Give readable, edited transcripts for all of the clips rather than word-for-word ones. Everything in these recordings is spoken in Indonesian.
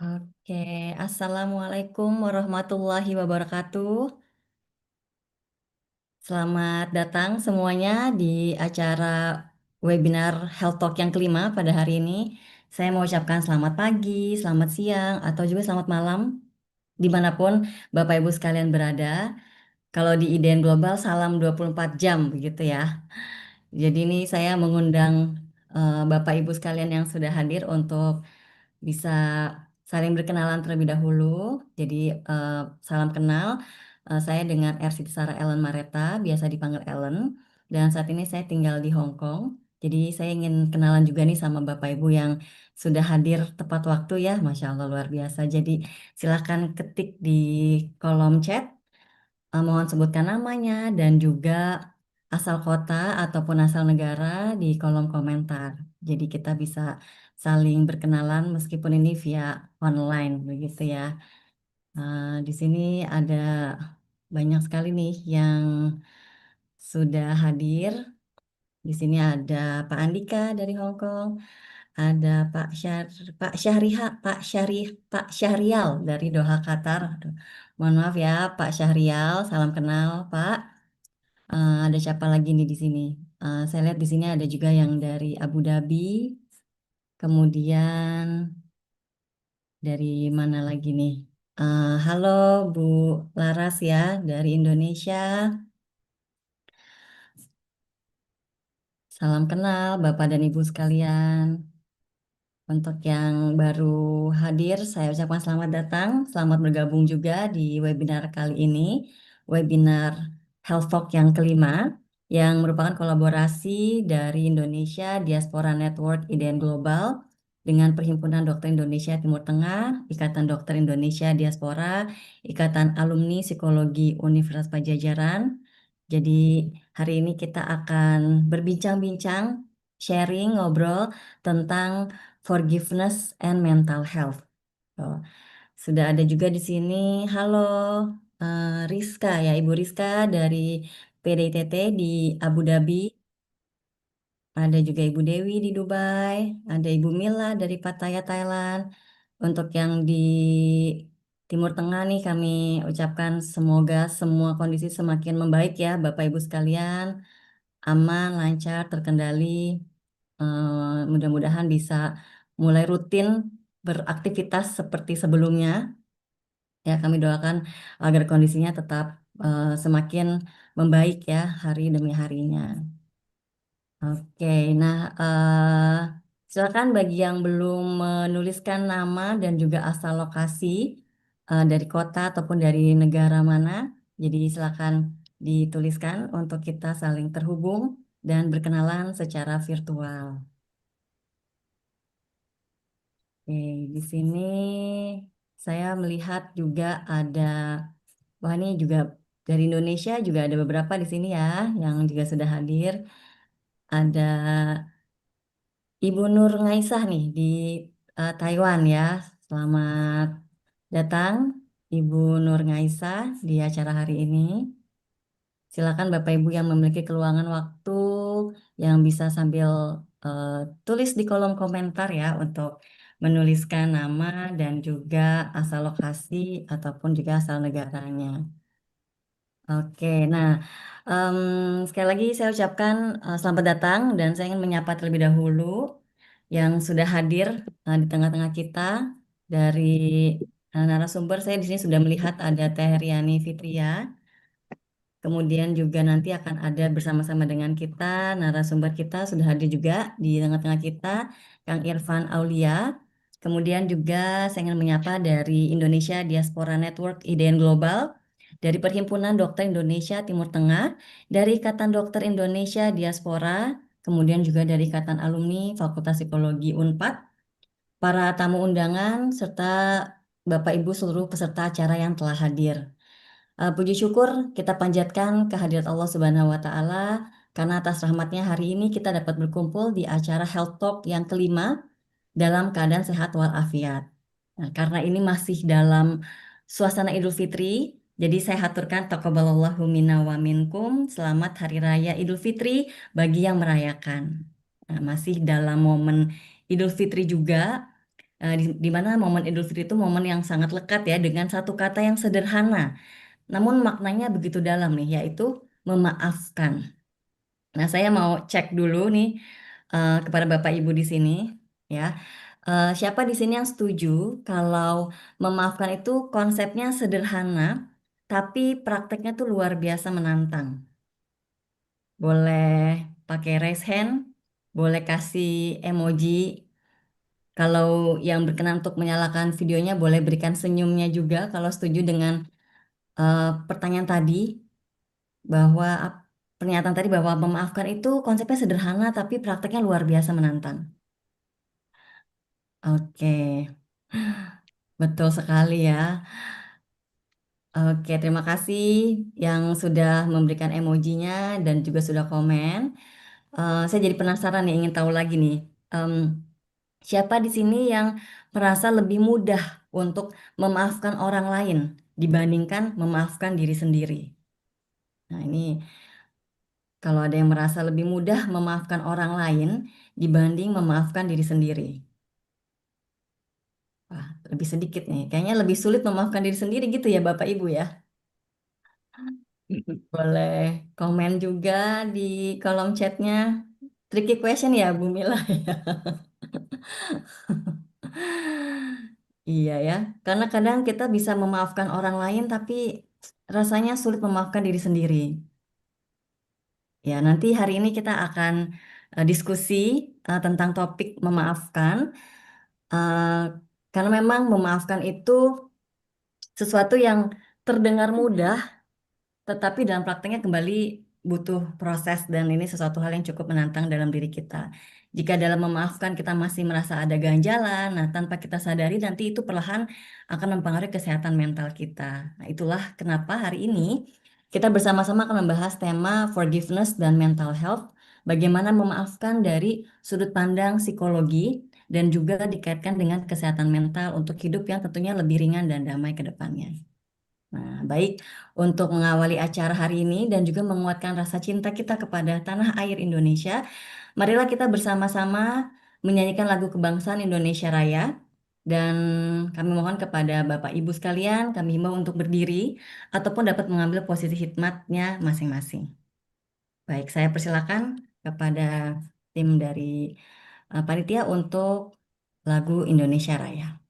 Oke, Assalamualaikum warahmatullahi wabarakatuh. Selamat datang semuanya di acara webinar Health Talk yang kelima pada hari ini. Saya mau ucapkan selamat pagi, selamat siang, atau juga selamat malam, dimanapun Bapak Ibu sekalian berada. Kalau di IDN Global, salam 24 jam, begitu ya. Jadi ini saya mengundang Bapak Ibu sekalian yang sudah hadir untuk bisa saling berkenalan terlebih dahulu. Jadi eh, salam kenal. Saya dengan Ersiti Sarah Ellen Mareta, biasa dipanggil Ellen. Dan saat ini saya tinggal di Hong Kong. Jadi saya ingin kenalan juga nih sama Bapak Ibu yang sudah hadir tepat waktu ya, Masya Allah luar biasa. Jadi silahkan ketik di kolom chat, mohon sebutkan namanya dan juga asal kota ataupun asal negara di kolom komentar. Jadi kita bisa saling berkenalan meskipun ini via online begitu ya. Di sini ada banyak sekali nih yang sudah hadir. Di sini ada Pak Andika dari Hong Kong, ada Pak Syahriha, Pak Syahrial dari Doha, Qatar. Aduh, mohon maaf ya Pak Syahrial, salam kenal Pak. Ada siapa lagi nih di sini? Saya lihat di sini ada juga yang dari Abu Dhabi, kemudian dari mana lagi nih? Halo Bu Laras ya dari Indonesia. Salam kenal Bapak dan Ibu sekalian. Untuk yang baru hadir, saya ucapkan selamat datang, selamat bergabung juga di webinar kali ini, webinar Health Talk yang kelima, yang merupakan kolaborasi dari Indonesia Diaspora Network IDN Global dengan Perhimpunan Dokter Indonesia Timur Tengah, Ikatan Dokter Indonesia Diaspora, Ikatan Alumni Psikologi Universitas Pajajaran. Jadi hari ini kita akan berbincang-bincang, sharing, ngobrol tentang forgiveness and mental health. Oh, sudah ada juga di sini. Halo, Rizka ya, Ibu Rizka dari PDITT di Abu Dhabi. Ada juga Ibu Dewi di Dubai. Ada Ibu Mila dari Pattaya, Thailand. Untuk yang di Timur Tengah nih kami ucapkan semoga semua kondisi semakin membaik ya Bapak Ibu sekalian. Aman, lancar, terkendali. Mudah-mudahan bisa mulai rutin beraktivitas seperti sebelumnya. Ya, kami doakan agar kondisinya tetap semakin membaik ya hari demi harinya. Oke, nah silakan bagi yang belum menuliskan nama dan juga asal lokasi dari kota ataupun dari negara mana. Jadi silakan dituliskan untuk kita saling terhubung dan berkenalan secara virtual. Oke, di sini saya melihat juga ada, wah ini juga dari Indonesia juga ada beberapa di sini ya, yang juga sudah hadir. Ada Ibu Nur Ngaisah nih di Taiwan ya. Selamat datang Ibu Nur Ngaisah di acara hari ini. Silakan Bapak Ibu yang memiliki keluangan waktu yang bisa sambil eh, tulis di kolom komentar ya untuk menuliskan nama dan juga asal lokasi ataupun juga asal negaranya. Oke, nah em, sekali lagi saya ucapkan selamat datang dan saya ingin menyapa terlebih dahulu yang sudah hadir di tengah-tengah kita dari narasumber. Saya di sini sudah melihat ada Teh Riani Fitria. Kemudian juga nanti akan ada bersama-sama dengan kita, narasumber kita sudah hadir juga di tengah-tengah kita, Kang Irfan Aulia. Kemudian juga saya ingin menyapa dari Indonesia Diaspora Network IDN Global, dari Perhimpunan Dokter Indonesia Timur Tengah, dari Ikatan Dokter Indonesia Diaspora, kemudian juga dari Ikatan Alumni Fakultas Psikologi Unpad, para tamu undangan, serta Bapak Ibu seluruh peserta acara yang telah hadir. Puji syukur kita panjatkan kehadirat Allah Subhanahu wa Ta'ala karena atas rahmatnya hari ini kita dapat berkumpul di acara Health Talk yang kelima dalam keadaan sehat walafiat. Nah, karena ini masih dalam suasana Idul Fitri, jadi saya haturkan taqabbalallahu minna wa minkum. Selamat Hari Raya Idul Fitri bagi yang merayakan. Nah, masih dalam momen Idul Fitri juga, di mana momen Idul Fitri itu momen yang sangat lekat ya dengan satu kata yang sederhana, namun maknanya begitu dalam nih, yaitu memaafkan. Nah, saya mau cek dulu nih kepada Bapak Ibu di sini ya. Siapa di sini yang setuju kalau memaafkan itu konsepnya sederhana, tapi prakteknya tuh luar biasa menantang. Boleh pakai raise hand, boleh kasih emoji. Kalau yang berkenan untuk menyalakan videonya, boleh berikan senyumnya juga kalau setuju dengan pertanyaan tadi, bahwa pernyataan tadi bahwa memaafkan itu konsepnya sederhana, tapi prakteknya luar biasa menantang. Oke, betul sekali ya. Oke, terima kasih yang sudah memberikan emojinya dan juga sudah komen. Saya jadi penasaran nih, ingin tahu lagi nih. Em, Siapa di sini yang merasa lebih mudah untuk memaafkan orang lain dibandingkan memaafkan diri sendiri? Nah, ini kalau ada yang merasa lebih mudah memaafkan orang lain dibanding memaafkan diri sendiri. Wah, lebih sedikit nih. Kayaknya lebih sulit memaafkan diri sendiri gitu ya, Bapak Ibu ya. Boleh komen juga di kolom chatnya. Tricky question ya, Bu Mila ya. Iya ya, karena kadang kita bisa memaafkan orang lain tapi rasanya sulit memaafkan diri sendiri. Ya, nanti hari ini kita akan diskusi tentang topik memaafkan. Eh, karena memang memaafkan itu sesuatu yang terdengar mudah, tetapi dalam prakteknya kembali butuh proses dan ini sesuatu hal yang cukup menantang dalam diri kita. Jika dalam memaafkan kita masih merasa ada ganjalan, nah tanpa kita sadari nanti itu perlahan akan mempengaruhi kesehatan mental kita. Nah, itulah kenapa hari ini kita bersama-sama akan membahas tema forgiveness dan mental health, bagaimana memaafkan dari sudut pandang psikologi dan juga dikaitkan dengan kesehatan mental untuk hidup yang tentunya lebih ringan dan damai ke depannya. Nah, baik, untuk mengawali acara hari ini dan juga menguatkan rasa cinta kita kepada tanah air Indonesia, marilah kita bersama-sama menyanyikan lagu kebangsaan Indonesia Raya. Dan kami mohon kepada Bapak Ibu sekalian, kami himbau untuk berdiri ataupun dapat mengambil posisi khidmatnya masing-masing. Baik, saya persilakan kepada tim dari panitia untuk lagu Indonesia Raya.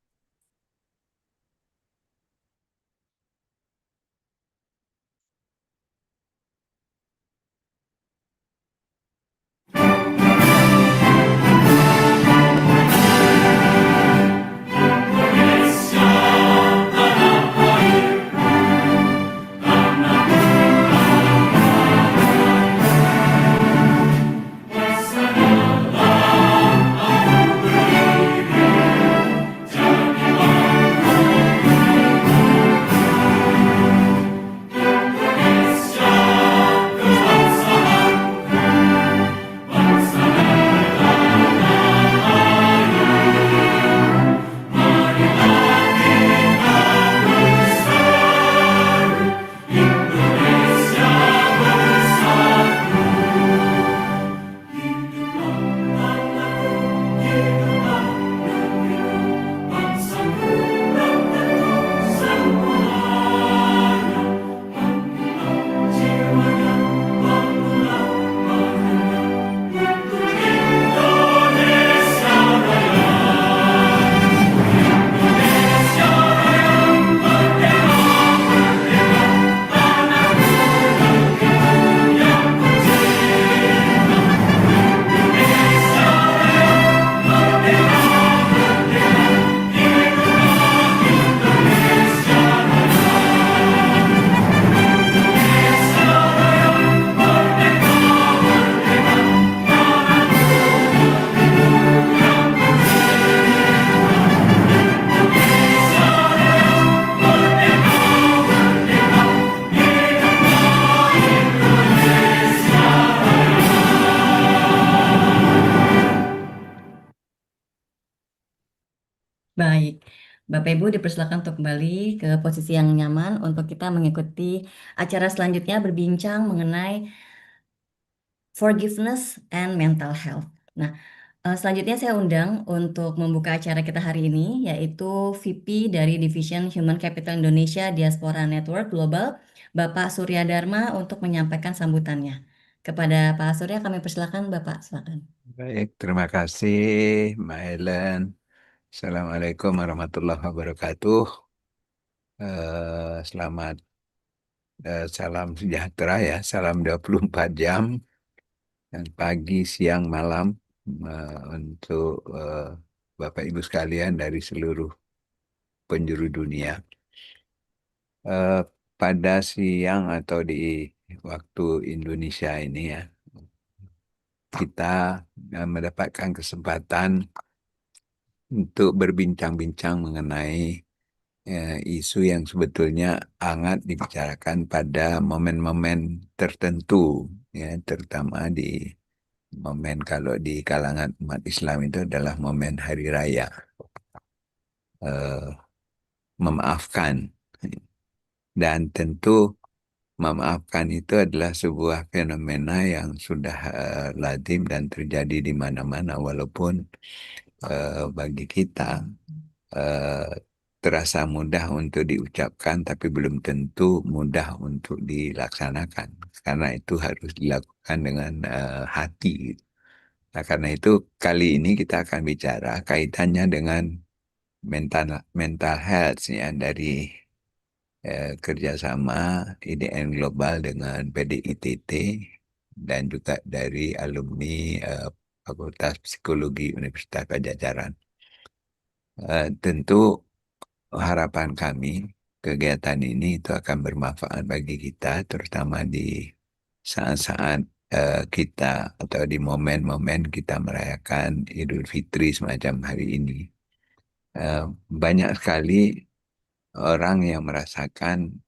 Baik, Bapak Ibu dipersilakan untuk kembali ke posisi yang nyaman untuk kita mengikuti acara selanjutnya berbincang mengenai forgiveness and mental health. Nah, Selanjutnya saya undang untuk membuka acara kita hari ini, yaitu VP dari Division Human Capital Indonesia Diaspora Network Global, Bapak Surya Dharma untuk menyampaikan sambutannya. Kepada Pak Surya kami persilakan, Bapak, silakan. Baik, terima kasih, Mbak Helen. Assalamualaikum warahmatullahi wabarakatuh. Selamat salam sejahtera ya, salam 24 jam, yang pagi, siang, malam untuk Bapak Ibu sekalian dari seluruh penjuru dunia. Eh, Pada siang atau di waktu Indonesia ini ya, kita mendapatkan kesempatan untuk berbincang-bincang mengenai isu yang sebetulnya hangat dibicarakan pada momen-momen tertentu, ya, terutama di momen kalau di kalangan umat Islam itu adalah momen hari raya, eh, memaafkan. Dan tentu memaafkan itu adalah sebuah fenomena yang sudah lazim dan terjadi di mana-mana, walaupun bagi kita eh, terasa mudah untuk diucapkan, tapi belum tentu mudah untuk dilaksanakan. Karena itu harus dilakukan dengan hati. Nah, karena itu kali ini kita akan bicara kaitannya dengan mental mental health ya, dari kerjasama IDN Global dengan PDITT dan juga dari alumni Fakultas Psikologi Universitas Padjadjaran. Tentu harapan kami kegiatan ini itu akan bermanfaat bagi kita, terutama di saat-saat kita atau di momen-momen kita merayakan Idul Fitri semacam hari ini. Eh, Banyak sekali orang yang merasakan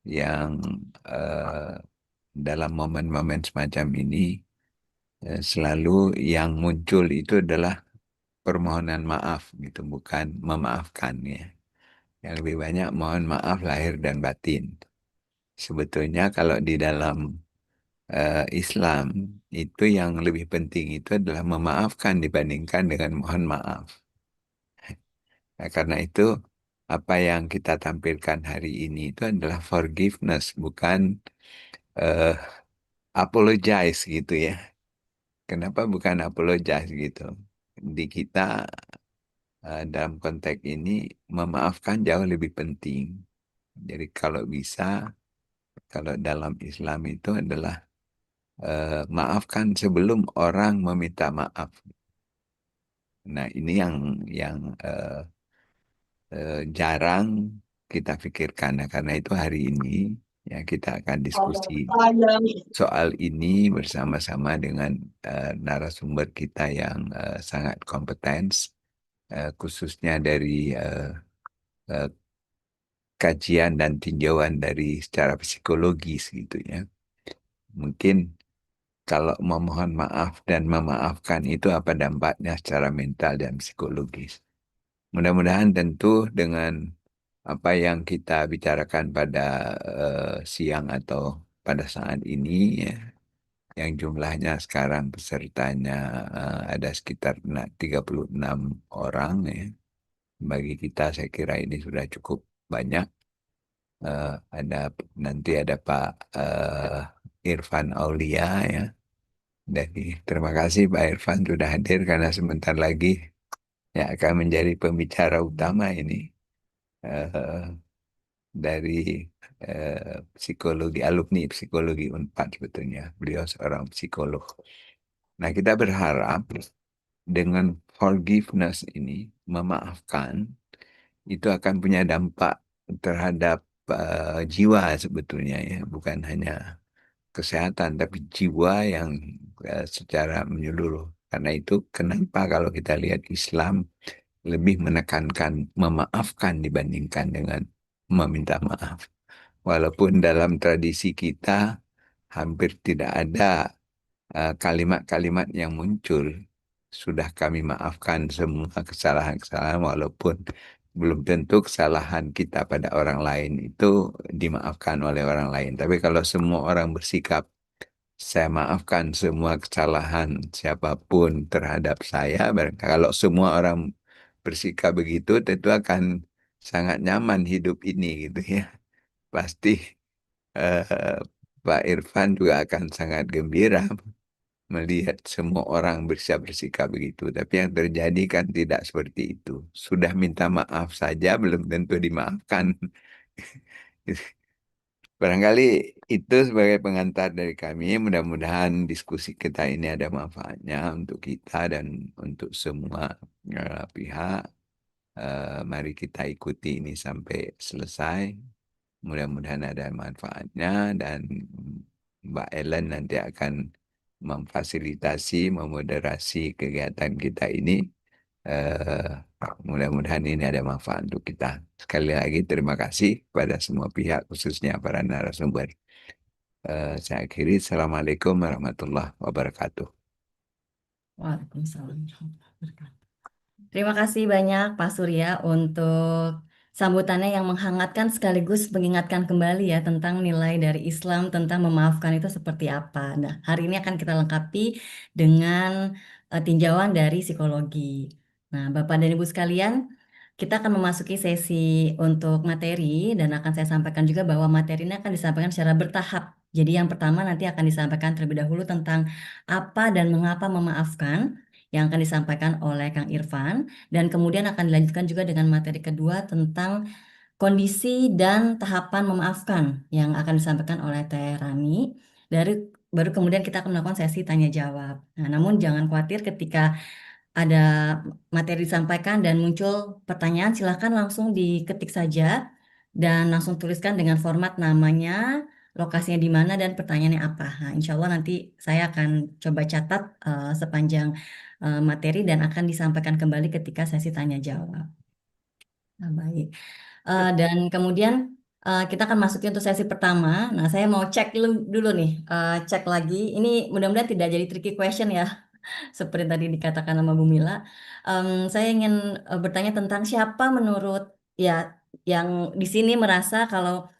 yang eh, dalam momen-momen semacam ini selalu yang muncul itu adalah permohonan maaf gitu, bukan memaafkan ya. Yang lebih banyak mohon maaf lahir dan batin. Sebetulnya kalau di dalam Islam itu yang lebih penting itu adalah memaafkan dibandingkan dengan mohon maaf. Nah, karena itu apa yang kita tampilkan hari ini itu adalah forgiveness, bukan eh, apologize gitu ya. Kenapa bukan apologize gitu? Di kita dalam konteks ini memaafkan jauh lebih penting. Jadi kalau bisa, kalau dalam Islam itu adalah maafkan sebelum orang meminta maaf. Nah, ini yang jarang kita pikirkan. Nah, karena itu hari ini ya kita akan diskusi soal ini bersama-sama dengan narasumber kita yang sangat kompeten, khususnya dari eh, kajian dan tinjauan dari secara psikologis gitu ya. Mungkin kalau memohon maaf dan memaafkan itu apa dampaknya secara mental dan psikologis. Mudah-mudahan tentu dengan apa yang kita bicarakan pada siang atau pada saat ini ya, yang jumlahnya sekarang pesertanya ada sekitar 36 orang ya. Bagi kita saya kira ini sudah cukup banyak. Ada nanti ada Pak Irfan Aulia ya. Jadi terima kasih Pak Irfan sudah hadir karena sebentar lagi ya akan menjadi pembicara utama ini eh, dari psikologi, alumni psikologi Unpad sebetulnya. Beliau seorang psikolog. Nah, kita berharap dengan forgiveness ini, memaafkan, itu akan punya dampak terhadap jiwa sebetulnya ya, bukan hanya kesehatan, tapi jiwa yang secara menyeluruh. Karena itu kenapa kalau kita lihat Islam lebih menekankan memaafkan dibandingkan dengan meminta maaf. Walaupun dalam tradisi kita hampir tidak ada kalimat-kalimat yang muncul. Sudah kami maafkan semua kesalahan-kesalahan walaupun belum tentu kesalahan kita pada orang lain itu dimaafkan oleh orang lain. Tapi kalau semua orang bersikap saya maafkan semua kesalahan siapapun terhadap saya. Kalau semua orang bersikap begitu, tentu akan sangat nyaman hidup ini gitu ya. Pasti eh, Pak Irfan juga akan sangat gembira melihat semua orang bisa bersikap begitu. Tapi yang terjadi kan tidak seperti itu. Sudah minta maaf saja belum tentu dimaafkan. Barangkali itu sebagai pengantar dari kami. Mudah-mudahan diskusi kita ini ada manfaatnya untuk kita dan untuk semua pihak. Mari kita ikuti ini sampai selesai. Mudah-mudahan ada manfaatnya dan Mbak Ellen nanti akan memfasilitasi, memoderasi kegiatan kita ini. Eh, Mudah-mudahan ini ada manfaat untuk kita. Sekali lagi terima kasih kepada semua pihak, khususnya para narasumber. Saya akhiri. Assalamualaikum warahmatullahi wabarakatuh. Waalaikumsalam warahmatullahi wabarakatuh. Terima kasih banyak Pak Surya untuk sambutannya yang menghangatkan sekaligus mengingatkan kembali ya tentang nilai dari Islam tentang memaafkan itu seperti apa. Nah, hari ini akan kita lengkapi dengan tinjauan dari psikologi. Nah, Bapak dan Ibu sekalian, kita akan memasuki sesi untuk materi dan akan saya sampaikan juga bahwa materi ini akan disampaikan secara bertahap. Jadi yang pertama nanti akan disampaikan terlebih dahulu tentang apa dan mengapa memaafkan yang akan disampaikan oleh Kang Irfan dan kemudian akan dilanjutkan juga dengan materi kedua tentang kondisi dan tahapan memaafkan yang akan disampaikan oleh Teh Rani. Dari baru kemudian kita akan melakukan sesi tanya jawab. Nah, namun jangan khawatir ketika ada materi disampaikan dan muncul pertanyaan, silakan langsung diketik saja dan langsung tuliskan dengan format namanya, lokasinya di mana dan pertanyaannya apa. Nah, insya Allah nanti saya akan coba catat sepanjang materi dan akan disampaikan kembali ketika sesi tanya jawab. Nah, baik. Dan kemudian kita akan masuki untuk sesi pertama. Nah, saya mau cek dulu nih, cek lagi. Ini mudah-mudahan tidak jadi tricky question ya seperti tadi dikatakan sama Bu Mila. Saya ingin bertanya tentang siapa menurut ya yang di sini merasa kalau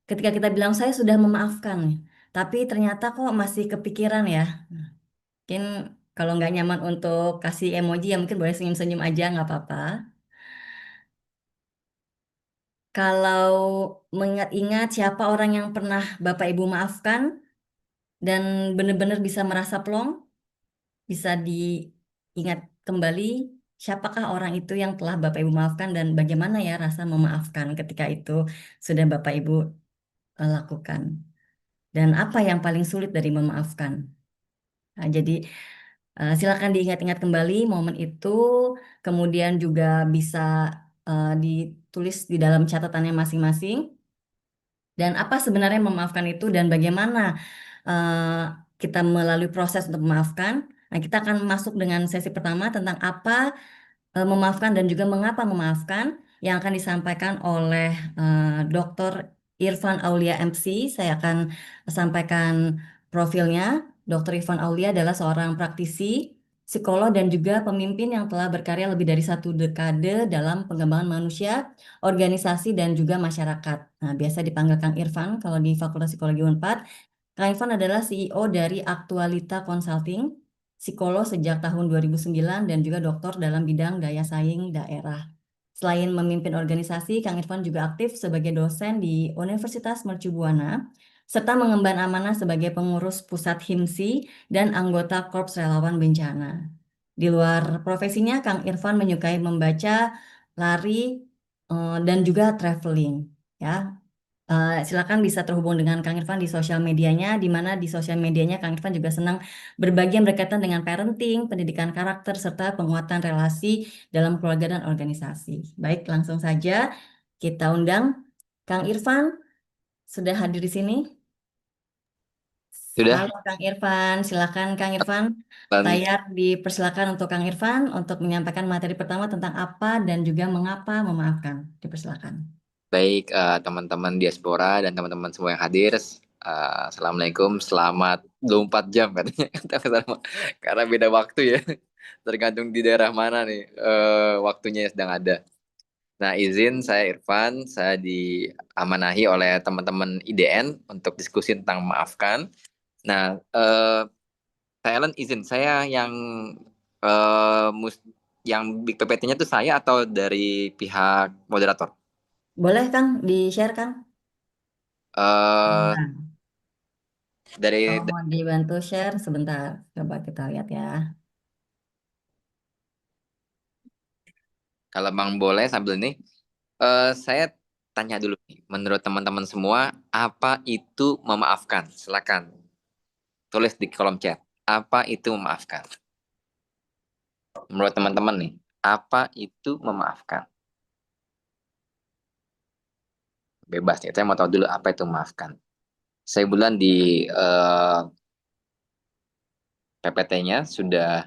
ketika kita bilang saya sudah memaafkan, nih, tapi ternyata kok masih kepikiran ya. Mungkin kalau nggak nyaman untuk kasih emoji ya mungkin boleh senyum-senyum aja nggak apa-apa. Kalau mengingat-ingat siapa orang yang pernah Bapak Ibu maafkan dan benar-benar bisa merasa plong, bisa diingat kembali siapakah orang itu yang telah Bapak Ibu maafkan dan bagaimana ya rasa memaafkan ketika itu sudah Bapak Ibu lakukan. Dan apa yang paling sulit dari memaafkan. Nah, jadi silakan diingat-ingat kembali momen itu, kemudian juga bisa ditulis di dalam catatannya masing-masing. Dan apa sebenarnya memaafkan itu dan bagaimana eh, kita melalui proses untuk memaafkan. Nah, kita akan masuk dengan sesi pertama tentang apa memaafkan dan juga mengapa memaafkan yang akan disampaikan oleh Dr. Irfan Aulia MC. Saya akan sampaikan profilnya. Dr. Irfan Aulia adalah seorang praktisi, psikolog dan juga pemimpin yang telah berkarya lebih dari 1 dekade dalam pengembangan manusia, organisasi dan juga masyarakat. Nah, biasa dipanggil Kang Irfan kalau di Fakultas Psikologi Unpad. Kang Irfan adalah CEO dari Aktualita Consulting, psikolog sejak tahun 2009 dan juga doktor dalam bidang daya saing daerah. Selain memimpin organisasi, Kang Irfan juga aktif sebagai dosen di Universitas Mercu Buana, serta mengemban amanah sebagai pengurus pusat HIMSI dan anggota Korps Relawan Bencana. Di luar profesinya, Kang Irfan menyukai membaca, lari, dan juga traveling. Ya, silakan bisa terhubung dengan Kang Irfan di sosial medianya, di mana di sosial medianya Kang Irfan juga senang berbagi yang berkaitan dengan parenting, pendidikan karakter, serta penguatan relasi dalam keluarga dan organisasi. Baik, langsung saja kita undang Kang Irfan, sudah hadir di sini. Sudah, Halo Kang Irfan, silakan Kang Irfan. Lan. Layar dipersilakan untuk Kang Irfan untuk menyampaikan materi pertama tentang apa dan juga mengapa memaafkan. Dipersilakan. Baik teman-teman diaspora dan teman-teman semua yang hadir. Assalamualaikum, selamat 24 jam katanya. Karena beda waktu ya, tergantung di daerah mana nih waktunya yang sedang ada. Nah, izin saya Irfan, saya diamanahi oleh teman-teman IDN untuk diskusi tentang maafkan. Nah, Thailand izin saya yang big PPT-nya tuh saya atau dari pihak moderator? Boleh Kang, di-share Kang? Eh Nah, dari kalau mau dibantu share sebentar, coba kita lihat ya. Kalau Bang boleh sambil ini, saya tanya dulu nih, menurut teman-teman semua, apa itu memaafkan? Silakan tulis di kolom chat. Apa itu memaafkan? Menurut teman-teman nih, apa itu memaafkan? Bebas ya, saya mau tahu dulu apa itu memaafkan. Saya bulan di PPT-nya sudah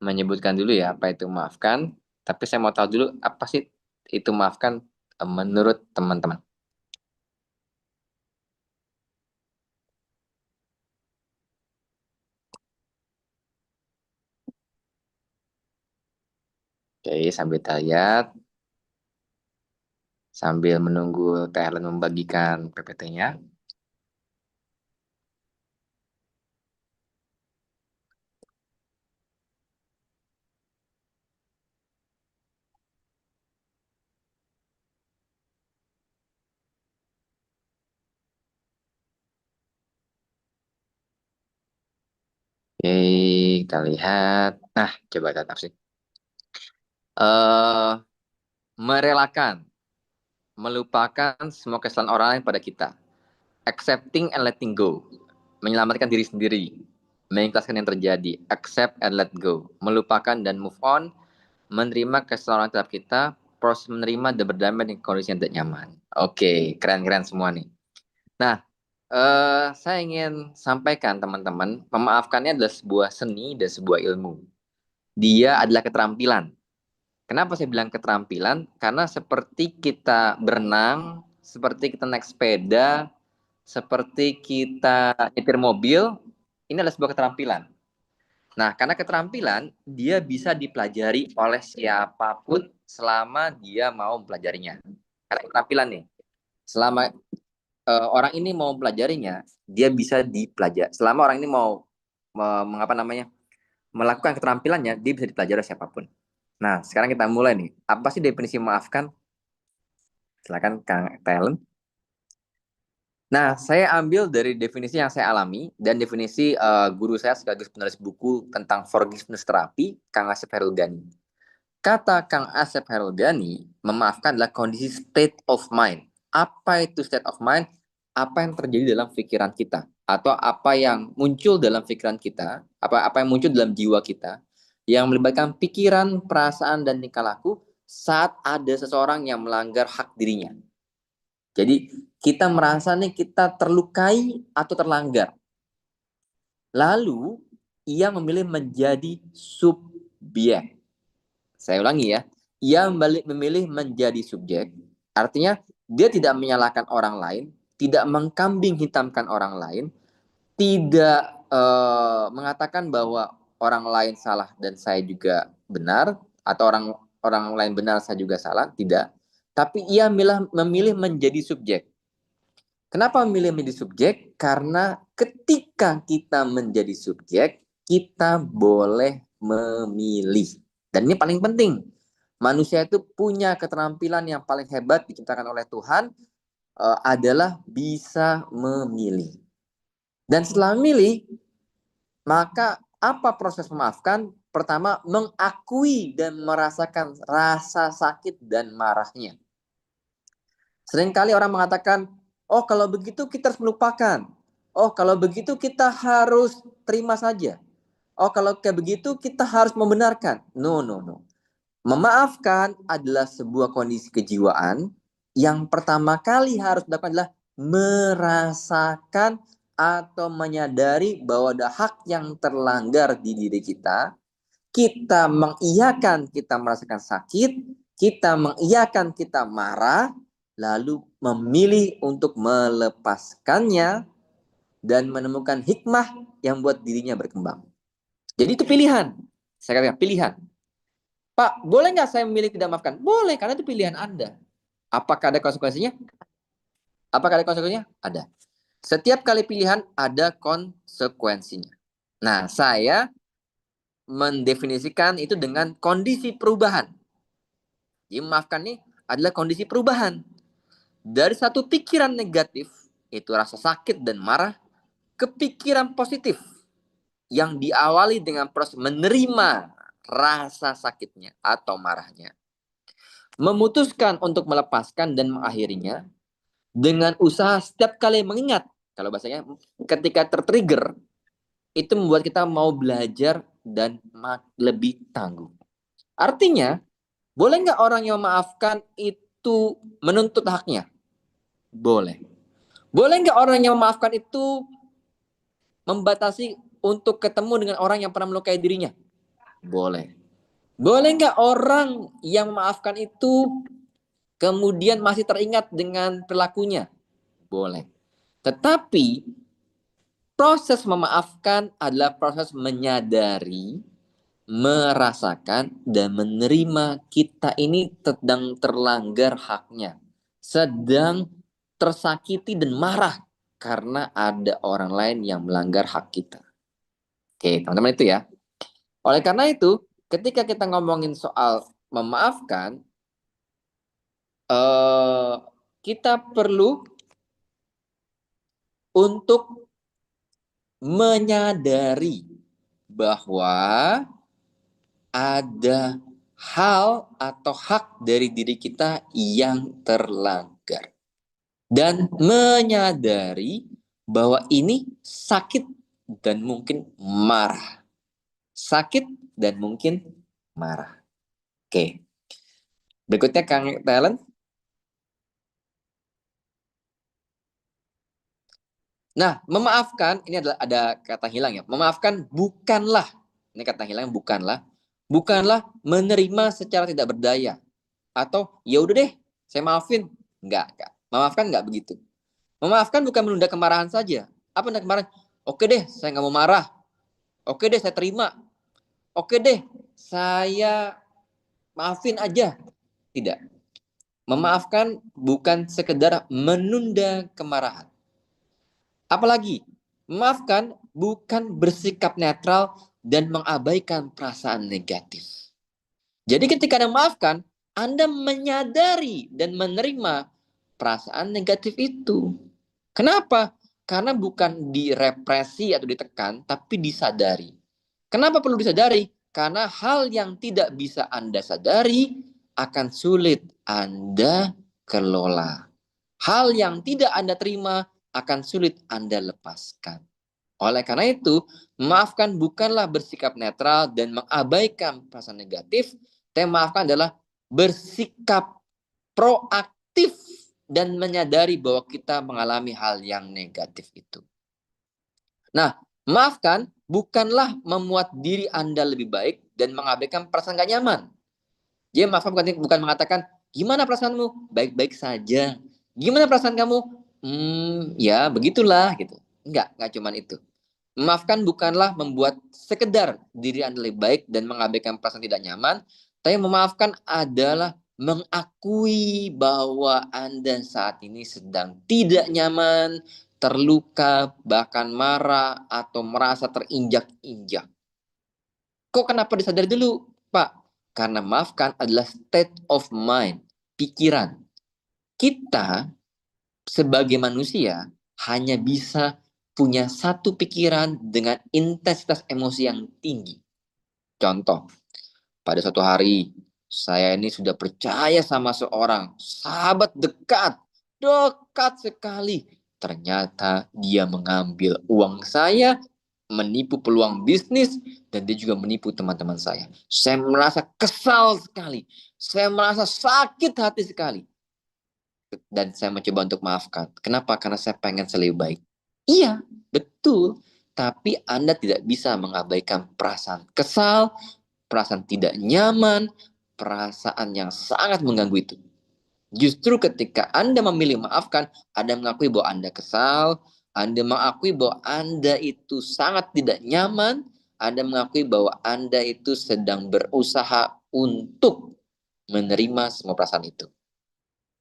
menyebutkan dulu ya apa itu memaafkan, tapi saya mau tahu dulu apa sih itu memaafkan menurut teman-teman. Oke, sambil kita lihat, sambil menunggu Thailand membagikan PPT-nya. Oke, kita lihat. Nah, coba kita tafsir. Eh, merelakan, melupakan semua kesalahan orang lain pada kita. Accepting and letting go, menyelamatkan diri sendiri, mengikhlaskan yang terjadi. Accept and let go, melupakan dan move on, menerima kesalahan terhadap kita, proses menerima dan berdamai dengan kondisi yang tidak nyaman. Oke, keren-keren semua nih. Nah, saya ingin sampaikan teman-teman, memaafkannya adalah sebuah seni dan sebuah ilmu. Dia adalah keterampilan. Kenapa saya bilang keterampilan? Karena seperti kita berenang, seperti kita naik sepeda, seperti kita nyetir mobil, ini adalah sebuah keterampilan. Nah, karena keterampilan, dia bisa dipelajari oleh siapapun selama dia mau mempelajarinya. Karena keterampilan nih, selama orang ini mau mempelajarinya, dia bisa dipelajari. Selama orang ini mau mengapa namanya melakukan keterampilannya, dia bisa dipelajari oleh siapapun. Nah, sekarang kita mulai nih. Apa sih definisi memaafkan? Silakan Kang Talent. Nah, saya ambil dari definisi yang saya alami dan definisi guru saya sekaligus penulis buku tentang forgiveness therapy, Kang Asep Herudani. Kata Kang Asep Herudani, memaafkan adalah kondisi state of mind. Apa itu state of mind? Apa yang terjadi dalam pikiran kita atau apa yang muncul dalam pikiran kita, apa yang muncul dalam jiwa kita yang melibatkan pikiran, perasaan dan tingkah laku saat ada seseorang yang melanggar hak dirinya. Jadi kita merasa nih kita terlukai atau terlanggar. Lalu ia memilih menjadi subjek. Saya ulangi ya. Ia memilih menjadi subjek. Artinya dia tidak menyalahkan orang lain, tidak mengkambing hitamkan orang lain, tidak mengatakan bahwa orang lain salah dan saya juga benar atau orang lain benar saya juga salah, tidak. Tapi ia memilih menjadi subjek. Kenapa memilih menjadi subjek? Karena ketika kita menjadi subjek, kita boleh memilih. Dan ini paling penting. Manusia itu punya keterampilan yang paling hebat diciptakan oleh Tuhan adalah bisa memilih. Dan setelah memilih, maka apa proses memaafkan? Pertama, mengakui dan merasakan rasa sakit dan marahnya. Seringkali orang mengatakan, oh kalau begitu kita harus melupakan. Oh kalau begitu kita harus terima saja. Oh kalau kayak begitu kita harus membenarkan. No, no, no. Memaafkan adalah sebuah kondisi kejiwaan yang pertama kali harus dilakukan adalah merasakan atau menyadari bahwa ada hak yang terlanggar di diri kita. Kita mengiyakan kita merasakan sakit, kita mengiyakan kita marah, lalu memilih untuk melepaskannya dan menemukan hikmah yang buat dirinya berkembang. Jadi itu pilihan. Saya katakan pilihan. Pak, boleh nggak saya memilih tidak maafkan? Boleh, karena itu pilihan Anda. Apakah ada konsekuensinya? Apakah ada konsekuensinya? Ada. Setiap kali pilihan ada konsekuensinya. Nah, saya mendefinisikan itu dengan kondisi perubahan. Jadi memaafkan ini adalah kondisi perubahan. Dari satu pikiran negatif, itu rasa sakit dan marah, ke pikiran positif yang diawali dengan proses menerima rasa sakitnya atau marahnya. Memutuskan untuk melepaskan dan mengakhirinya dengan usaha setiap kali mengingat. Kalau bahasanya ketika tertrigger, itu membuat kita mau belajar dan lebih tangguh. Artinya, boleh nggak orang yang memaafkan itu menuntut haknya? Boleh. Boleh nggak orang yang memaafkan itu membatasi untuk ketemu dengan orang yang pernah melukai dirinya? Boleh. Boleh nggak orang yang memaafkan itu kemudian masih teringat dengan perilakunya? Boleh. Tetapi proses memaafkan adalah proses menyadari, merasakan, dan menerima kita ini sedang terlanggar haknya. Sedang tersakiti dan marah karena ada orang lain yang melanggar hak kita. Oke, teman-teman itu ya. Oleh karena itu, ketika kita ngomongin soal memaafkan, kita perlu untuk menyadari bahwa ada hal atau hak dari diri kita yang terlanggar. Dan menyadari bahwa ini sakit dan mungkin marah. Sakit dan mungkin marah. Oke. Berikutnya Kang Talent. Nah, memaafkan, ini adalah ada kata hilang ya. Memaafkan bukanlah, ini kata hilang bukanlah menerima secara tidak berdaya. Atau ya udah deh, saya maafin. Enggak. Memaafkan enggak begitu. Memaafkan bukan menunda kemarahan saja. Apa menunda kemarahan? Oke deh, saya nggak mau marah. Oke deh, saya terima. Oke deh, saya maafin aja. Tidak. Memaafkan bukan sekedar menunda kemarahan. Apalagi, memaafkan bukan bersikap netral dan mengabaikan perasaan negatif. Jadi ketika Anda memaafkan, Anda menyadari dan menerima perasaan negatif itu. Kenapa? Karena bukan direpresi atau ditekan, tapi disadari. Kenapa perlu disadari? Karena hal yang tidak bisa Anda sadari akan sulit Anda kelola. Hal yang tidak Anda terima akan sulit Anda lepaskan. Oleh karena itu, memaafkan bukanlah bersikap netral dan mengabaikan perasaan negatif. Tapi memaafkan adalah bersikap proaktif dan menyadari bahwa kita mengalami hal yang negatif itu. Nah, memaafkan bukanlah memuat diri Anda lebih baik dan mengabaikan perasaan gak nyaman. Jadi maafkan bukan mengatakan, gimana perasaanmu? Baik-baik saja. Gimana perasaan kamu? Ya begitulah gitu. Enggak cuma itu. Memaafkan bukanlah membuat sekedar diri Anda lebih baik dan mengabaikan perasaan tidak nyaman, tapi memaafkan adalah mengakui bahwa Anda saat ini sedang tidak nyaman, terluka, bahkan marah, atau merasa terinjak-injak. Kok kenapa disadari dulu, Pak? Karena maafkan adalah state of mind, pikiran. Kita sebagai manusia hanya bisa punya satu pikiran dengan intensitas emosi yang tinggi. Contoh, pada suatu hari saya ini sudah percaya sama seorang sahabat dekat sekali. Ternyata dia mengambil uang saya, menipu peluang bisnis, dan dia juga menipu teman-teman saya. Saya merasa kesal sekali. Saya merasa sakit hati sekali. Dan saya mencoba untuk maafkan. Kenapa? Karena saya pengen lebih baik. Iya, betul. Tapi Anda tidak bisa mengabaikan perasaan kesal, perasaan tidak nyaman, perasaan yang sangat mengganggu itu. Justru ketika Anda memilih maafkan, Anda mengakui bahwa Anda kesal, Anda mengakui bahwa Anda itu sangat tidak nyaman, Anda mengakui bahwa Anda itu sedang berusaha untuk menerima semua perasaan itu.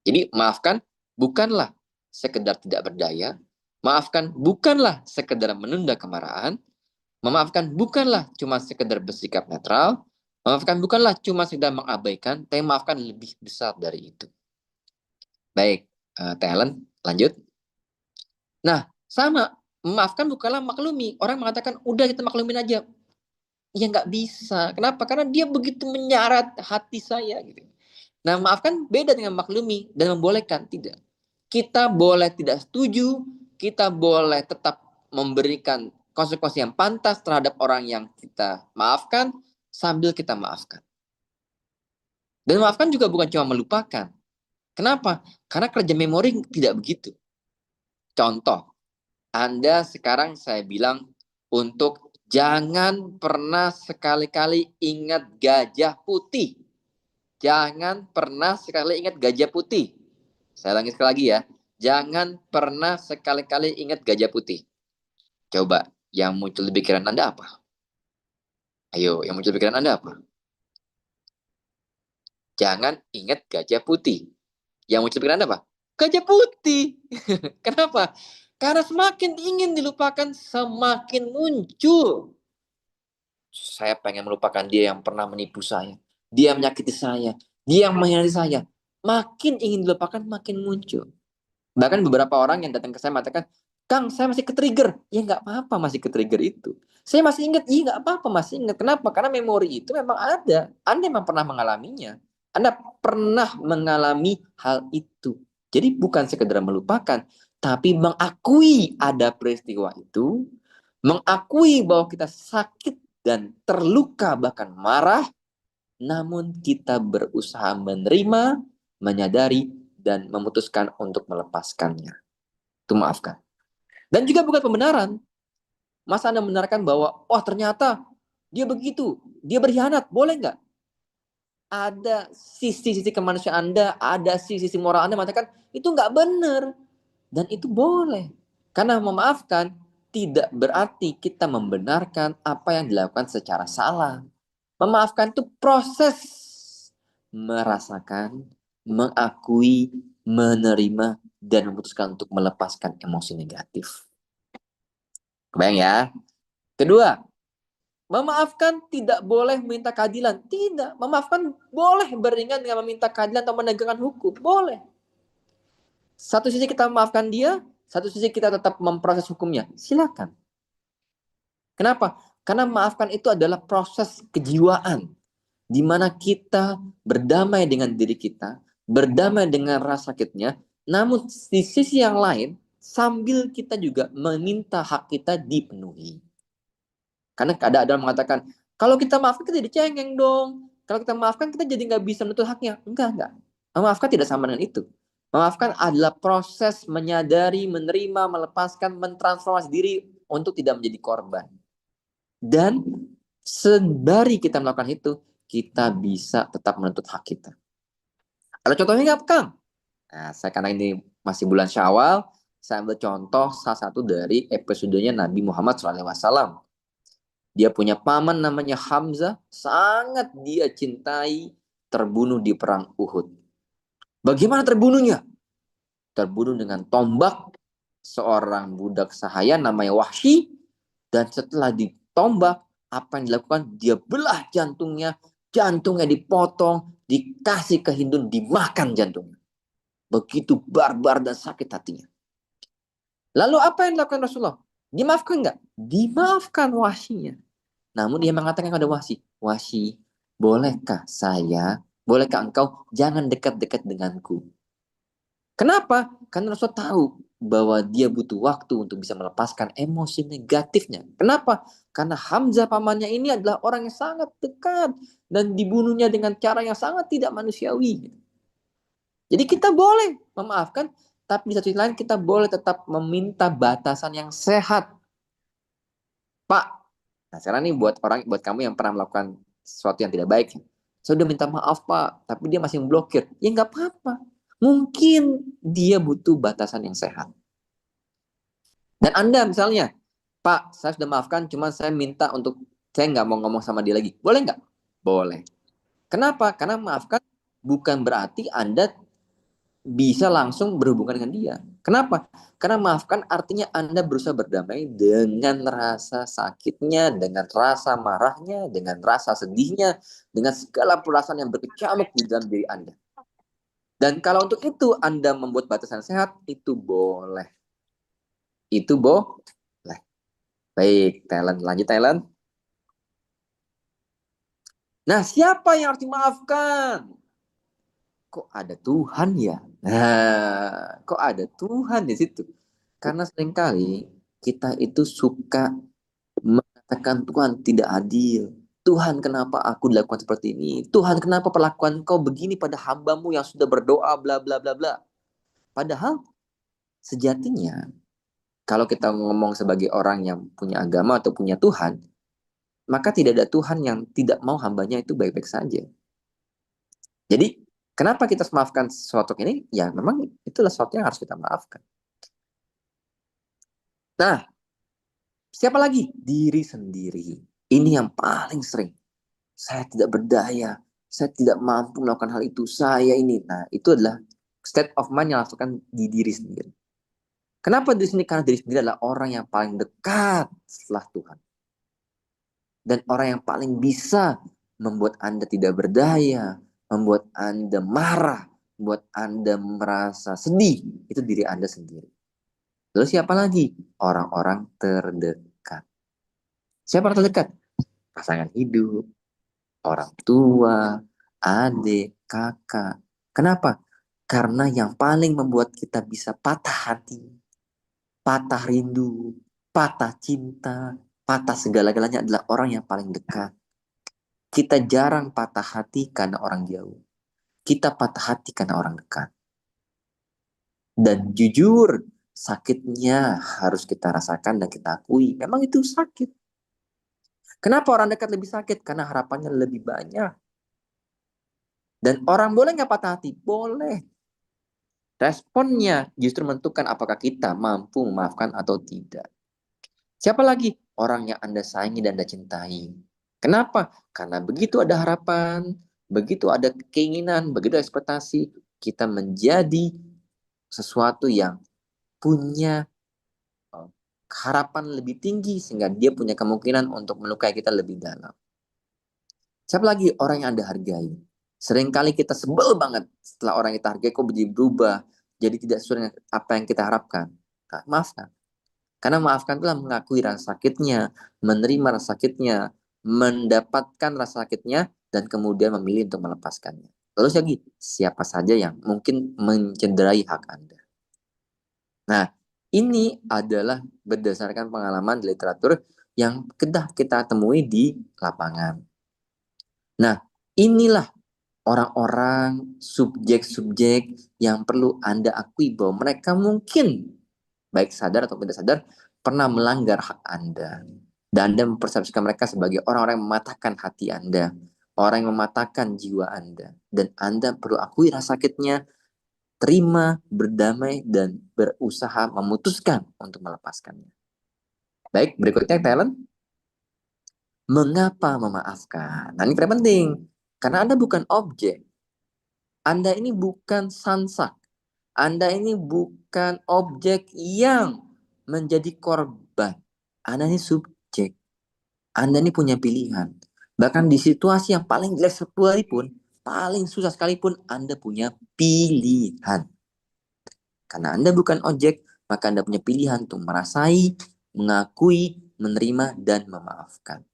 Jadi maafkan bukanlah sekedar tidak berdaya, Maafkan bukanlah sekedar menunda kemarahan. Memaafkan bukanlah cuma sekedar bersikap netral. Memaafkan bukanlah cuma sekedar mengabaikan, tapi maafkan lebih besar dari itu. Baik, talent, lanjut. Nah, sama. Memaafkan bukanlah maklumi. Orang mengatakan, udah kita maklumin aja. Ya nggak bisa. Kenapa? Karena dia begitu menyarat hati saya. Gitu. Nah, maafkan beda dengan maklumi dan membolehkan. Tidak. Kita boleh tidak setuju, kita boleh tetap memberikan konsekuensi yang pantas terhadap orang yang kita maafkan, sambil kita maafkan. Dan maafkan juga bukan cuma melupakan. Kenapa? Karena kerja memori tidak begitu. Contoh, Anda sekarang saya bilang untuk jangan pernah sekali-kali ingat gajah putih. Jangan pernah sekali ingat gajah putih. Saya ulangi sekali lagi ya. Jangan pernah sekali-kali ingat gajah putih. Coba, yang muncul di pikiran Anda apa? Ayo, yang muncul di pikiran Anda apa? Jangan ingat gajah putih. Yang muncul di pikiran Anda apa? Gajah putih. Kenapa? Karena semakin ingin dilupakan, semakin muncul. Saya pengen melupakan dia yang pernah menipu saya. Dia menyakiti saya. Dia yang mengkhianati saya. Makin ingin dilupakan, makin muncul. Bahkan beberapa orang yang datang ke saya mengatakan, Kang, saya masih ke-trigger. Ya nggak apa-apa masih ke-trigger itu. Saya masih ingat, iya nggak apa-apa masih ingat. Kenapa? Karena memori itu memang ada. Anda memang pernah mengalaminya. Anda pernah mengalami hal itu. Jadi bukan sekedar melupakan, tapi mengakui ada peristiwa itu, mengakui bahwa kita sakit dan terluka bahkan marah, namun kita berusaha menerima, menyadari, dan memutuskan untuk melepaskannya. Itu maafkan. Dan juga bukan pembenaran. Masa Anda membenarkan bahwa, oh ternyata dia begitu, dia berkhianat, boleh nggak? Ada sisi-sisi kemanusiaan Anda, ada sisi-sisi moral Anda mengatakan, itu nggak benar. Dan itu boleh. Karena memaafkan tidak berarti kita membenarkan apa yang dilakukan secara salah. Memaafkan itu proses merasakan, mengakui, menerima, dan memutuskan untuk melepaskan emosi negatif. Kebayang ya? Kedua, memaafkan tidak boleh meminta keadilan. Tidak, memaafkan boleh beringan dengan meminta keadilan atau menegakkan hukum. Boleh. Satu sisi kita memaafkan dia, satu sisi kita tetap memproses hukumnya. Silakan. Kenapa? Karena memaafkan itu adalah proses kejiwaan, di mana kita berdamai dengan diri kita, berdamai dengan rasa sakitnya, namun di sisi yang lain, sambil kita juga meminta hak kita dipenuhi. Karena ada yang mengatakan, kalau kita maafkan kita jadi cengeng dong. Kalau kita maafkan kita jadi nggak bisa menuntut haknya. Enggak. Memaafkan tidak sama dengan itu. Memaafkan adalah proses menyadari, menerima, melepaskan, mentransformasi diri untuk tidak menjadi korban. Dan sembari kita melakukan itu, kita bisa tetap menuntut hak kita. Ada contohnya nggak, Kang? Nah, karena ini masih bulan Syawal, saya ambil contoh salah satu dari episodenya Nabi Muhammad SAW. Dia punya paman namanya Hamzah, sangat dia cintai, terbunuh di perang Uhud. Bagaimana terbunuhnya? Terbunuh dengan tombak seorang budak sahaya namanya Wahsy, dan setelah ditombak, apa yang dilakukan? Dia belah jantungnya dipotong, dikasih ke Hindun, dimakan jantungnya. Begitu barbar dan sakit hatinya. Lalu apa yang dilakukan Rasulullah? Dimaafkan nggak? Dimaafkan Wahsyinya. Namun dia mengatakan kepada Wahsy, bolehkah engkau jangan dekat-dekat denganku? Kenapa? Karena Rasul tahu bahwa dia butuh waktu untuk bisa melepaskan emosi negatifnya. Kenapa? Karena Hamzah pamannya ini adalah orang yang sangat dekat dan dibunuhnya dengan cara yang sangat tidak manusiawi. Jadi kita boleh memaafkan, tapi di satu lain kita boleh tetap meminta batasan yang sehat. Pak, nah sekarang nih buat kamu yang pernah melakukan sesuatu yang tidak baik, saya udah minta maaf Pak, tapi dia masih memblokir. Ya nggak apa-apa. Mungkin dia butuh batasan yang sehat. Dan Anda misalnya, Pak, saya sudah maafkan, cuma saya minta untuk saya nggak mau ngomong sama dia lagi. Boleh nggak? Boleh. Kenapa? Karena maafkan bukan berarti Anda bisa langsung berhubungan dengan dia. Kenapa? Karena maafkan artinya Anda berusaha berdamai dengan rasa sakitnya, dengan rasa marahnya, dengan rasa sedihnya, dengan segala perasaan yang berkecamuk di dalam diri Anda. Dan kalau untuk itu Anda membuat batasan sehat, itu boleh. Itu boleh. Baik, Thailand. Lanjut, Thailand. Nah, siapa yang harus dimaafkan? Kok ada Tuhan ya? Nah, kok ada Tuhan di situ? Karena seringkali kita itu suka mengatakan Tuhan tidak adil. Tuhan, kenapa aku dilakukan seperti ini? Tuhan, kenapa perlakuan kau begini pada hambamu yang sudah berdoa, bla bla bla bla. Padahal sejatinya, kalau kita ngomong sebagai orang yang punya agama atau punya Tuhan, maka tidak ada Tuhan yang tidak mau hambanya itu baik-baik saja. Jadi, kenapa kita memaafkan sesuatu ini? Ya, memang itulah sesuatu yang harus kita maafkan. Nah, siapa lagi? Diri sendiri. Ini yang paling sering. Saya tidak berdaya. Saya tidak mampu melakukan hal itu. Saya ini. Nah, itu adalah state of mind yang lakukan di diri sendiri. Kenapa di sini? Karena diri sendiri adalah orang yang paling dekat setelah Tuhan. Dan orang yang paling bisa membuat Anda tidak berdaya, membuat Anda marah, membuat Anda merasa sedih, itu diri Anda sendiri. Lalu siapa lagi? Orang-orang terdekat. Siapa orang terdekat? Pasangan hidup, orang tua, adik, kakak. Kenapa? Karena yang paling membuat kita bisa patah hati, patah rindu, patah cinta, patah segala-galanya adalah orang yang paling dekat. Kita jarang patah hati karena orang jauh. Kita patah hati karena orang dekat. Dan jujur, sakitnya harus kita rasakan dan kita akui. Memang itu sakit. Kenapa orang dekat lebih sakit? Karena harapannya lebih banyak. Dan orang boleh nggak patah hati? Boleh. Responnya justru menentukan apakah kita mampu memaafkan atau tidak. Siapa lagi? Orang yang Anda sayangi dan Anda cintai. Kenapa? Karena begitu ada harapan, begitu ada keinginan, begitu ada ekspektasi, kita menjadi sesuatu yang punya harapan lebih tinggi sehingga dia punya kemungkinan untuk melukai kita lebih dalam. Siapa lagi? Orang yang Anda hargai. Seringkali kita sebel banget setelah orang kita hargai kok jadi berubah, jadi tidak sesuai dengan apa yang kita harapkan. Nah, maafkan. Karena maafkan itulah mengakui rasa sakitnya, menerima rasa sakitnya, mendapatkan rasa sakitnya, dan kemudian memilih untuk melepaskannya. Lalu lagi, siapa saja yang mungkin mencederai hak Anda. Nah, ini adalah berdasarkan pengalaman di literatur yang kita temui di lapangan. Nah, inilah orang-orang, subjek-subjek yang perlu Anda akui bahwa mereka mungkin, baik sadar atau tidak sadar, pernah melanggar hak Anda. Dan Anda mempersepsikan mereka sebagai orang-orang yang mematahkan hati Anda, orang yang mematahkan jiwa Anda. Dan Anda perlu akui rasa sakitnya, terima, berdamai, dan berusaha memutuskan untuk melepaskannya. Baik, berikutnya talent. Mengapa memaafkan? Nah, ini paling penting. Karena Anda bukan objek. Anda ini bukan sansak. Anda ini bukan objek yang menjadi korban. Anda ini subjek. Anda ini punya pilihan. Bahkan di situasi yang paling jelek sekalipun, paling susah sekalipun, Anda punya pilihan. Karena Anda bukan objek, maka Anda punya pilihan untuk merasai, mengakui, menerima, dan memaafkan.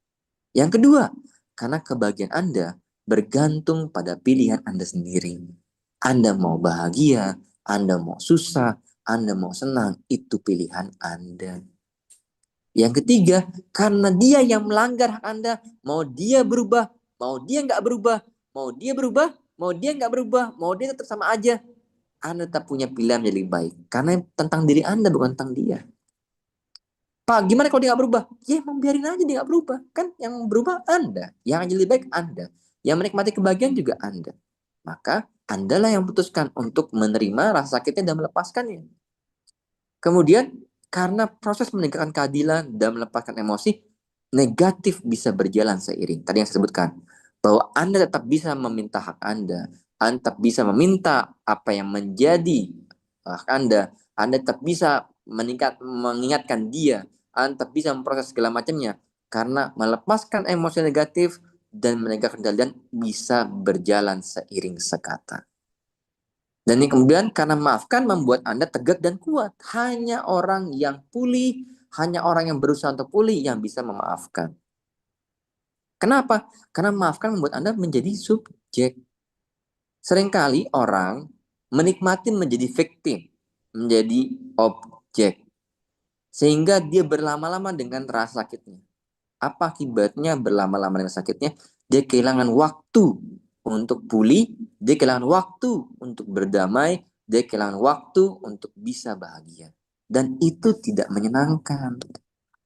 Yang kedua, karena kebahagiaan Anda bergantung pada pilihan Anda sendiri. Anda mau bahagia, Anda mau susah, Anda mau senang, itu pilihan Anda. Yang ketiga, karena dia yang melanggar hak Anda, mau dia berubah, mau dia nggak berubah, mau dia berubah, mau dia nggak berubah, mau dia tetap sama aja, Anda tetap punya pilihan yang lebih baik. Karena tentang diri Anda, bukan tentang dia. Pak, gimana kalau dia nggak berubah? Ya, membiarin aja dia nggak berubah. Kan yang berubah Anda. Yang jadi lebih baik Anda. Yang menikmati kebahagiaan juga Anda. Maka Andalah yang putuskan untuk menerima rasa sakitnya dan melepaskannya. Kemudian, karena proses menegakkan keadilan dan melepaskan emosi, negatif bisa berjalan seiring. Tadi yang saya sebutkan. Bahwa Anda tetap bisa meminta hak Anda. Anda tetap bisa meminta apa yang menjadi hak Anda Anda tetap bisa mengingatkan dia, Anda tetap bisa memproses segala macamnya, karena melepaskan emosi negatif dan menegakkan kendalian bisa berjalan seiring sekata. Dan ini kemudian karena maafkan membuat Anda tegak dan kuat. Hanya orang yang pulih, hanya orang yang berusaha untuk pulih yang bisa memaafkan. Kenapa? Karena maafkan membuat Anda menjadi subjek. Seringkali orang menikmati menjadi victim, menjadi objek. Sehingga dia berlama-lama dengan rasa sakitnya. Apa akibatnya berlama-lama dengan sakitnya? Dia kehilangan waktu untuk pulih, dia kehilangan waktu untuk berdamai, dia kehilangan waktu untuk bisa bahagia. Dan itu tidak menyenangkan.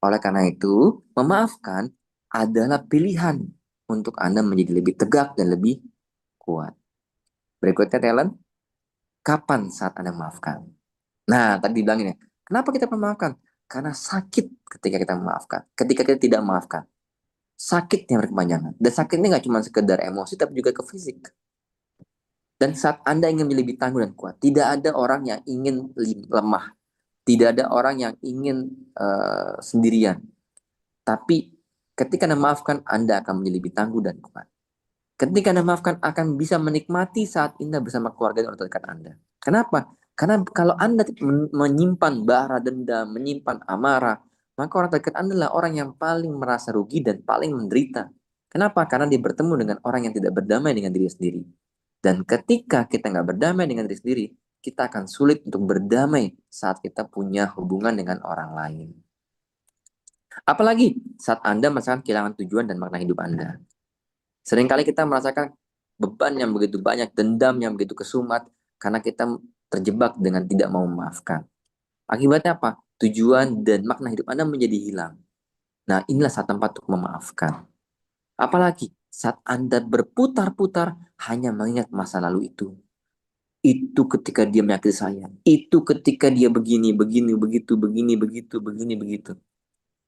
Oleh karena itu, memaafkan adalah pilihan untuk Anda menjadi lebih tegak dan lebih kuat. Berikutnya, talent, kapan saat Anda memaafkan? Nah, tadi dibilangin ya, kenapa kita memaafkan? Karena sakit ketika kita memaafkan. Ketika kita tidak memaafkan, sakit yang berkepanjangan. Dan sakit ini nggak cuma sekedar emosi, tapi juga ke fisik. Dan saat Anda ingin menjadi lebih tangguh dan kuat, tidak ada orang yang ingin lemah. Tidak ada orang yang ingin sendirian. Tapi ketika Anda memaafkan, Anda akan menjadi lebih tangguh dan kuat. Ketika Anda memaafkan, akan bisa menikmati saat indah bersama keluarga dan orang terdekat Anda. Kenapa? Karena kalau Anda menyimpan bara dendam, menyimpan amarah, maka orang terdekat Anda adalah orang yang paling merasa rugi dan paling menderita. Kenapa? Karena dia bertemu dengan orang yang tidak berdamai dengan diri sendiri. Dan ketika kita nggak berdamai dengan diri sendiri, kita akan sulit untuk berdamai saat kita punya hubungan dengan orang lain. Apalagi saat Anda merasakan kehilangan tujuan dan makna hidup Anda. Seringkali kita merasakan beban yang begitu banyak, dendam yang begitu kesumat, karena kita terjebak dengan tidak mau memaafkan. Akibatnya apa? Tujuan dan makna hidup Anda menjadi hilang. Nah, inilah saat tempat untuk memaafkan. Apalagi saat Anda berputar-putar hanya mengingat masa lalu itu. Itu ketika dia menyakiti saya. Itu ketika dia begini, begini, begitu, begini, begitu, begini, begitu.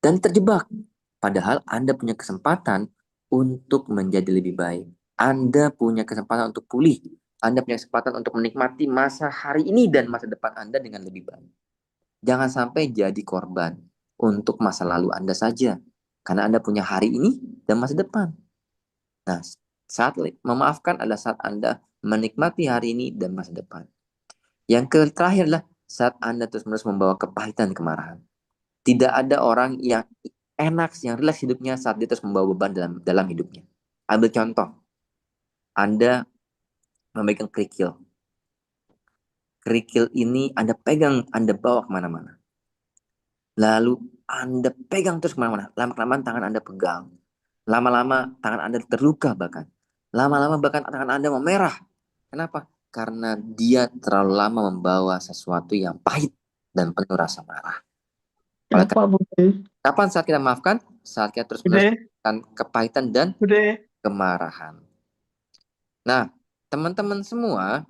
Dan terjebak. Padahal Anda punya kesempatan untuk menjadi lebih baik. Anda punya kesempatan untuk pulih. Anda punya kesempatan untuk menikmati masa hari ini dan masa depan Anda dengan lebih baik. Jangan sampai jadi korban untuk masa lalu Anda saja. Karena Anda punya hari ini dan masa depan. Nah, saat memaafkan adalah saat Anda menikmati hari ini dan masa depan. Yang terakhir adalah saat Anda terus-menerus membawa kepahitan kemarahan. Tidak ada orang yang enak, yang rileks hidupnya saat dia terus membawa beban dalam hidupnya. Ambil contoh, Anda memegang kerikil. Kerikil ini Anda pegang, Anda bawa kemana-mana. Lalu Anda pegang terus kemana-mana. Lama-kelamaan tangan Anda pegang. Lama-lama tangan Anda terluka bahkan. Lama-lama bahkan tangan Anda memerah. Kenapa? Karena dia terlalu lama membawa sesuatu yang pahit dan penuh rasa marah. Oleh Apa, Bun? kapan saat kita maafkan? Saat kita terus Bude, meneruskan kepahitan dan Bude. kemarahan. Nah, teman-teman semua,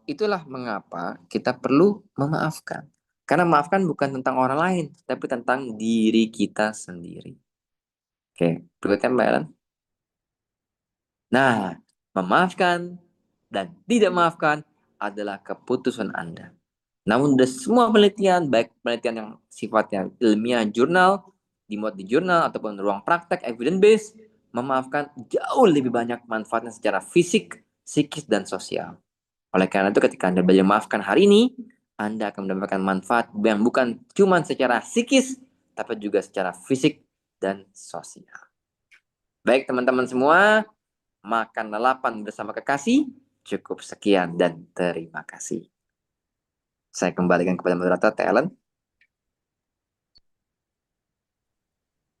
itulah mengapa kita perlu memaafkan. Karena maafkan bukan tentang orang lain, tapi tentang diri kita sendiri. Oke, berikutnya Mbak Ellen. Nah, memaafkan dan tidak memaafkan adalah keputusan Anda. Namun dari semua penelitian, baik penelitian yang sifatnya ilmiah jurnal, dimuat di jurnal ataupun ruang praktek evidence based, memaafkan jauh lebih banyak manfaatnya secara fisik, psikis dan sosial. Oleh karena itu ketika Anda belajar memaafkan hari ini, Anda akan mendapatkan manfaat yang bukan cuma secara psikis, tapi juga secara fisik dan sosial. Baik teman-teman semua, makan lalapan bersama kekasih. Cukup sekian dan terima kasih. Saya kembalikan kepada moderator Ellen.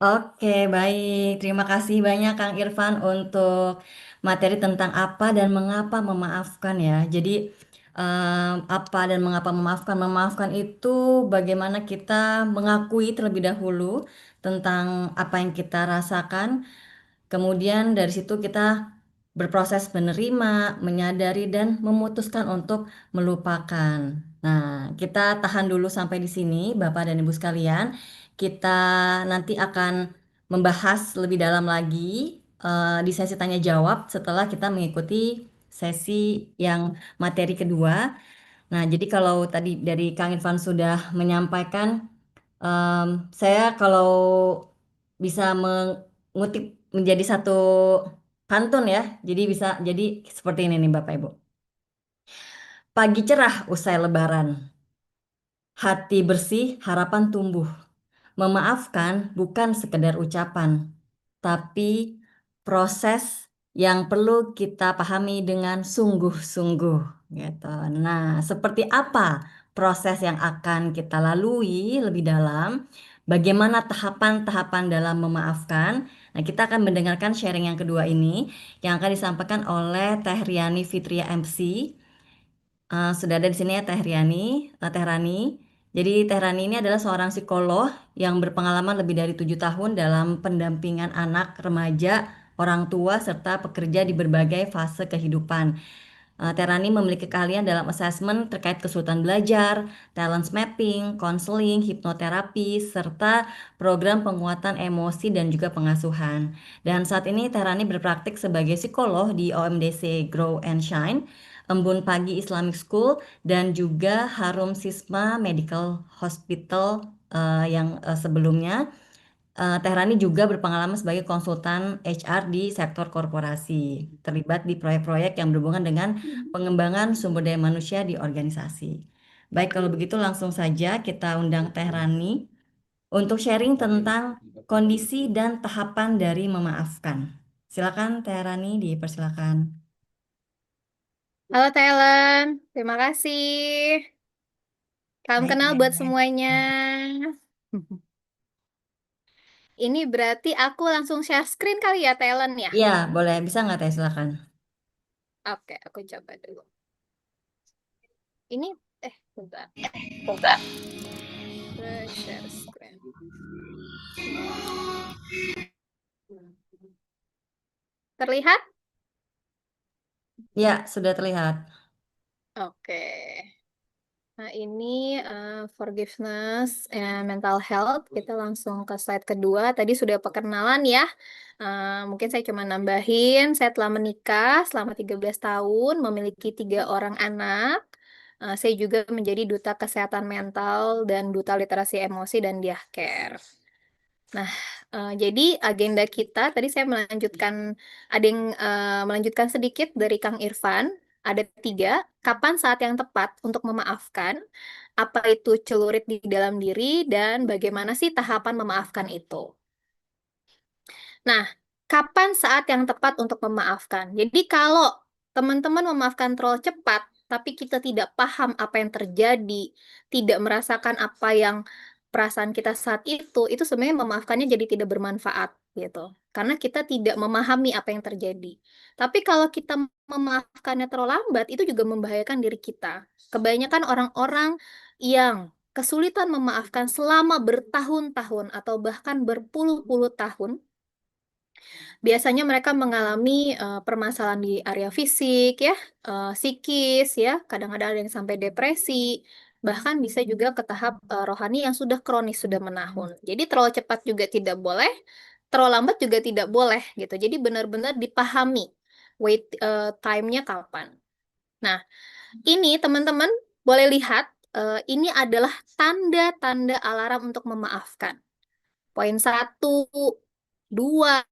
Oke, baik. Terima kasih banyak Kang Irfan untuk materi tentang apa dan mengapa memaafkan ya. Jadi apa dan mengapa memaafkan? Memaafkan itu bagaimana kita mengakui terlebih dahulu tentang apa yang kita rasakan. Kemudian dari situ kita berproses menerima, menyadari dan memutuskan untuk melupakan. Nah, kita tahan dulu sampai di sini, Bapak dan Ibu sekalian. Kita nanti akan membahas lebih dalam lagi di sesi tanya jawab setelah kita mengikuti sesi yang materi kedua. Nah, jadi kalau tadi dari Kang Irfan sudah menyampaikan, saya kalau bisa mengutip menjadi satu pantun ya, jadi seperti ini nih Bapak Ibu. Pagi cerah usai Lebaran, hati bersih, harapan tumbuh. Memaafkan bukan sekedar ucapan, tapi proses yang perlu kita pahami dengan sungguh-sungguh gitu. Nah, seperti apa proses yang akan kita lalui lebih dalam? Bagaimana tahapan-tahapan dalam memaafkan? Nah, kita akan mendengarkan sharing yang kedua ini yang akan disampaikan oleh Teh Riani Fitria MC. Sudah ada di sini ya Teh Riani, Teh Rani. Jadi Teh Rani ini adalah seorang psikolog yang berpengalaman lebih dari 7 tahun dalam pendampingan anak, remaja, orang tua, serta pekerja di berbagai fase kehidupan. Teh Rani memiliki keahlian dalam asesmen terkait kesulitan belajar, talent mapping, konseling, hipnoterapi, serta program penguatan emosi dan juga pengasuhan. Dan saat ini Teh Rani berpraktik sebagai psikolog di OMDC Grow and Shine, Embun Pagi Islamic School, dan juga Harum Sisma Medical Hospital yang sebelumnya. Teh Rani juga berpengalaman sebagai konsultan HR di sektor korporasi, terlibat di proyek-proyek yang berhubungan dengan pengembangan sumber daya manusia di organisasi. Baik, kalau begitu langsung saja kita undang Teh Rani untuk sharing tentang kondisi dan tahapan dari memaafkan. Silakan Teh Rani, dipersilakan. Halo Thailand, terima kasih. Salam Baik, kenal baik, buat baik. semuanya. Ini berarti aku langsung share screen kali ya Thailand ya? Iya, boleh. Bisa nggak Teh? Silakan. Oke, aku coba dulu. Ini, bentar. Share screen. Terlihat? Ya, sudah terlihat. Oke. Nah, ini forgiveness and mental health. Kita langsung ke slide kedua. Tadi sudah perkenalan ya. Mungkin saya cuma nambahin, saya telah menikah selama 13 tahun, memiliki 3 orang anak. Saya juga menjadi duta kesehatan mental dan duta literasi emosi dan dia care. Nah, jadi agenda kita tadi saya melanjutkan sedikit dari Kang Irfan. Ada 3. Kapan saat yang tepat untuk memaafkan? Apa itu celurit di dalam diri dan bagaimana sih tahapan memaafkan itu? Nah, kapan saat yang tepat untuk memaafkan? Jadi kalau teman-teman memaafkan terlalu cepat, tapi kita tidak paham apa yang terjadi, tidak merasakan apa yang perasaan kita saat itu sebenarnya memaafkannya jadi tidak bermanfaat gitu. Karena kita tidak memahami apa yang terjadi. Tapi kalau kita memaafkannya terlalu lambat, itu juga membahayakan diri kita. Kebanyakan orang-orang yang kesulitan memaafkan selama bertahun-tahun atau bahkan berpuluh-puluh tahun, biasanya mereka mengalami permasalahan di area fisik ya, psikis ya, kadang-kadang ada yang sampai depresi, bahkan bisa juga ke tahap rohani yang sudah kronis, sudah menahun. Jadi terlalu cepat juga tidak boleh, terlalu lambat juga tidak boleh gitu. Jadi benar-benar dipahami time-nya kapan. Nah, ini teman-teman boleh lihat, ini adalah tanda-tanda alarm untuk memaafkan. Poin 1, 2,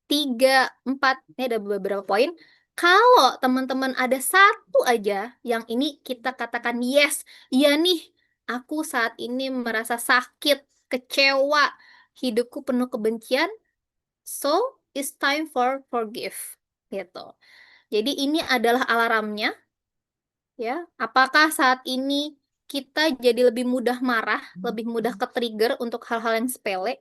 3, 4, ini ada beberapa poin. Kalau teman-teman ada satu aja yang ini kita katakan yes, iya nih, aku saat ini merasa sakit, kecewa, hidupku penuh kebencian, so it's time for forgive, gitu. Jadi ini adalah alarmnya, ya. Apakah saat ini kita jadi lebih mudah marah, lebih mudah ke-trigger untuk hal-hal yang sepele?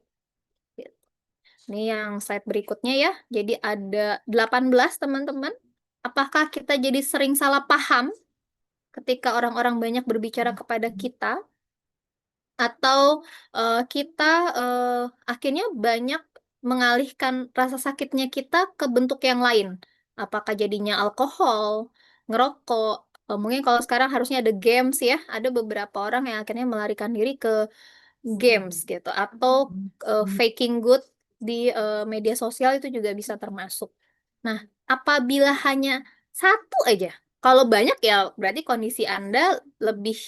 Ini yang slide berikutnya ya. Jadi ada 18 teman-teman. Apakah kita jadi sering salah paham ketika orang-orang banyak berbicara kepada kita? Atau kita akhirnya banyak mengalihkan rasa sakitnya kita ke bentuk yang lain? Apakah jadinya alkohol, ngerokok? Mungkin kalau sekarang harusnya ada games ya. Ada beberapa orang yang akhirnya melarikan diri ke games gitu, atau faking good di media sosial itu juga bisa termasuk. Nah, apabila hanya satu aja Kalau banyak ya berarti kondisi Anda lebih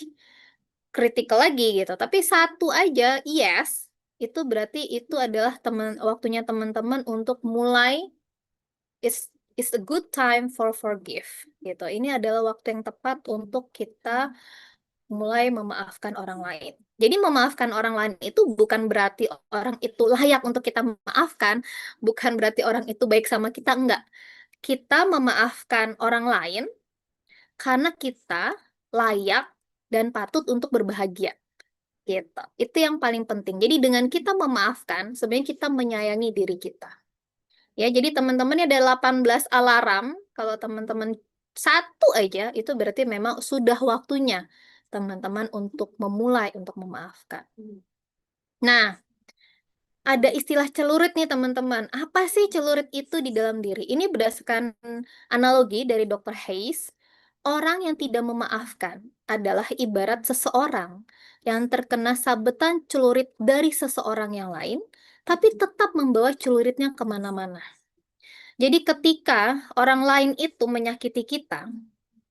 kritikal lagi gitu. Tapi satu aja, yes, itu berarti itu adalah waktunya teman-teman untuk mulai. It's a good time for forgive gitu. Ini adalah waktu yang tepat untuk kita mulai memaafkan orang lain. Jadi memaafkan orang lain itu bukan berarti orang itu layak untuk kita maafkan, bukan berarti orang itu baik sama kita, enggak. Kita memaafkan orang lain karena kita layak dan patut untuk berbahagia. Gitu. Itu yang paling penting. Jadi dengan kita memaafkan, sebenarnya kita menyayangi diri kita. Ya, jadi teman-teman ada 18 alarm. Kalau teman-teman satu aja, itu berarti memang sudah waktunya teman-teman untuk memulai untuk memaafkan. Nah, ada istilah celurit nih teman-teman. Apa sih celurit itu di dalam diri? Ini berdasarkan analogi dari Dr. Hayes. Orang yang tidak memaafkan adalah ibarat seseorang yang terkena sabetan celurit dari seseorang yang lain, tapi tetap membawa celuritnya kemana-mana. Jadi ketika orang lain itu menyakiti kita,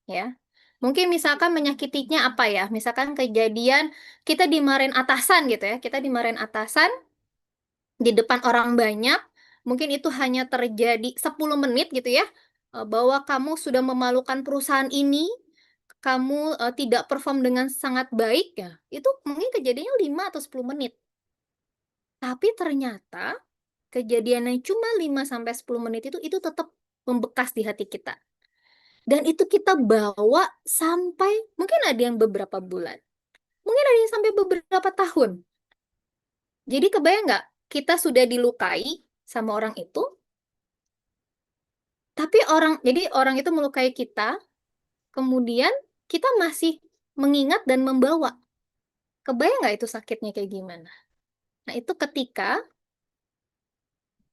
ya, mungkin misalkan menyakitinya apa ya? Misalkan kejadian kita dimarahin atasan gitu ya, kita dimarahin atasan di depan orang banyak, mungkin itu hanya terjadi 10 menit gitu ya, bahwa kamu sudah memalukan perusahaan ini, kamu tidak perform dengan sangat baik ya, itu mungkin kejadiannya 5 atau 10 menit. Tapi ternyata kejadian yang cuma 5-10 menit itu tetap membekas di hati kita. Dan itu kita bawa sampai, mungkin ada yang beberapa bulan. Mungkin ada yang sampai beberapa tahun. Jadi kebayang nggak, kita sudah dilukai sama orang itu, tapi jadi orang itu melukai kita, kemudian kita masih mengingat dan membawa. Kebayang nggak itu sakitnya kayak gimana? Nah, itu ketika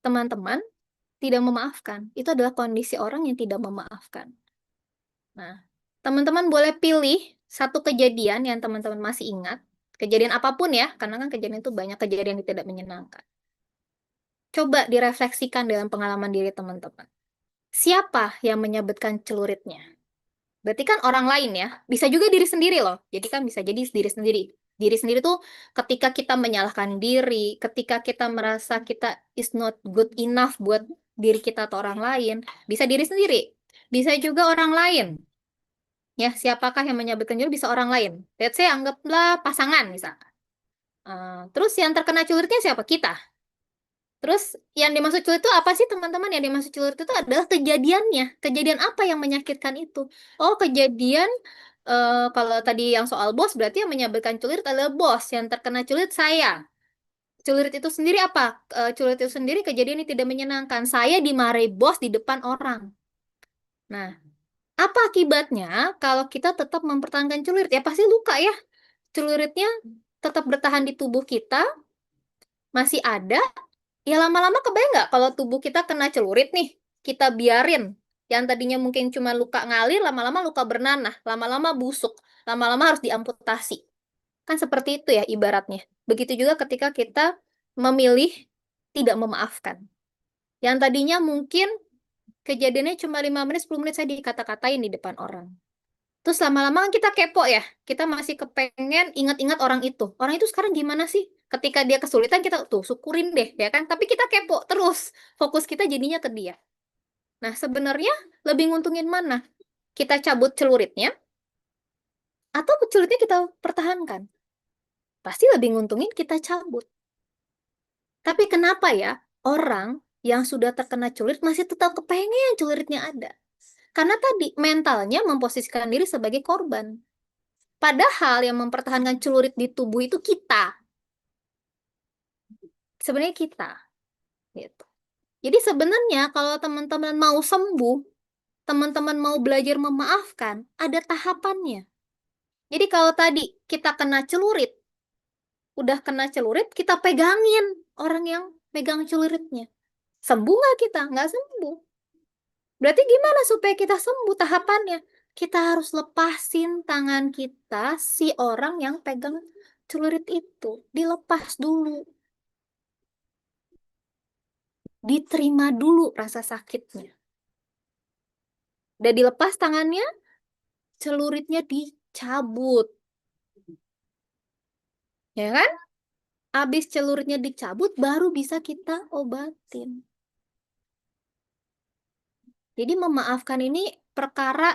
teman-teman tidak memaafkan. Itu adalah kondisi orang yang tidak memaafkan. Nah, teman-teman boleh pilih satu kejadian yang teman-teman masih ingat. Kejadian apapun ya, karena kan kejadian itu banyak kejadian yang tidak menyenangkan. Coba direfleksikan dalam pengalaman diri teman-teman. Siapa yang menyabetkan celuritnya? Berarti kan orang lain ya, bisa juga diri sendiri loh. Jadi kan bisa jadi diri sendiri. Diri sendiri tuh ketika kita menyalahkan diri, ketika kita merasa kita is not good enough buat diri kita atau orang lain, bisa diri sendiri. Bisa juga orang lain. Ya, siapakah yang menyabetkan celurit bisa orang lain. Let's say anggaplah pasangan misalkan. Terus yang terkena celurutnya siapa? Kita. Terus yang dimaksud celurit itu apa sih teman-teman? Yang dimaksud celurit itu adalah kejadiannya. Kejadian apa yang menyakitkan itu? Oh, kejadian kalau tadi yang soal bos berarti yang menyabetkan celurit adalah bos. Yang terkena celurit saya. Celurit itu sendiri apa? Celurit itu sendiri kejadian yang tidak menyenangkan. Saya dimarahi bos di depan orang. Nah, apa akibatnya kalau kita tetap mempertahankan celurit? Ya pasti luka ya. Celuritnya tetap bertahan di tubuh kita, masih ada. Ya lama-lama kebayang nggak kalau tubuh kita kena celurit nih, kita biarin. Yang tadinya mungkin cuma luka ngalir, lama-lama luka bernanah, lama-lama busuk, lama-lama harus diamputasi. Kan seperti itu ya ibaratnya. Begitu juga ketika kita memilih tidak memaafkan. Yang tadinya mungkin kejadiannya cuma 5 menit, 10 menit saya dikata-katain di depan orang. Terus lama-lama kan kita kepo ya, kita masih kepengen ingat-ingat orang itu. Orang itu sekarang gimana sih? Ketika dia kesulitan kita tuh syukurin deh, ya kan? Tapi kita kepo terus, fokus kita jadinya ke dia. Nah, sebenarnya lebih nguntungin mana? Kita cabut celuritnya atau celuritnya kita pertahankan? Pasti lebih nguntungin kita cabut. Tapi kenapa ya orang yang sudah terkena celurit masih tetap kepengen celuritnya ada? Karena tadi mentalnya memposisikan diri sebagai korban. Padahal yang mempertahankan celurit di tubuh itu kita. Sebenarnya kita. Gitu. Jadi sebenarnya kalau teman-teman mau sembuh, teman-teman mau belajar memaafkan, ada tahapannya. Jadi kalau tadi kita kena celurit, udah kena celurit, kita pegangin orang yang pegang celuritnya. Sembuh nggak kita? Nggak sembuh. Berarti gimana supaya kita sembuh tahapannya? Kita harus lepasin tangan kita si orang yang pegang celurit itu. Dilepas dulu. Diterima dulu rasa sakitnya. Udah dilepas tangannya, celuritnya dicabut. Ya kan? Habis celuritnya dicabut, baru bisa kita obatin. Jadi memaafkan ini perkara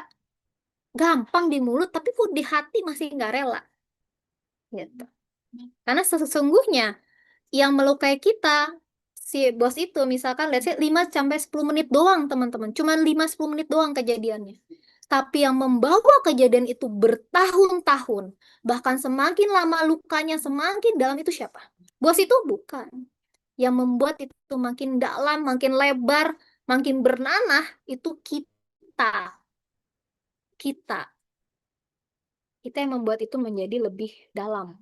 gampang di mulut, tapi kok di hati masih nggak rela. Gitu. Karena sesungguhnya yang melukai kita, si bos itu misalkan let's say 5-10 menit doang teman-teman. Cuman 5-10 menit doang kejadiannya. Tapi yang membawa kejadian itu bertahun-tahun. Bahkan semakin lama lukanya semakin dalam itu siapa? Bos itu bukan. Yang membuat itu makin dalam, makin lebar, makin bernanah, itu kita. Kita. Kita yang membuat itu menjadi lebih dalam.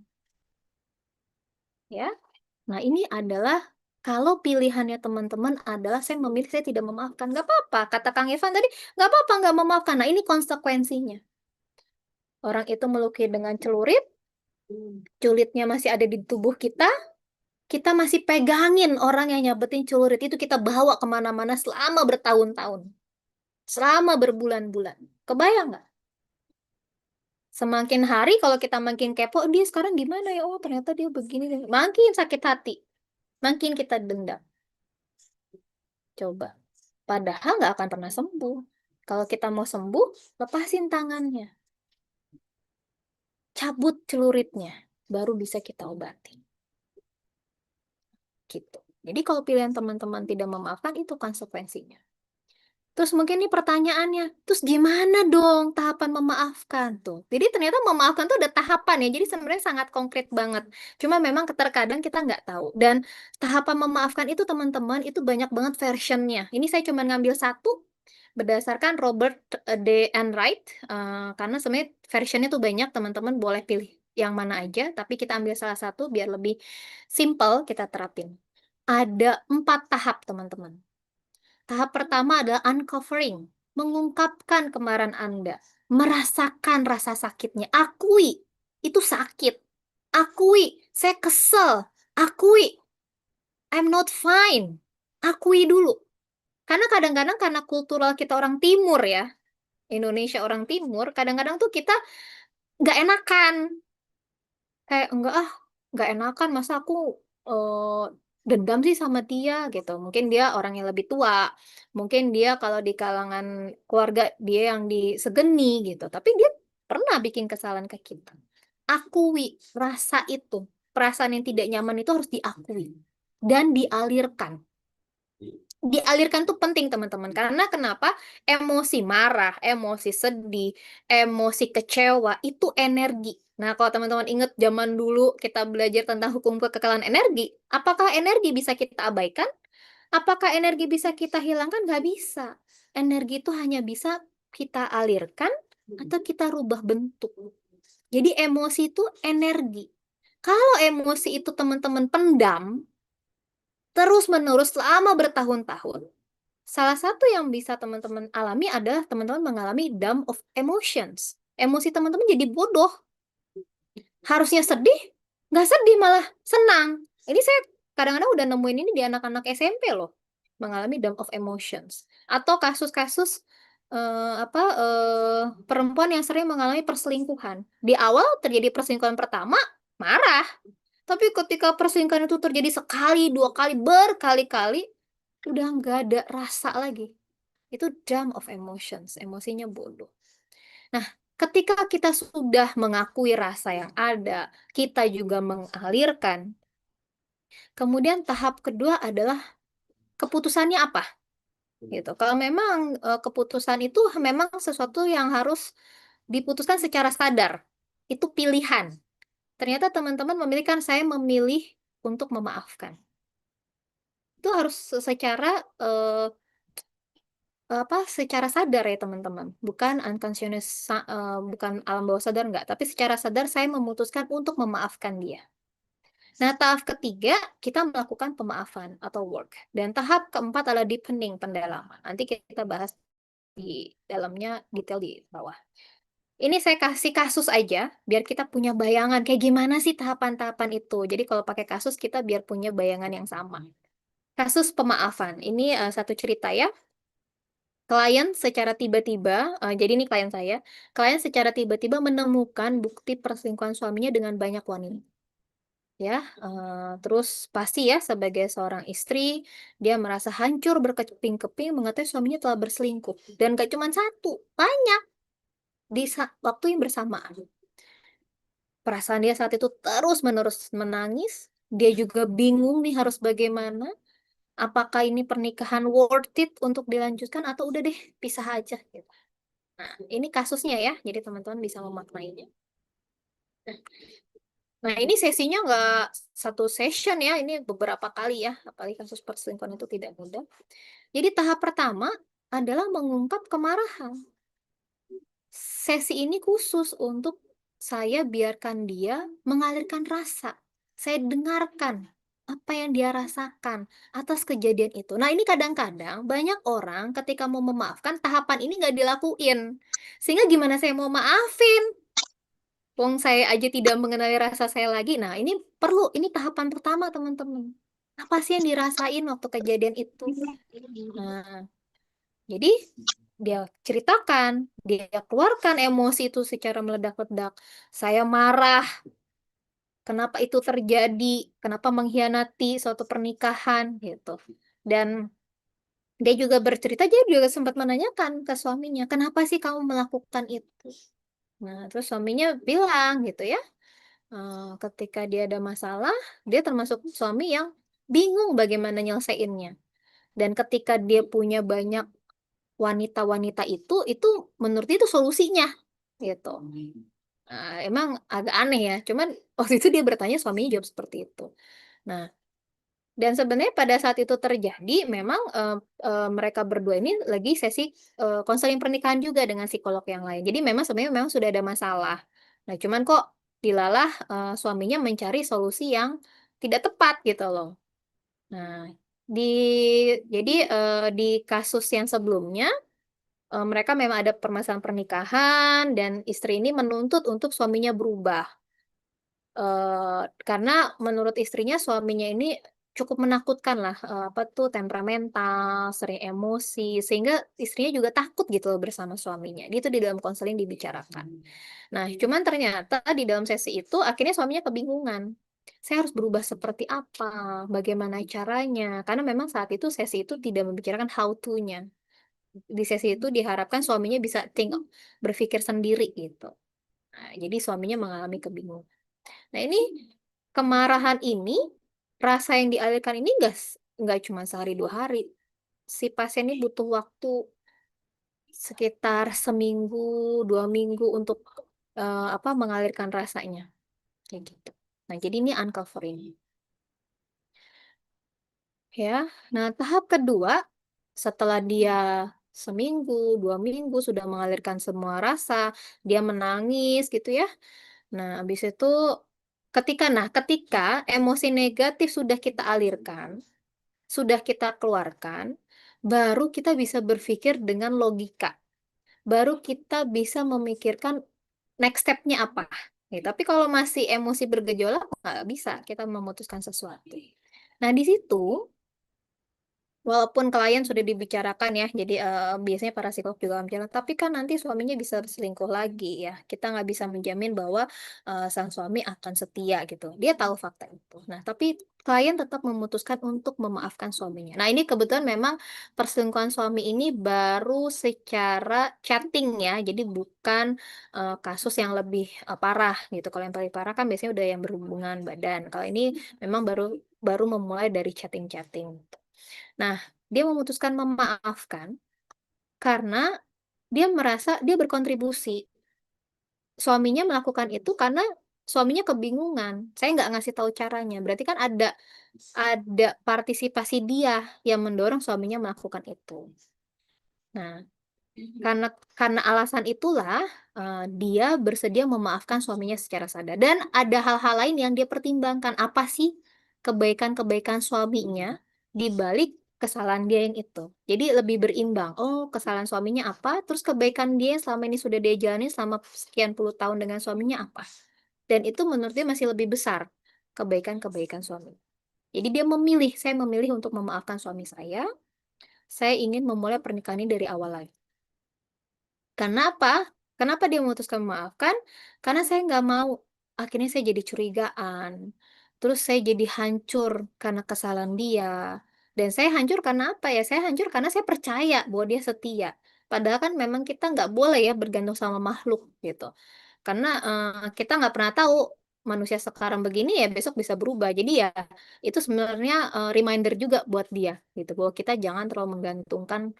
Ya. Nah, ini adalah kalau pilihannya teman-teman adalah saya memilih saya tidak memaafkan, nggak apa-apa. Kata Kang Evan tadi, nggak apa-apa nggak memaafkan. Nah, ini konsekuensinya. Orang itu melukai dengan celurit, culitnya masih ada di tubuh kita masih pegangin orang yang nyabetin celurit itu kita bawa kemana-mana selama bertahun-tahun, selama berbulan-bulan. Kebayang nggak? Semakin hari kalau kita makin kepo, dia sekarang gimana ya? Oh, ternyata dia begini. Makin sakit hati, makin kita dendam. Coba. Padahal nggak akan pernah sembuh. Kalau kita mau sembuh, lepasin tangannya. Cabut celuritnya. Baru bisa kita obatin. Gitu. Jadi kalau pilihan teman-teman tidak memaafkan, itu konsekuensinya. Terus mungkin nih pertanyaannya, terus gimana dong tahapan memaafkan tuh? Jadi ternyata memaafkan tuh ada tahapan ya, jadi sebenarnya sangat konkret banget. Cuma memang terkadang kita nggak tahu. Dan tahapan memaafkan itu teman-teman, itu banyak banget versionnya. Ini saya cuma ngambil satu, berdasarkan Robert D. Enright, karena sebenarnya versionnya tuh banyak, teman-teman boleh pilih yang mana aja, tapi kita ambil salah satu biar lebih simple kita terapin. Ada 4 tahap teman-teman. Tahap pertama adalah uncovering, mengungkapkan kemarahan Anda, merasakan rasa sakitnya, akui, itu sakit, akui, saya kesel, akui, I'm not fine, akui dulu. Karena kadang-kadang karena kultural kita orang timur ya, Indonesia orang timur, kadang-kadang tuh kita nggak enakan. Kayak nggak enakan masa aku eh, dendam sih sama dia gitu. Mungkin dia orang yang lebih tua, mungkin dia kalau di kalangan keluarga dia yang disegeni gitu. Tapi dia pernah bikin kesalahan ke kita. Akui rasa itu, perasaan yang tidak nyaman itu harus diakui dan dialirkan. Dialirkan tuh penting teman-teman, karena kenapa? Emosi marah, emosi sedih, emosi kecewa itu energi. Nah, kalau teman-teman ingat zaman dulu kita belajar tentang hukum kekekalan energi, apakah energi bisa kita abaikan? Apakah energi bisa kita hilangkan? Nggak bisa. Energi itu hanya bisa kita alirkan atau kita rubah bentuk. Jadi emosi itu energi. Kalau emosi itu teman-teman pendam terus-menerus selama bertahun-tahun, salah satu yang bisa teman-teman alami adalah teman-teman mengalami dump of emotions. Emosi teman-teman jadi bodoh. Harusnya sedih, nggak sedih malah senang. Ini saya kadang-kadang udah nemuin ini di anak-anak SMP loh, mengalami dump of emotions. Atau kasus-kasus perempuan yang sering mengalami perselingkuhan. Di awal terjadi perselingkuhan pertama, marah. Tapi ketika perselingkuhan itu terjadi sekali, 2 kali, berkali-kali, udah nggak ada rasa lagi. Itu dump of emotions, emosinya bodoh. Nah, ketika kita sudah mengakui rasa yang ada, kita juga mengalirkan. Kemudian tahap kedua adalah keputusannya apa? Gitu. Kalau memang keputusan itu memang sesuatu yang harus diputuskan secara sadar. Itu pilihan. Ternyata teman-teman memilihkan saya memilih untuk memaafkan. Itu harus secara secara sadar ya teman-teman, bukan unconscious, bukan alam bawah sadar enggak, tapi secara sadar saya memutuskan untuk memaafkan dia. Nah, tahap ketiga kita melakukan pemaafan atau work, dan tahap keempat adalah deepening, pendalaman. Nanti kita bahas di dalamnya detail di bawah. Ini saya kasih kasus aja biar kita punya bayangan kayak gimana sih tahapan-tahapan itu. Jadi kalau pakai kasus kita biar punya bayangan yang sama. Kasus pemaafan ini satu cerita ya. klien secara tiba-tiba, jadi ini klien secara tiba-tiba menemukan bukti perselingkuhan suaminya dengan banyak wanita. Ya, terus pasti ya sebagai seorang istri, dia merasa hancur berkeping-keping mengetahui suaminya telah berselingkuh. Dan gak cuma satu, banyak di waktu yang bersamaan. Perasaan dia saat itu terus-menerus menangis. Dia juga bingung nih harus bagaimana. Apakah ini pernikahan worth it untuk dilanjutkan atau udah deh pisah aja gitu. Nah, ini kasusnya ya, jadi teman-teman bisa memaknainya. Nah, ini sesinya nggak satu session ya, ini beberapa kali ya, apalagi kasus perselingkuhan itu tidak mudah. Jadi tahap pertama adalah mengungkap kemarahan. Sesi ini khusus untuk saya biarkan dia mengalirkan rasa. Saya dengarkan apa yang dia rasakan atas kejadian itu. Nah, ini kadang-kadang banyak orang ketika mau memaafkan, tahapan ini nggak dilakuin. Sehingga gimana saya mau maafin? Wong saya aja tidak mengenali rasa saya lagi. Nah, ini perlu, ini tahapan pertama, teman-teman. Apa sih yang dirasain waktu kejadian itu? Nah, jadi dia ceritakan, dia keluarkan emosi itu secara meledak-ledak. Saya marah, kenapa itu terjadi, kenapa mengkhianati suatu pernikahan gitu. Dan dia juga bercerita, dia juga sempat menanyakan ke suaminya, kenapa sih kamu melakukan itu? Nah, terus suaminya bilang gitu ya, ketika dia ada masalah, dia termasuk suami yang bingung bagaimana nyelesainnya. Dan ketika dia punya banyak wanita-wanita itu menurut dia itu solusinya gitu. Emang agak aneh ya, cuman waktu itu dia bertanya, suaminya jawab seperti itu. Nah, dan sebenarnya pada saat itu terjadi, memang mereka berdua ini lagi sesi konseling pernikahan juga dengan psikolog yang lain. Jadi memang sebenarnya memang sudah ada masalah. Nah, cuman kok dilalah suaminya mencari solusi yang tidak tepat gitu loh. Nah, jadi di kasus yang sebelumnya mereka memang ada permasalahan pernikahan dan istri ini menuntut untuk suaminya berubah. Karena menurut istrinya suaminya ini cukup menakutkan lah, apa tuh temperamental, sering emosi, sehingga istrinya juga takut gitu loh bersama suaminya. Itu di dalam konseling dibicarakan. Nah, cuman ternyata di dalam sesi itu akhirnya suaminya kebingungan. Saya harus berubah seperti apa? Bagaimana caranya? Karena memang saat itu sesi itu tidak membicarakan how to-nya. Di sesi itu diharapkan suaminya bisa berpikir sendiri gitu. Nah, jadi suaminya mengalami kebingungan. Nah, ini kemarahan ini, rasa yang dialirkan ini nggak cuma sehari 2 hari. Si pasien ini butuh waktu sekitar seminggu 2 minggu untuk mengalirkan rasanya kayak gitu. Nah, jadi ini uncovering ya. Nah, tahap kedua setelah dia seminggu 2 minggu sudah mengalirkan semua rasa, dia menangis gitu ya. Nah, habis itu ketika emosi negatif sudah kita alirkan, sudah kita keluarkan, baru kita bisa berpikir dengan logika. Baru kita bisa memikirkan next step-nya apa. Tapi kalau masih emosi bergejolak, nggak bisa kita memutuskan sesuatu. Nah, di situ walaupun klien sudah dibicarakan ya, jadi biasanya para psikolog juga bilang, tapi kan nanti suaminya bisa selingkuh lagi ya. Kita nggak bisa menjamin bahwa sang suami akan setia gitu. Dia tahu fakta itu. Nah, tapi klien tetap memutuskan untuk memaafkan suaminya. Nah, ini kebetulan memang perselingkuhan suami ini baru secara chatting ya, jadi bukan kasus yang lebih parah gitu. Kalau yang paling parah kan biasanya udah yang berhubungan badan. Kalau ini memang baru memulai dari chatting-chatting. Nah, dia memutuskan memaafkan karena dia merasa dia berkontribusi. Suaminya melakukan itu karena suaminya kebingungan. Saya nggak ngasih tahu caranya. Berarti kan ada partisipasi dia yang mendorong suaminya melakukan itu. Nah, karena alasan itulah dia bersedia memaafkan suaminya secara sadar. Dan ada hal-hal lain yang dia pertimbangkan. Apa sih kebaikan-kebaikan suaminya di balik kesalahan dia yang itu. Jadi lebih berimbang. Oh, kesalahan suaminya apa? Terus kebaikan dia yang selama ini sudah dia jalani selama sekian puluh tahun dengan suaminya apa? Dan itu menurut dia masih lebih besar kebaikan-kebaikan suami. Jadi dia memilih, saya memilih untuk memaafkan suami saya saya ingin memulai pernikahan ini dari awal lagi. Karena apa? Kenapa dia memutuskan memaafkan? Karena saya nggak mau. Akhirnya saya jadi curigaan. Terus saya jadi hancur karena kesalahan dia. Dan saya hancur karena apa ya? Saya hancur karena saya percaya bahwa dia setia. Padahal kan memang kita nggak boleh ya bergantung sama makhluk gitu. Karena kita nggak pernah tahu manusia sekarang begini ya besok bisa berubah. Jadi ya itu sebenarnya reminder juga buat dia gitu. Bahwa kita jangan terlalu menggantungkan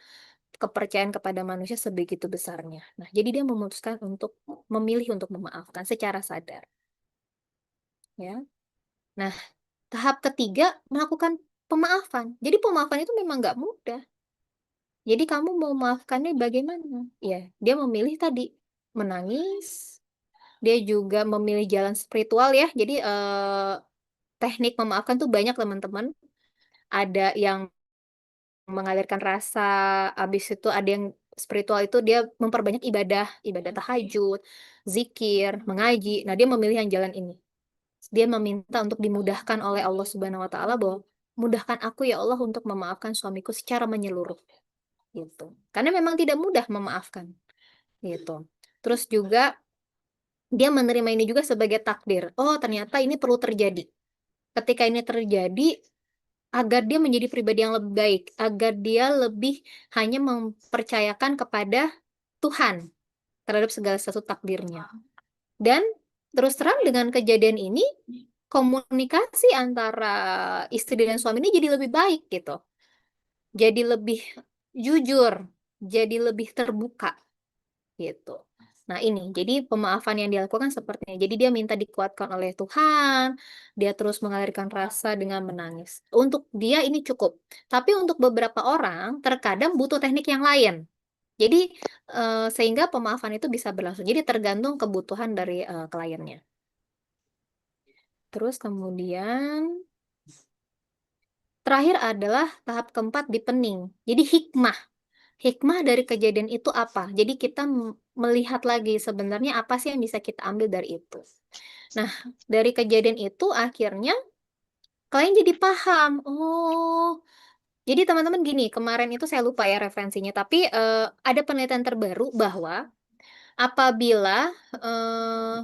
kepercayaan kepada manusia sebegitu besarnya. Nah, jadi dia memutuskan untuk memilih untuk memaafkan secara sadar, ya. Nah, tahap ketiga melakukan pemaafan. Jadi pemaafan itu memang nggak mudah. Jadi kamu mau memaafkannya bagaimana? Ya, dia memilih tadi menangis. Dia juga memilih jalan spiritual ya. Jadi teknik memaafkan tuh banyak teman-teman. Ada yang mengalirkan rasa, habis itu ada yang spiritual itu dia memperbanyak ibadah, ibadah tahajud, zikir, mengaji. Nah, dia memilih yang jalan ini. Dia meminta untuk dimudahkan oleh Allah Subhanahu wa taala bahwa mudahkan aku ya Allah untuk memaafkan suamiku secara menyeluruh gitu. Karena memang tidak mudah memaafkan gitu. Terus juga dia menerima ini juga sebagai takdir. Oh, ternyata ini perlu terjadi. Ketika ini terjadi, agar dia menjadi pribadi yang lebih baik, agar dia lebih hanya mempercayakan kepada Tuhan terhadap segala sesuatu takdirnya. Dan terus terang dengan kejadian ini, komunikasi antara istri dan suami ini jadi lebih baik gitu. Jadi lebih jujur, jadi lebih terbuka gitu. Nah ini, jadi pemaafan yang dilakukan seperti ini. Jadi dia minta dikuatkan oleh Tuhan, dia terus mengalirkan rasa dengan menangis. Untuk dia ini cukup. Tapi untuk beberapa orang, terkadang butuh teknik yang lain. Jadi sehingga pemaafan itu bisa berlangsung. Jadi tergantung kebutuhan dari kliennya. Terus kemudian terakhir adalah tahap keempat dipening. Jadi hikmah. Hikmah dari kejadian itu apa? Jadi kita melihat lagi sebenarnya apa sih yang bisa kita ambil dari itu. Nah, dari kejadian itu akhirnya kalian jadi paham. Oh, jadi teman-teman gini, kemarin itu saya lupa ya referensinya, tapi ada penelitian terbaru bahwa apabila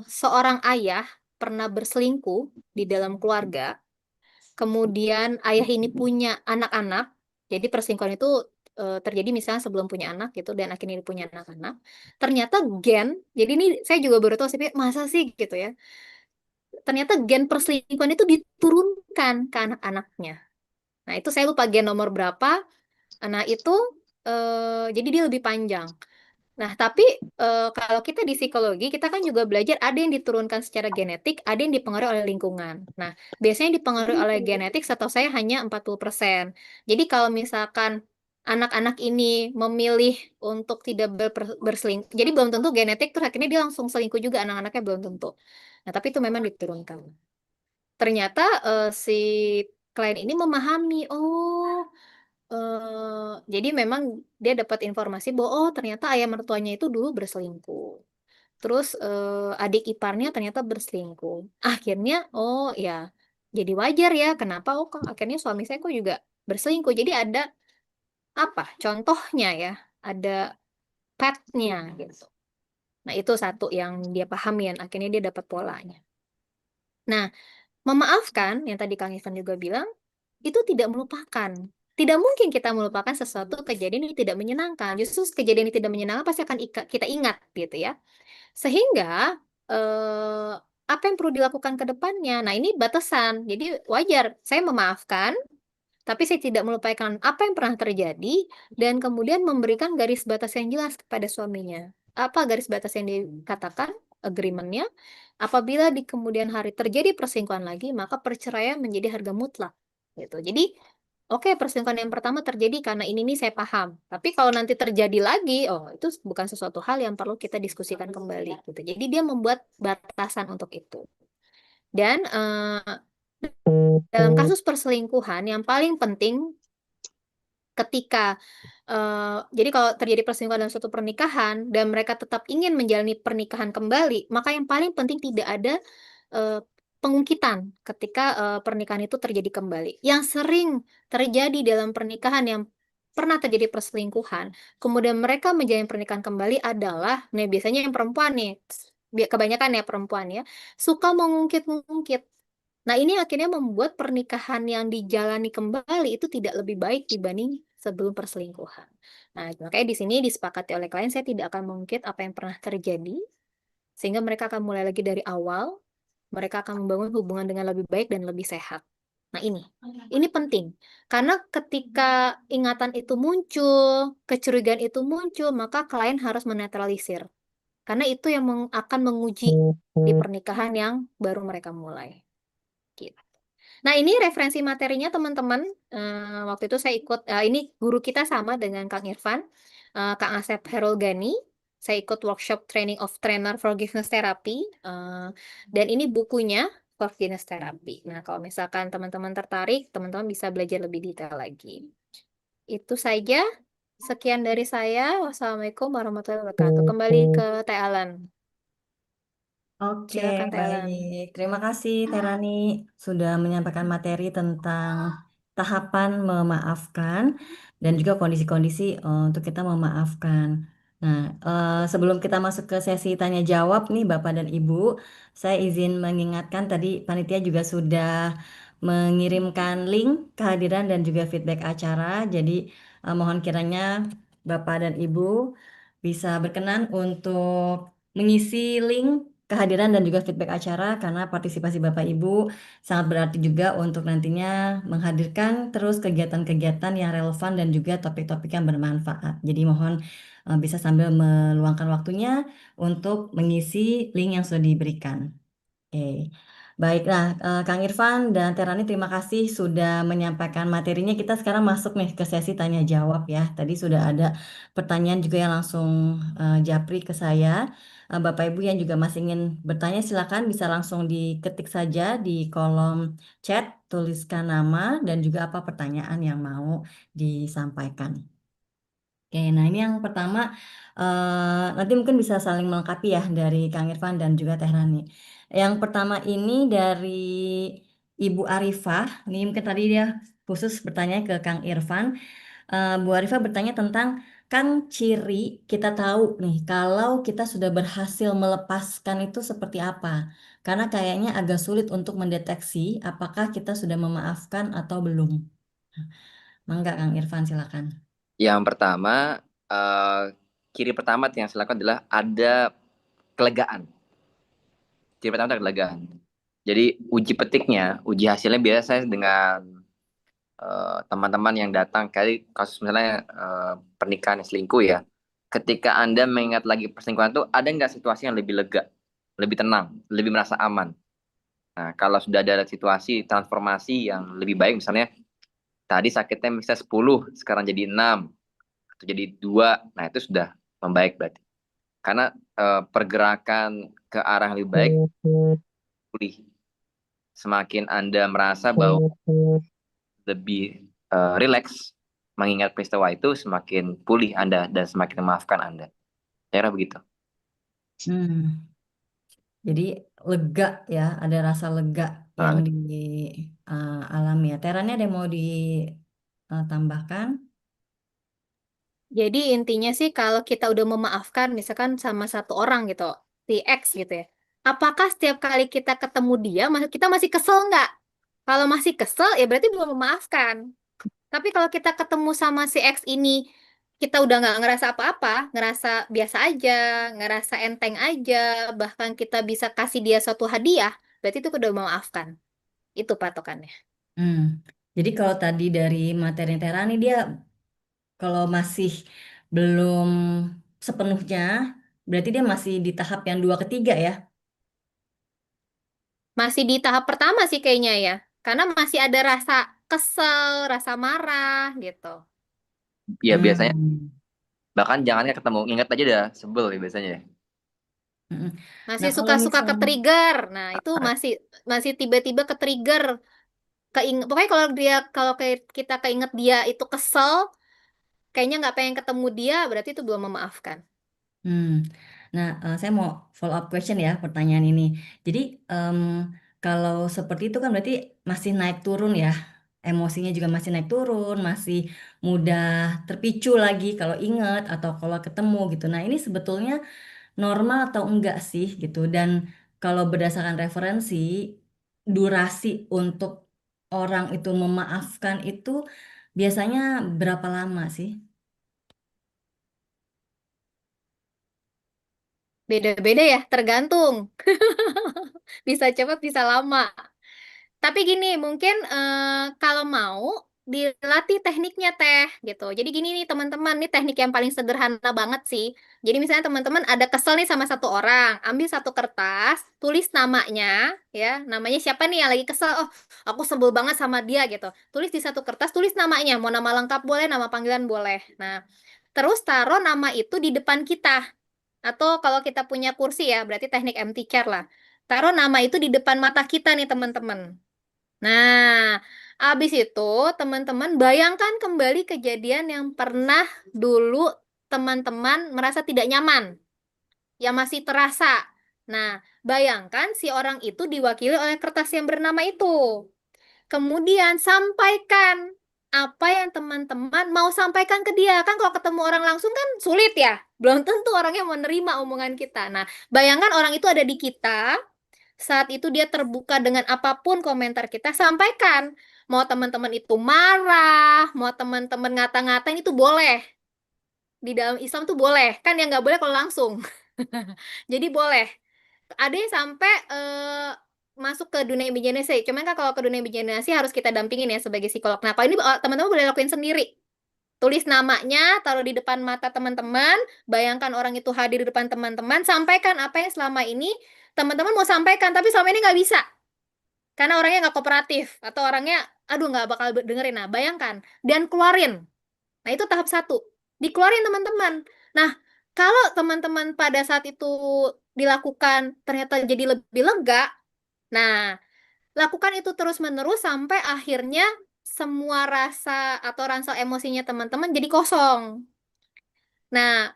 seorang ayah pernah berselingkuh di dalam keluarga, kemudian ayah ini punya anak-anak, jadi perselingkuhan itu terjadi misalnya sebelum punya anak gitu dan akhirnya dia punya anak-anak, ternyata gen, jadi ini saya juga baru tahu sih, masa sih gitu ya, ternyata gen perselingkuhan itu diturunkan ke anak-anaknya. Nah itu saya lupa gen nomor berapa, nah itu jadi dia lebih panjang. Nah, tapi kalau kita di psikologi, kita kan juga belajar ada yang diturunkan secara genetik, ada yang dipengaruhi oleh lingkungan. Nah, biasanya yang dipengaruhi oleh genetik setahu saya hanya 40%. Jadi kalau misalkan anak-anak ini memilih untuk tidak berselingkuh, jadi belum tentu genetik, terus akhirnya dia langsung selingkuh juga, anak-anaknya belum tentu. Nah, tapi itu memang diturunkan. Ternyata si klien ini memahami, oh jadi memang dia dapat informasi bahwa oh ternyata ayah mertuanya itu dulu berselingkuh. Terus adik iparnya ternyata berselingkuh. Akhirnya oh ya jadi wajar ya kenapa oh kok akhirnya suami saya kok juga berselingkuh. Jadi ada apa contohnya ya, ada pattern-nya gitu. Nah itu satu yang dia pahami dan akhirnya dia dapat polanya. Nah memaafkan yang tadi Kang Ivan juga bilang itu tidak melupakan. Tidak mungkin kita melupakan sesuatu kejadian yang tidak menyenangkan. Justru kejadian yang tidak menyenangkan pasti akan kita ingat gitu ya. Sehingga apa yang perlu dilakukan ke depannya? Nah, ini batasan. Jadi wajar saya memaafkan, tapi saya tidak melupakan apa yang pernah terjadi dan kemudian memberikan garis batas yang jelas kepada suaminya. Apa garis batas yang dikatakan? Agreement-nya, apabila di kemudian hari terjadi perselingkuhan lagi, maka perceraian menjadi harga mutlak. Gitu. Jadi, oke, perselingkuhan yang pertama terjadi karena ini nih saya paham. Tapi kalau nanti terjadi lagi, oh itu bukan sesuatu hal yang perlu kita diskusikan kembali. Gitu. Jadi dia membuat batasan untuk itu. Dan dalam kasus perselingkuhan yang paling penting ketika jadi kalau terjadi perselingkuhan dalam suatu pernikahan dan mereka tetap ingin menjalani pernikahan kembali, maka yang paling penting tidak ada pengungkitan ketika pernikahan itu terjadi kembali. Yang sering terjadi dalam pernikahan yang pernah terjadi perselingkuhan, kemudian mereka menjalin pernikahan kembali adalah, nih biasanya yang perempuan nih, kebanyakan ya perempuan ya, suka mengungkit-ungkit. Nah, ini akhirnya membuat pernikahan yang dijalani kembali itu tidak lebih baik dibanding sebelum perselingkuhan. Nah, makanya di sini disepakati oleh klien, saya tidak akan mengungkit apa yang pernah terjadi, sehingga mereka akan mulai lagi dari awal, mereka akan membangun hubungan dengan lebih baik dan lebih sehat. Nah, ini penting. Karena ketika ingatan itu muncul, kecurigaan itu muncul, maka klien harus menetralisir. Karena itu yang akan menguji di pernikahan yang baru mereka mulai. Gitu. Nah, ini referensi materinya teman-teman. Waktu itu saya ikut, ini guru kita sama dengan Kang Irfan, Kang Asep Herolgani. Saya ikut workshop training of trainer forgiveness therapy. Dan ini bukunya forgiveness therapy. Nah, kalau misalkan teman-teman tertarik, teman-teman bisa belajar lebih detail lagi. Itu saja. Sekian dari saya. Wassalamualaikum warahmatullahi wabarakatuh. Kembali ke Teh Alan. Oke, Silakan Teh Alan. baik. Terima kasih Terani sudah menyampaikan materi tentang tahapan memaafkan dan juga kondisi-kondisi untuk kita memaafkan. Nah, sebelum kita masuk ke sesi tanya jawab nih Bapak dan Ibu, saya izin mengingatkan tadi panitia juga sudah mengirimkan link kehadiran dan juga feedback acara. Jadi mohon kiranya Bapak dan Ibu bisa berkenan untuk mengisi link kehadiran dan juga feedback acara karena partisipasi Bapak Ibu sangat berarti juga untuk nantinya menghadirkan terus kegiatan-kegiatan yang relevan dan juga topik-topik yang bermanfaat. Jadi mohon bisa sambil meluangkan waktunya untuk mengisi link yang sudah diberikan. Oke. Baiklah, Kang Irfan dan Terani terima kasih sudah menyampaikan materinya. Kita sekarang masuk nih ke sesi tanya jawab ya. Tadi sudah ada pertanyaan juga yang langsung japri ke saya. Bapak Ibu yang juga masih ingin bertanya silakan bisa langsung diketik saja di kolom chat, tuliskan nama dan juga apa pertanyaan yang mau disampaikan. Oke, nah ini yang pertama, nanti mungkin bisa saling melengkapi ya dari Kang Irfan dan juga Teh Rani. Yang pertama ini dari Ibu Arifah, ini mungkin tadi dia khusus bertanya ke Kang Irfan. Bu Arifah bertanya tentang Kang ciri kita tahu nih kalau kita sudah berhasil melepaskan itu seperti apa. Karena kayaknya agak sulit untuk mendeteksi apakah kita sudah memaafkan atau belum. Mangga Kang Irfan silakan. Yang pertama, ciri pertama yang saya lakukan adalah ada kelegaan. Ciri pertama adalah kelegaan. Jadi uji petiknya, uji hasilnya biasa saya dengan teman-teman yang datang kali kasus misalnya pernikahan yang selingkuh ya. Ketika Anda mengingat lagi perselingkuhan itu, ada nggak situasi yang lebih lega, lebih tenang, lebih merasa aman? Nah, kalau sudah ada situasi transformasi yang lebih baik, misalnya tadi sakitnya bisa 10, sekarang jadi 6, atau jadi 2, nah itu sudah membaik berarti. Karena pergerakan ke arah yang lebih baik, pulih. Semakin Anda merasa bahwa lebih rileks mengingat peristiwa itu, semakin pulih Anda dan semakin memaafkan Anda. Saya kira begitu. Hmm. Jadi lega ya, ada rasa lega yang dialami ya. Terannya ada yang mau ditambahkan? Jadi intinya sih kalau kita udah memaafkan misalkan sama satu orang gitu, si X gitu ya. Apakah setiap kali kita ketemu dia, kita masih kesel nggak? Kalau masih kesel ya berarti belum memaafkan. Tapi kalau kita ketemu sama si X ini, kita udah nggak ngerasa apa-apa, ngerasa biasa aja, ngerasa enteng aja, bahkan kita bisa kasih dia suatu hadiah, berarti itu udah memaafkan. Itu patokannya. Hmm. Jadi kalau tadi dari materi Terani dia kalau masih belum sepenuhnya, berarti dia masih di tahap yang dua ketiga ya. Masih di tahap pertama sih kayaknya ya. Karena masih ada rasa kesel, rasa marah gitu. Ya biasanya, Hmm. bahkan jangannya ketemu, ingat aja dah sebel ya biasanya. Mm-mm. Nah Masih kalau suka-suka misalnya, ke-trigger. Nah, itu masih masih tiba-tiba ke-trigger. Pokoknya kalau kayak kita keinget dia itu kesel, kayaknya nggak pengen ketemu dia, berarti itu belum memaafkan. hmm. Nah saya mau follow up question ya pertanyaan ini. Jadi kalau seperti itu kan berarti masih naik turun ya emosinya juga masih naik turun, masih mudah terpicu lagi kalau ingat atau kalau ketemu gitu. Nah, ini sebetulnya normal atau enggak sih gitu. Dan kalau berdasarkan referensi, durasi untuk orang itu memaafkan itu biasanya berapa lama sih? Beda-beda ya, tergantung. Bisa cepat, bisa lama. Tapi gini, mungkin kalau mau dilatih tekniknya teh gitu. Jadi gini nih teman-teman, nih teknik yang paling sederhana banget sih. Jadi misalnya teman-teman ada kesel nih sama satu orang, ambil satu kertas, tulis namanya, ya, namanya siapa nih yang lagi kesel? Oh, aku sebel banget sama dia gitu. Tulis di satu kertas, tulis namanya, mau nama lengkap boleh, nama panggilan boleh. Nah, terus taruh nama itu di depan kita. Atau kalau kita punya kursi ya, berarti teknik empty chair lah. Taruh nama itu di depan mata kita nih teman-teman. Nah, abis itu teman-teman bayangkan kembali kejadian yang pernah dulu teman-teman merasa tidak nyaman, yang masih terasa. Nah, bayangkan si orang itu diwakili oleh kertas yang bernama itu. Kemudian sampaikan apa yang teman-teman mau sampaikan ke dia. Kan kalau ketemu orang langsung kan sulit ya. Belum tentu orangnya mau nerima omongan kita. Nah, bayangkan orang itu ada di kita, saat itu dia terbuka dengan apapun komentar kita, sampaikan. Mau teman-teman itu marah, mau teman-teman ngata-ngatain itu boleh. Di dalam Islam tuh boleh. Kan yang nggak boleh kalau langsung. Jadi boleh. Ada yang sampai masuk ke dunia imajinasi. Cuman kan kalau ke dunia imajinasi harus kita dampingin ya sebagai psikolog. Nah, kalau ini teman-teman boleh lakuin sendiri. Tulis namanya, taruh di depan mata teman-teman, bayangkan orang itu hadir di depan teman-teman, sampaikan apa yang selama ini teman-teman mau sampaikan, tapi selama ini nggak bisa. Karena orangnya nggak kooperatif, atau orangnya, aduh nggak bakal dengerin. Nah, bayangkan. Dan keluarin. Nah, itu tahap satu. Dikeluarin teman-teman. Nah, kalau teman-teman pada saat itu dilakukan ternyata jadi lebih lega, nah, lakukan itu terus-menerus sampai akhirnya semua rasa atau ransel emosinya teman-teman jadi kosong. Nah,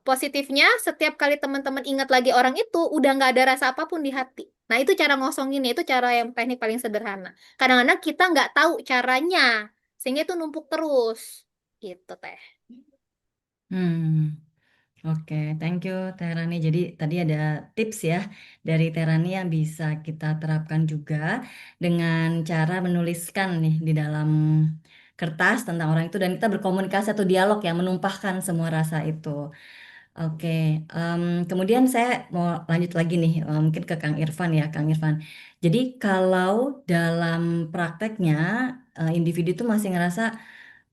positifnya setiap kali teman-teman ingat lagi orang itu, udah nggak ada rasa apapun di hati. Nah, itu cara ngosonginnya, itu cara yang teknik paling sederhana. Kadang-kadang kita nggak tahu caranya, sehingga itu numpuk terus. Gitu, Teh. Hmm. Oke, thank you Terani. Jadi tadi ada tips ya dari Terani yang bisa kita terapkan juga dengan cara menuliskan nih di dalam kertas tentang orang itu dan kita berkomunikasi atau dialog yang menumpahkan semua rasa itu. Oke, em, kemudian saya mau lanjut lagi nih, mungkin ke Kang Irfan ya, Kang Irfan. Jadi kalau dalam prakteknya individu itu masih ngerasa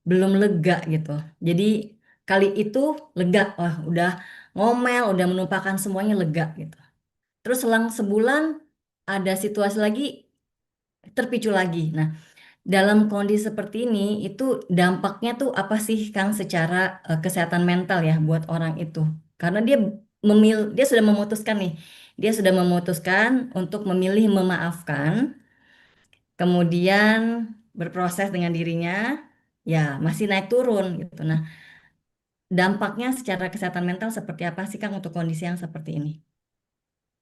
belum lega gitu. Jadi kali itu lega, wah udah ngomel, udah menumpahkan semuanya lega gitu. Terus selang sebulan ada situasi lagi terpicu lagi. Nah, dalam kondisi seperti ini itu dampaknya tuh apa sih Kang secara kesehatan mental ya buat orang itu? Karena dia sudah memutuskan nih, dia sudah memutuskan untuk memilih memaafkan, kemudian berproses dengan dirinya, ya masih naik turun gitu. Nah, dampaknya secara kesehatan mental seperti apa sih Kang untuk kondisi yang seperti ini?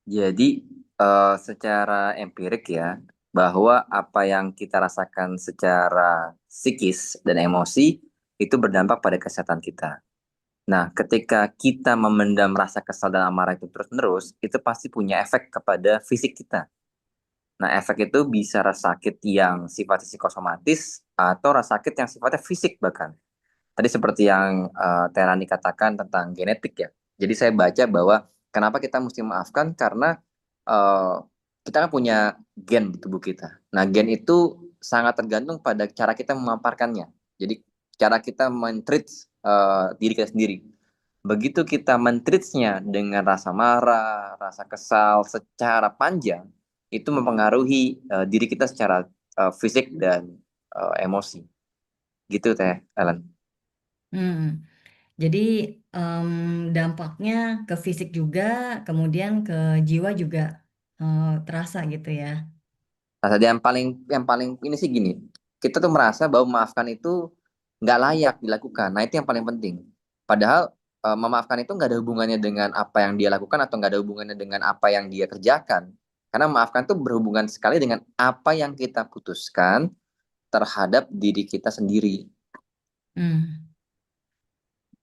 Jadi secara empirik ya, bahwa apa yang kita rasakan secara psikis dan emosi itu berdampak pada kesehatan kita. Nah, ketika kita memendam rasa kesal dan amarah itu terus-menerus, itu pasti punya efek kepada fisik kita. Nah, efek itu bisa rasa sakit yang sifatnya psikosomatis atau rasa sakit yang sifatnya fisik bahkan. Tadi seperti yang Terani katakan tentang genetik ya. Jadi saya baca bahwa kenapa kita mesti memaafkan karena eh, kita kan punya gen di tubuh kita. Nah, gen itu sangat tergantung pada cara kita memaparkannya. Jadi cara kita men-treat diri kita sendiri. Begitu kita men-treatnya dengan rasa marah, rasa kesal secara panjang, itu mempengaruhi diri kita secara fisik dan emosi. Gitu Teh Ellen. Hmm. Jadi dampaknya ke fisik juga, kemudian ke jiwa juga terasa gitu ya. Nah, tadi yang paling ini sih gini, kita tuh merasa bahwa memaafkan itu nggak layak dilakukan. Nah, itu yang paling penting. Padahal memaafkan itu nggak ada hubungannya dengan apa yang dia lakukan atau nggak ada hubungannya dengan apa yang dia kerjakan. Karena memaafkan itu berhubungan sekali dengan apa yang kita putuskan terhadap diri kita sendiri. Hmm.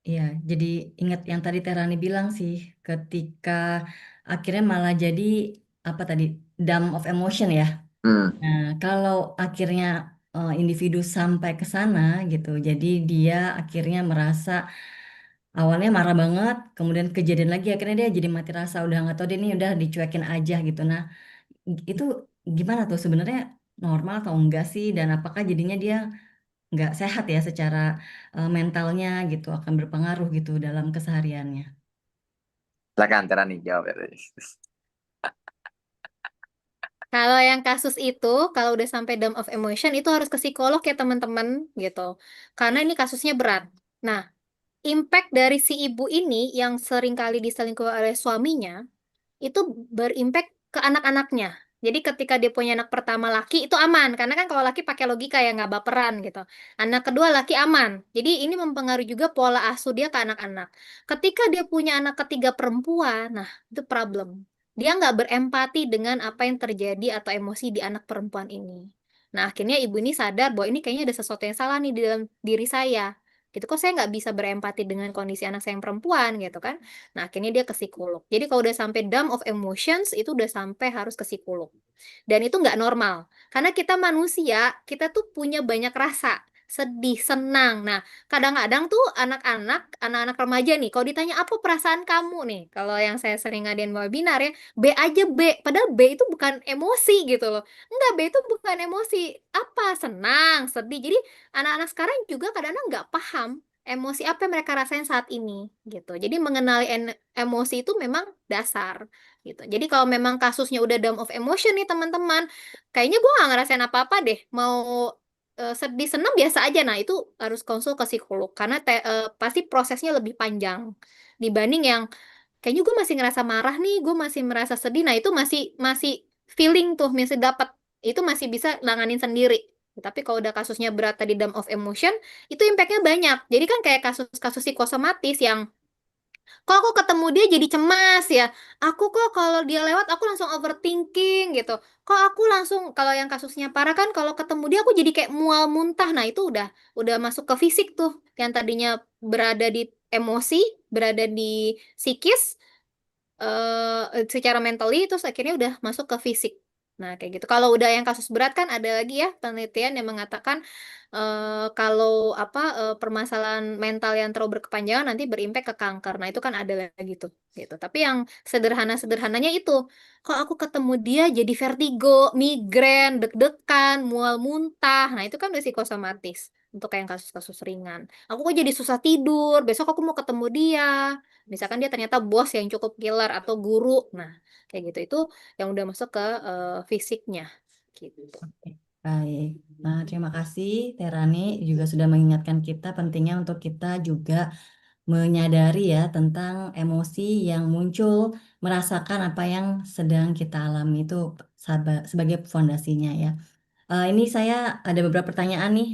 Iya, jadi ingat yang tadi Terani bilang sih, ketika akhirnya malah jadi apa tadi, dam of emotion ya. Hmm. Nah, kalau akhirnya individu sampai ke sana gitu, jadi dia akhirnya merasa awalnya marah banget, kemudian kejadian lagi akhirnya dia jadi mati rasa, udah nggak tahu dia ini udah dicuekin aja gitu. Nah, itu gimana tuh sebenarnya, normal atau enggak sih, dan apakah jadinya dia nggak sehat ya secara mentalnya gitu, akan berpengaruh gitu dalam kesehariannya. Silakan Terani jawab ya. Kalau yang kasus itu, kalau udah sampai down of emotion, itu harus ke psikolog ya teman-teman, gitu. Karena ini kasusnya berat. Nah, impact dari si ibu ini yang sering kali diselingkuhi oleh suaminya, itu berimpact ke anak-anaknya. Jadi ketika dia punya anak pertama laki, itu aman. Karena kan kalau laki pakai logika ya, nggak baperan gitu. Anak kedua laki aman. Jadi ini mempengaruhi juga pola asuh dia ke anak-anak. Ketika dia punya anak ketiga perempuan, nah itu problem. Dia nggak berempati dengan apa yang terjadi atau emosi di anak perempuan ini. Nah akhirnya ibu ini sadar bahwa ini kayaknya ada sesuatu yang salah nih di dalam diri saya. Gitu kok saya nggak bisa berempati dengan kondisi anak saya yang perempuan gitu kan. Nah, akhirnya dia ke psikolog. Jadi kalau udah sampai down of emotions, itu udah sampai harus ke psikolog. Dan itu nggak normal. Karena kita manusia, kita tuh punya banyak rasa. Sedih, senang. Nah, kadang-kadang tuh anak-anak remaja nih, kalau ditanya apa perasaan kamu nih, kalau yang saya sering ngadain webinar ya, B aja B. Padahal B itu bukan emosi gitu loh. Enggak, B itu bukan emosi. Apa? Senang, sedih. Jadi anak-anak sekarang juga kadang-kadang nggak paham emosi apa yang mereka rasain saat ini gitu. Jadi mengenali emosi itu memang dasar gitu. Jadi kalau memang kasusnya udah down of emotion nih teman-teman, kayaknya gue nggak ngerasain apa-apa deh. Mau sedih senang biasa aja. Nah itu harus konsul ke psikolog karena pasti prosesnya lebih panjang dibanding yang kayaknya gue masih ngerasa marah nih, gue masih merasa sedih. Nah itu masih masih feeling tuh, masih dapat itu masih bisa nanganin sendiri. Tapi kalau udah kasusnya berat tadi down of emotion, itu impactnya banyak. Jadi kan kayak kasus-kasus psikosomatis yang kok aku ketemu dia jadi cemas ya. Aku kok kalau dia lewat aku langsung overthinking gitu. Kok aku langsung kalau yang kasusnya parah kan kalau ketemu dia aku jadi kayak mual muntah. Nah, itu udah masuk ke fisik tuh. Yang tadinya berada di emosi, berada di psikis, secara mentally terus akhirnya udah masuk ke fisik. Nah, kayak gitu. Kalau udah yang kasus berat kan ada lagi ya penelitian yang mengatakan kalau apa permasalahan mental yang terlalu berkepanjangan nanti berimpact ke kanker. Nah, itu kan ada lagi tuh gitu. Tapi yang sederhana-sederhananya itu, kok aku ketemu dia jadi vertigo, migrain, deg-degan, mual muntah. Nah, itu kan udah psikosomatis untuk yang kasus-kasus ringan. Aku kok jadi susah tidur, besok aku mau ketemu dia. Misalkan dia ternyata bos yang cukup killer atau guru. Nah, kayak gitu. Itu yang udah masuk ke fisiknya. Gitu. Oke, baik. Nah, terima kasih Terani juga sudah mengingatkan kita pentingnya untuk kita juga menyadari ya tentang emosi yang muncul, merasakan apa yang sedang kita alami itu sebagai fondasinya ya. Ini saya ada beberapa pertanyaan nih,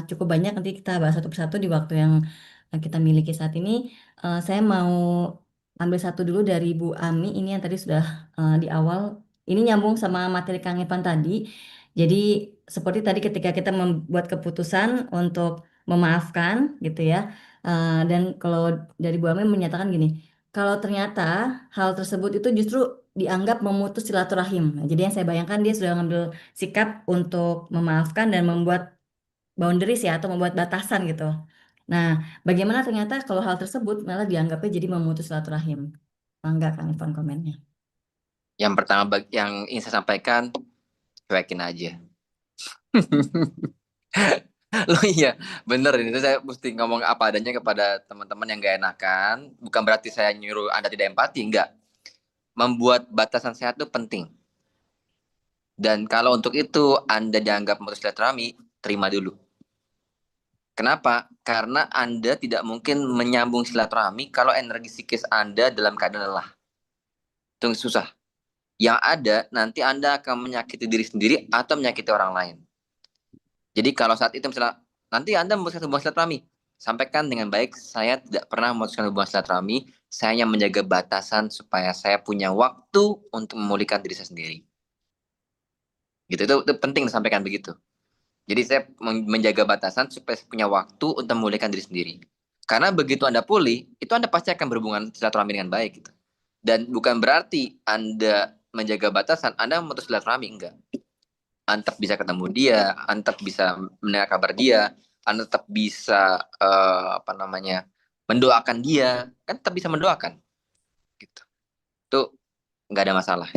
cukup banyak, nanti kita bahas satu persatu di waktu yang kita miliki saat ini. Saya mau ambil satu dulu dari Bu Ami, ini yang tadi sudah di awal. Ini nyambung sama materi Kang Irfan tadi. Jadi seperti tadi ketika kita membuat keputusan untuk memaafkan gitu ya. Dan kalau dari Bu Ami menyatakan gini, kalau ternyata hal tersebut itu justru dianggap memutus silaturahim. Nah, jadi yang saya bayangkan dia sudah ngambil sikap untuk memaafkan dan membuat boundaries ya atau membuat batasan gitu. Nah, bagaimana ternyata kalau hal tersebut malah dianggapnya jadi memutus silaturahim? Enggak kan Ivan komennya. Yang pertama yang ingin saya sampaikan, cuekin aja. Lo iya, bener ini saya mesti ngomong apa adanya kepada teman-teman yang gak enakan. Bukan berarti saya nyuruh Anda tidak empati, enggak. Membuat batasan sehat itu penting. Dan kalau untuk itu Anda dianggap memutus silaturahmi, terima dulu. Kenapa? Karena Anda tidak mungkin menyambung silaturahmi kalau energi psikis Anda dalam keadaan lelah. Itu susah. Yang ada, nanti Anda akan menyakiti diri sendiri atau menyakiti orang lain. Jadi kalau saat itu misalnya, nanti Anda memutuskan hubungan silaturahmi, sampaikan dengan baik, saya tidak pernah memutuskan hubungan silaturahmi, saya hanya menjaga batasan supaya saya punya waktu untuk memulihkan diri saya sendiri. Gitu, itu penting disampaikan begitu. Jadi saya menjaga batasan supaya punya waktu untuk memulihkan diri sendiri. Karena begitu Anda pulih, itu Anda pasti akan berhubungan silaturahmi dengan baik gitu. Dan bukan berarti Anda menjaga batasan, Anda memutus silaturahmi, enggak. Anda tetap bisa ketemu dia, Anda tetap bisa mendengar kabar dia, Anda tetap bisa mendoakan dia, kan tetap bisa mendoakan gitu. Itu nggak ada masalah.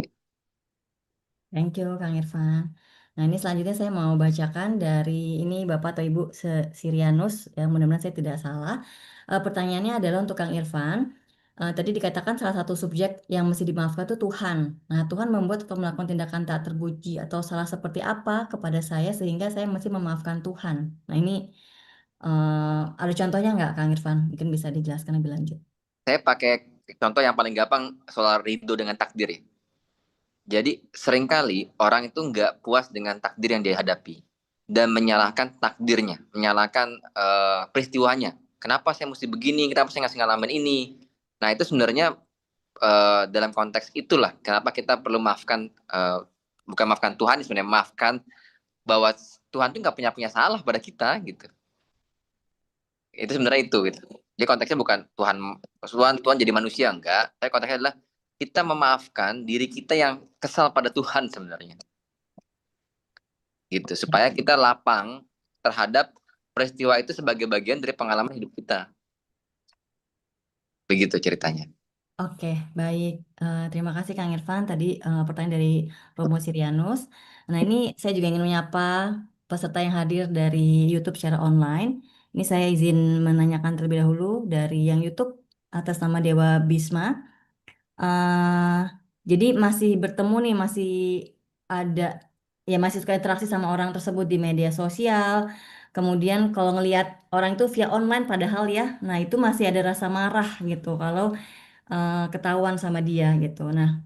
Thank you, Kang Irfan. Nah, ini selanjutnya saya mau bacakan dari ini Bapak atau Ibu Sirianus, ya mudah-mudahan saya tidak salah. Pertanyaannya adalah untuk Kang Irfan. Tadi dikatakan salah satu subjek yang mesti dimaafkan itu Tuhan. Nah, Tuhan membuat atau melakukan tindakan tak terpuji atau salah seperti apa kepada saya sehingga saya mesti memaafkan Tuhan. Nah, ini ada contohnya nggak, Kang Irfan? Mungkin bisa dijelaskan lebih lanjut. Saya pakai contoh yang paling gampang soal ridho dengan takdir ya. Jadi seringkali orang itu nggak puas dengan takdir yang dia hadapi dan menyalahkan takdirnya, menyalahkan peristiwanya. Kenapa saya mesti begini? Kenapa saya ngasih ngalamin ini? Nah itu sebenarnya dalam konteks itulah kenapa kita perlu maafkan, bukan maafkan Tuhan sebenarnya, maafkan bahwa Tuhan itu nggak punya salah pada kita gitu. Itu sebenarnya itu gitu. Jadi konteksnya bukan Tuhan jadi manusia, enggak. Tapi konteksnya adalah kita memaafkan diri kita yang kesal pada Tuhan sebenarnya. Gitu, supaya kita lapang terhadap peristiwa itu sebagai bagian dari pengalaman hidup kita. Begitu ceritanya. Oke, baik. Terima kasih Kang Irfan. Tadi pertanyaan dari Romo Sirianus. Nah, ini saya juga ingin menyapa peserta yang hadir dari YouTube secara online. Ini saya izin menanyakan terlebih dahulu dari yang YouTube atas nama Dewa Bisma. eh jadi masih bertemu nih, masih ada, ya masih suka interaksi sama orang tersebut di media sosial. Kemudian kalau ngelihat orang itu via online padahal ya, nah itu masih ada rasa marah gitu kalau ketahuan sama dia gitu. Nah,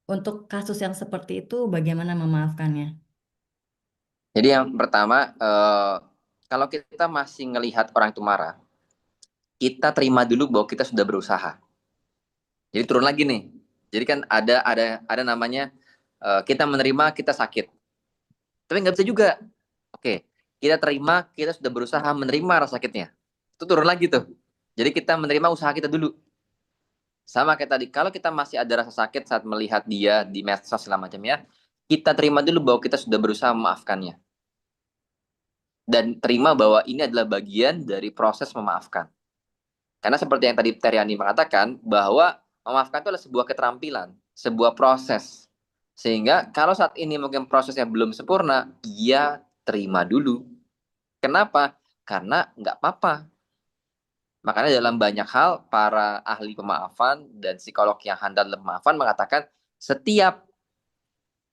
untuk kasus yang seperti itu bagaimana memaafkannya? Jadi yang pertama, kalau kita masih ngelihat orang itu marah, kita terima dulu bahwa kita sudah berusaha. Jadi turun lagi nih. Jadi kan ada namanya kita menerima kita sakit. Tapi nggak bisa juga. Oke, kita terima kita sudah berusaha menerima rasa sakitnya. Itu turun lagi tuh. Jadi kita menerima usaha kita dulu. Sama kayak tadi, kalau kita masih ada rasa sakit saat melihat dia di medsos segala macamnya, kita terima dulu bahwa kita sudah berusaha memaafkannya. Dan terima bahwa ini adalah bagian dari proses memaafkan. Karena seperti yang tadi Teriani mengatakan, bahwa memaafkan itu adalah sebuah keterampilan, sebuah proses. Sehingga kalau saat ini mungkin prosesnya belum sempurna, ya terima dulu. Kenapa? Karena nggak apa-apa. Makanya dalam banyak hal, para ahli pemaafan dan psikolog yang handal dalam pemaafan mengatakan setiap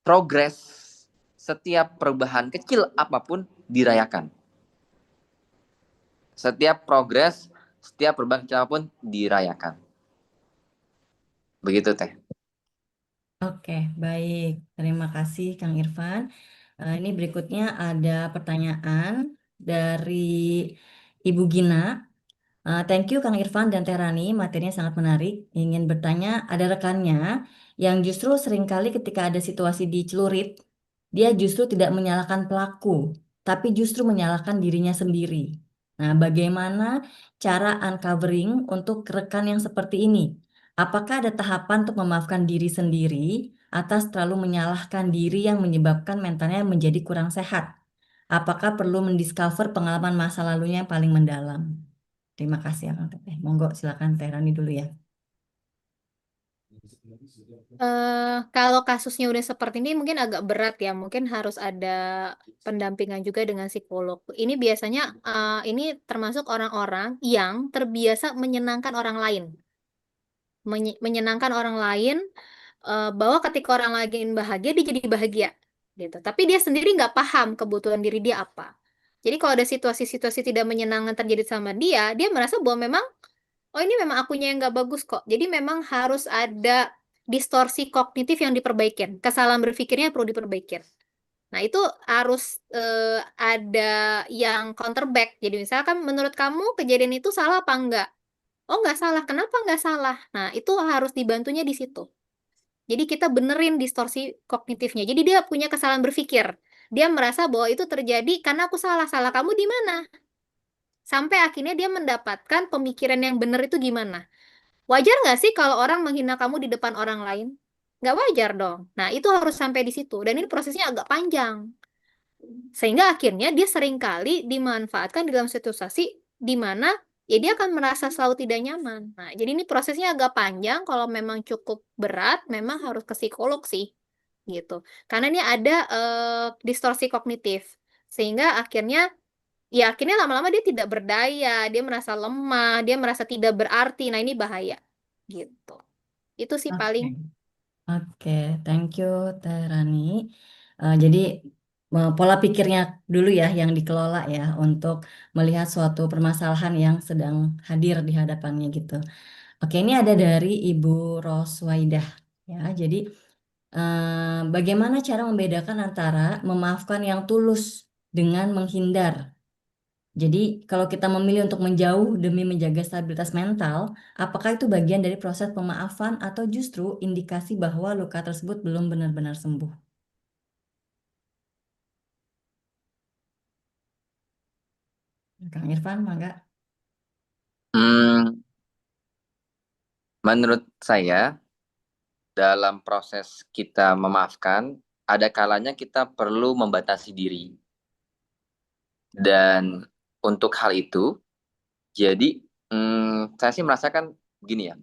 progres, setiap perubahan kecil apapun dirayakan. Setiap progres, setiap perubahan kecil apapun dirayakan. Begitu Teh. Oke, baik. Terima kasih Kang Irfan. Ini berikutnya ada pertanyaan dari Ibu Gina. Thank you Kang Irfan dan Terani, materinya sangat menarik. Ingin bertanya, ada rekannya yang justru seringkali ketika ada situasi di celurit, dia justru tidak menyalahkan pelaku, tapi justru menyalahkan dirinya sendiri. Nah, bagaimana cara uncovering untuk rekan yang seperti ini? Apakah ada tahapan untuk memaafkan diri sendiri atas terlalu menyalahkan diri yang menyebabkan mentalnya menjadi kurang sehat? Apakah perlu mendiscover pengalaman masa lalunya yang paling mendalam? Terima kasih ya Kang Teteh. Monggo silakan Teh Rani dulu ya. Kalau kasusnya udah seperti ini mungkin agak berat ya, mungkin harus ada pendampingan juga dengan psikolog. Ini biasanya ini termasuk orang-orang yang terbiasa menyenangkan orang lain. Menyenangkan orang lain, bahwa ketika orang lain bahagia dia jadi bahagia gitu. Tapi dia sendiri nggak paham kebutuhan diri dia apa. Jadi kalau ada situasi-situasi tidak menyenangkan terjadi sama dia merasa bahwa memang oh ini memang akunya yang nggak bagus kok. Jadi memang harus ada distorsi kognitif yang diperbaikin. Kesalahan berpikirnya perlu diperbaikin. Nah itu harus ada yang counterback. Jadi misalkan menurut kamu kejadian itu salah apa enggak? Oh nggak salah. Kenapa nggak salah? Nah itu harus dibantunya di situ. Jadi kita benerin distorsi kognitifnya. Jadi dia punya kesalahan berpikir. Dia merasa bahwa itu terjadi karena aku salah. Salah kamu di mana? Sampai akhirnya dia mendapatkan pemikiran yang benar itu gimana. Wajar nggak sih kalau orang menghina kamu di depan orang lain? Nggak wajar dong. Nah, itu harus sampai di situ. Dan ini prosesnya agak panjang. Sehingga akhirnya dia seringkali dimanfaatkan dalam situasi di mana ya dia akan merasa selalu tidak nyaman. Nah, jadi ini prosesnya agak panjang. Kalau memang cukup berat, memang harus ke psikolog sih. Gitu. Karena ini ada distorsi kognitif. Sehingga akhirnya lama-lama dia tidak berdaya, dia merasa lemah, dia merasa tidak berarti. Nah, ini bahaya. Gitu. Itu sih Oke. paling. Oke, thank you Teh Rani. Jadi pola pikirnya dulu ya yang dikelola ya untuk melihat suatu permasalahan yang sedang hadir di hadapannya gitu. Oke, ini ada dari Ibu Roswaidah ya. Jadi bagaimana cara membedakan antara memaafkan yang tulus dengan menghindar? Jadi kalau kita memilih untuk menjauh demi menjaga stabilitas mental, apakah itu bagian dari proses pemaafan atau justru indikasi bahwa luka tersebut belum benar-benar sembuh? Kang Irfan, mangga. Hmm, menurut saya dalam proses kita memaafkan, ada kalanya kita perlu membatasi diri. Dan untuk hal itu, jadi saya sih merasakan gini ya,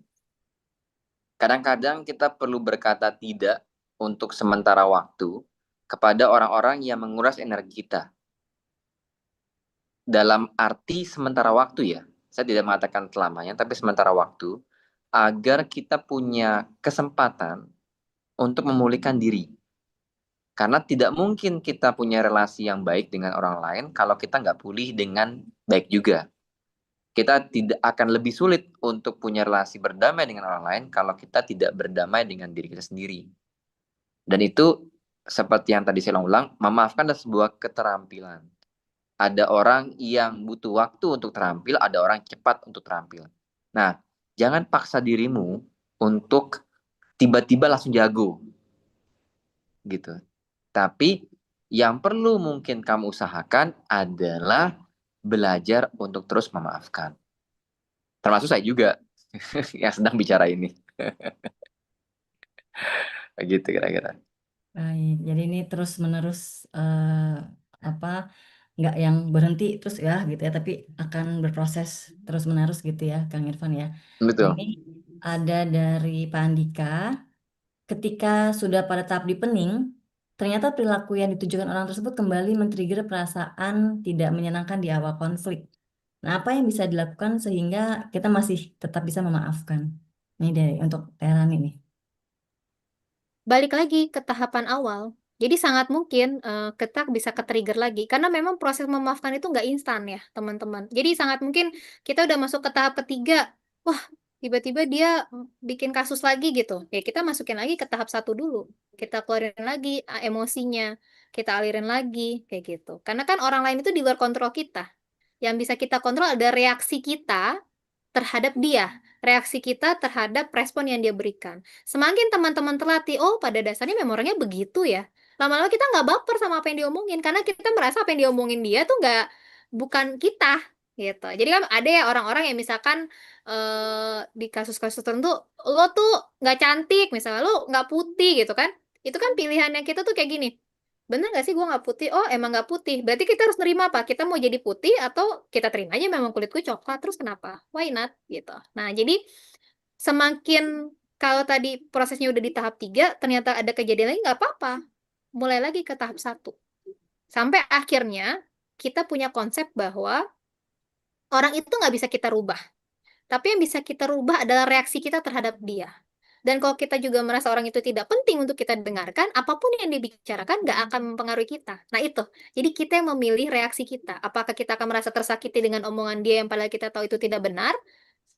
kadang-kadang kita perlu berkata tidak untuk sementara waktu kepada orang-orang yang menguras energi kita. Dalam arti sementara waktu ya, saya tidak mengatakan selamanya, tapi sementara waktu, agar kita punya kesempatan untuk memulihkan diri. Karena tidak mungkin kita punya relasi yang baik dengan orang lain kalau kita nggak pulih dengan baik juga. Kita tidak akan lebih sulit untuk punya relasi berdamai dengan orang lain kalau kita tidak berdamai dengan diri kita sendiri. Dan itu seperti yang tadi saya ulang, memaafkan adalah sebuah keterampilan. Ada orang yang butuh waktu untuk terampil, ada orang cepat untuk terampil. Nah, jangan paksa dirimu untuk tiba-tiba langsung jago gitu. Tapi yang perlu mungkin kamu usahakan adalah belajar untuk terus memaafkan. Termasuk saya juga yang sedang bicara ini. Gitu kira-kira. Baik, jadi ini terus-menerus apa nggak yang berhenti terus ya gitu ya, tapi akan berproses terus-menerus gitu ya, Kang Irfan ya. Betul. Ini ada dari Pak Andika. Ketika sudah pada tahap dipening, ternyata perilaku yang ditujukan orang tersebut kembali men-trigger perasaan tidak menyenangkan di awal konflik. Nah, apa yang bisa dilakukan sehingga kita masih tetap bisa memaafkan? Ini dari untuk Teran ini. Balik lagi ke tahapan awal. Jadi sangat mungkin kita bisa ke-trigger lagi. Karena memang proses memaafkan itu nggak instan ya, teman-teman. Jadi sangat mungkin kita udah masuk ke tahap ketiga. Wah, tiba-tiba dia bikin kasus lagi gitu. Ya kita masukin lagi ke tahap satu dulu. Kita keluarin lagi emosinya. Kita alirin lagi, kayak gitu. Karena kan orang lain itu di luar kontrol kita. Yang bisa kita kontrol ada reaksi kita terhadap dia, reaksi kita terhadap respon yang dia berikan. Semakin teman-teman terlatih, oh pada dasarnya memang orangnya begitu ya. Lama-lama kita nggak baper sama apa yang diomongin, karena kita merasa apa yang diomongin dia tuh bukan kita, gitu. Jadi kan ada ya orang-orang yang misalkan di kasus-kasus tertentu, lo tuh nggak cantik, misalnya lo nggak putih gitu kan. Itu kan pilihannya kita tuh kayak gini. Bener nggak sih gue nggak putih? Oh emang nggak putih. Berarti kita harus nerima apa? Kita mau jadi putih atau kita terima aja memang kulitku coklat. Terus kenapa? Why not? Gitu. Nah jadi semakin kalau tadi prosesnya udah di tahap 3, ternyata ada kejadian lagi nggak apa-apa. Mulai lagi ke tahap 1. Sampai akhirnya kita punya konsep bahwa orang itu nggak bisa kita rubah. Tapi yang bisa kita rubah adalah reaksi kita terhadap dia. Dan kalau kita juga merasa orang itu tidak penting untuk kita dengarkan, apapun yang dibicarakan nggak akan mempengaruhi kita. Nah itu, jadi kita yang memilih reaksi kita. Apakah kita akan merasa tersakiti dengan omongan dia yang padahal kita tahu itu tidak benar,